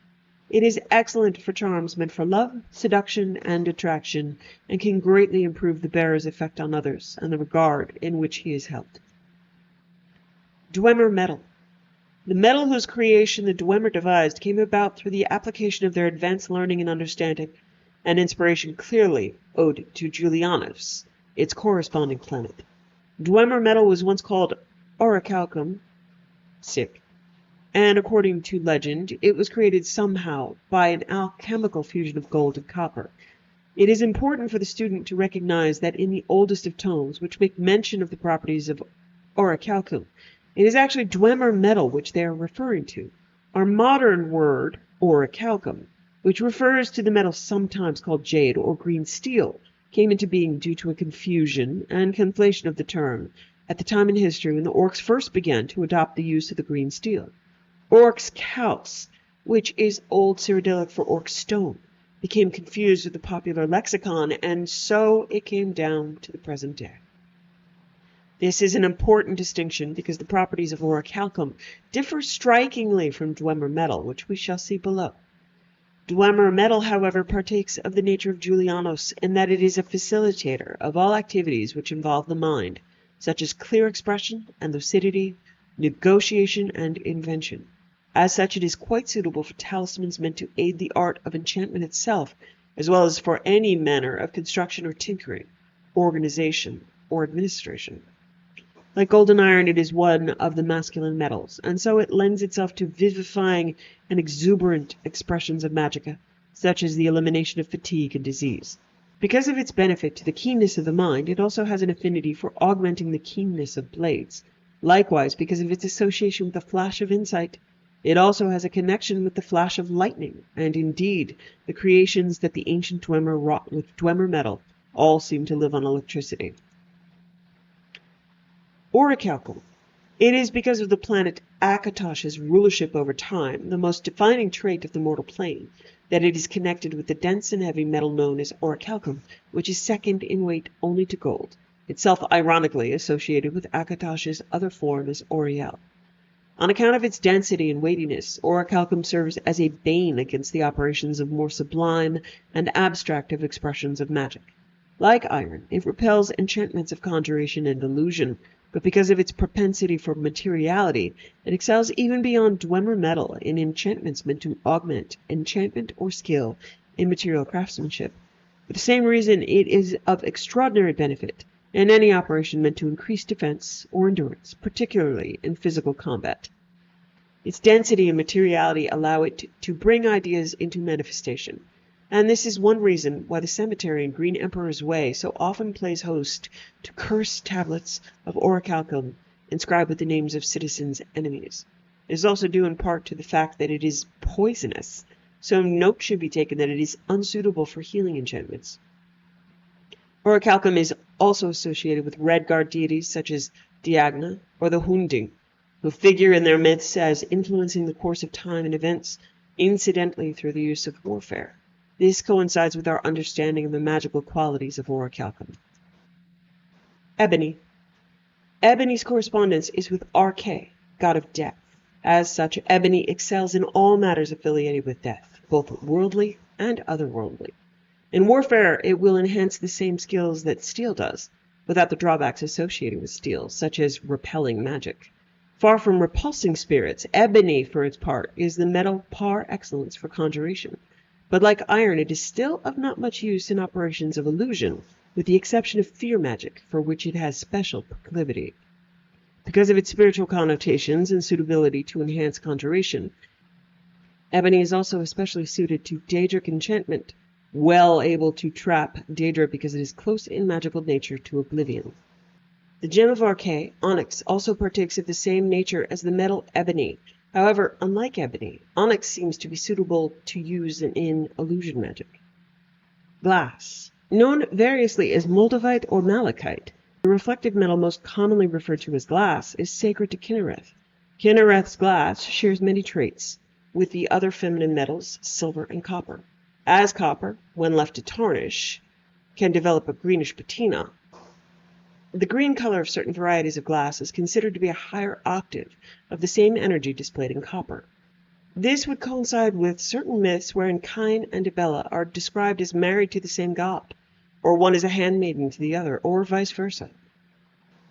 It is excellent for charms meant for love, seduction, and attraction, and can greatly improve the bearer's effect on others and the regard in which he is held. Dwemer metal. The metal whose creation the Dwemer devised came about through the application of their advanced learning and understanding, and inspiration clearly owed to Julianus, its corresponding planet. Dwemer metal was once called orichalcum, and according to legend, it was created somehow by an alchemical fusion of gold and copper. It is important for the student to recognize that in the oldest of tomes, which make mention of the properties of orichalcum, it is actually Dwemer metal which they are referring to. Our modern word, orichalcum, which refers to the metal sometimes called jade or green steel, came into being due to a confusion and conflation of the term at the time in history when the orcs first began to adopt the use of the green steel. Orc's Kaus, which is Old Cyrodiilic for orc stone, became confused with the popular lexicon, and so it came down to the present day. This is an important distinction because the properties of orichalcum differ strikingly from Dwemer metal, which we shall see below. Dwemer metal, however, partakes of the nature of Julianus in that it is a facilitator of all activities which involve the mind, such as clear expression and lucidity, negotiation, and invention. As such, it is quite suitable for talismans meant to aid the art of enchantment itself, as well as for any manner of construction or tinkering, organization, or administration. Like golden iron, it is one of the masculine metals, and so it lends itself to vivifying and exuberant expressions of magicka, such as the elimination of fatigue and disease. Because of its benefit to the keenness of the mind, it also has an affinity for augmenting the keenness of blades. Likewise, because of its association with the flash of insight, it also has a connection with the flash of lightning, and indeed, the creations that the ancient Dwemer wrought with Dwemer metal all seem to live on electricity. Orichalcum. It is because of the planet Akatosh's rulership over time, the most defining trait of the mortal plane, that it is connected with the dense and heavy metal known as orichalcum, which is second in weight only to gold, itself ironically associated with Akatosh's other form as Oriel. On account of its density and weightiness, orichalcum serves as a bane against the operations of more sublime and abstractive expressions of magic. Like iron, it repels enchantments of conjuration and illusion, but because of its propensity for materiality, it excels even beyond Dwemer metal in enchantments meant to augment enchantment or skill in material craftsmanship. For the same reason, it is of extraordinary benefit in any operation meant to increase defense or endurance, particularly in physical combat. Its density and materiality allow it to bring ideas into manifestation, and this is one reason why the cemetery in Green Emperor's Way so often plays host to cursed tablets of orichalcum inscribed with the names of citizens' enemies. It is also due in part to the fact that it is poisonous, so note should be taken that it is unsuitable for healing enchantments. Orichalcum is also associated with Redguard deities such as Diagna or the Hunding, who figure in their myths as influencing the course of time and events, incidentally through the use of warfare. This coincides with our understanding of the magical qualities of orichalcum. Ebony. Ebony's correspondence is with Arche, god of death. As such, Ebony excels in all matters affiliated with death, both worldly and otherworldly. In warfare, it will enhance the same skills that steel does, without the drawbacks associated with steel, such as repelling magic. Far from repulsing spirits, ebony, for its part, is the metal par excellence for conjuration. But like iron, it is still of not much use in operations of illusion, with the exception of fear magic, for which it has special proclivity. Because of its spiritual connotations and suitability to enhance conjuration, ebony is also especially suited to Daedric enchantment, well able to trap Daedra because it is close in magical nature to oblivion. The gem of Arche, onyx, also partakes of the same nature as the metal ebony. However, unlike ebony, onyx seems to be suitable to use in illusion magic. Glass. Known variously as moldavite or malachite, the reflective metal most commonly referred to as glass is sacred to Kinnereth. Kinnereth's glass shares many traits with the other feminine metals, silver and copper. As copper, when left to tarnish, can develop a greenish patina, the green color of certain varieties of glass is considered to be a higher octave of the same energy displayed in copper. This would coincide with certain myths wherein Cain and Abella are described as married to the same god, or one is a handmaiden to the other, or vice versa.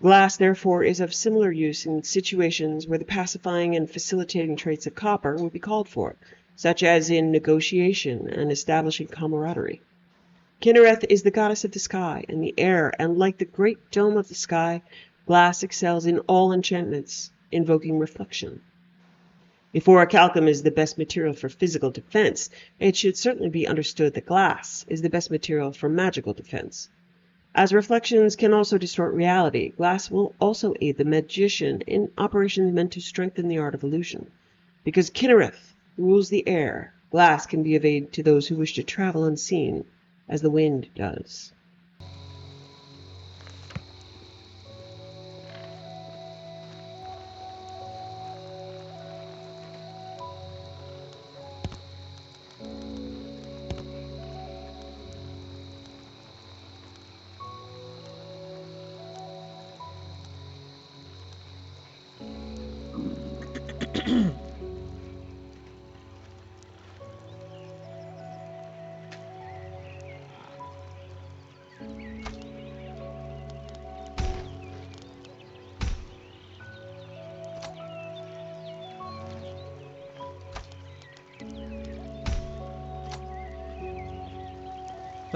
Glass, therefore, is of similar use in situations where the pacifying and facilitating traits of copper would be called for, such as in negotiation and establishing camaraderie. Kinnereth is the goddess of the sky and the air, and like the great dome of the sky, glass excels in all enchantments, invoking reflection. If orichalcum is the best material for physical defense, it should certainly be understood that glass is the best material for magical defense. As reflections can also distort reality, glass will also aid the magician in operations meant to strengthen the art of illusion. Because Kinnereth rules the air, glass can be of aid to those who wish to travel unseen, as the wind does.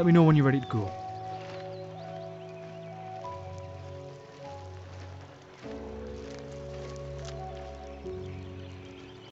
Let me know when you're ready to go.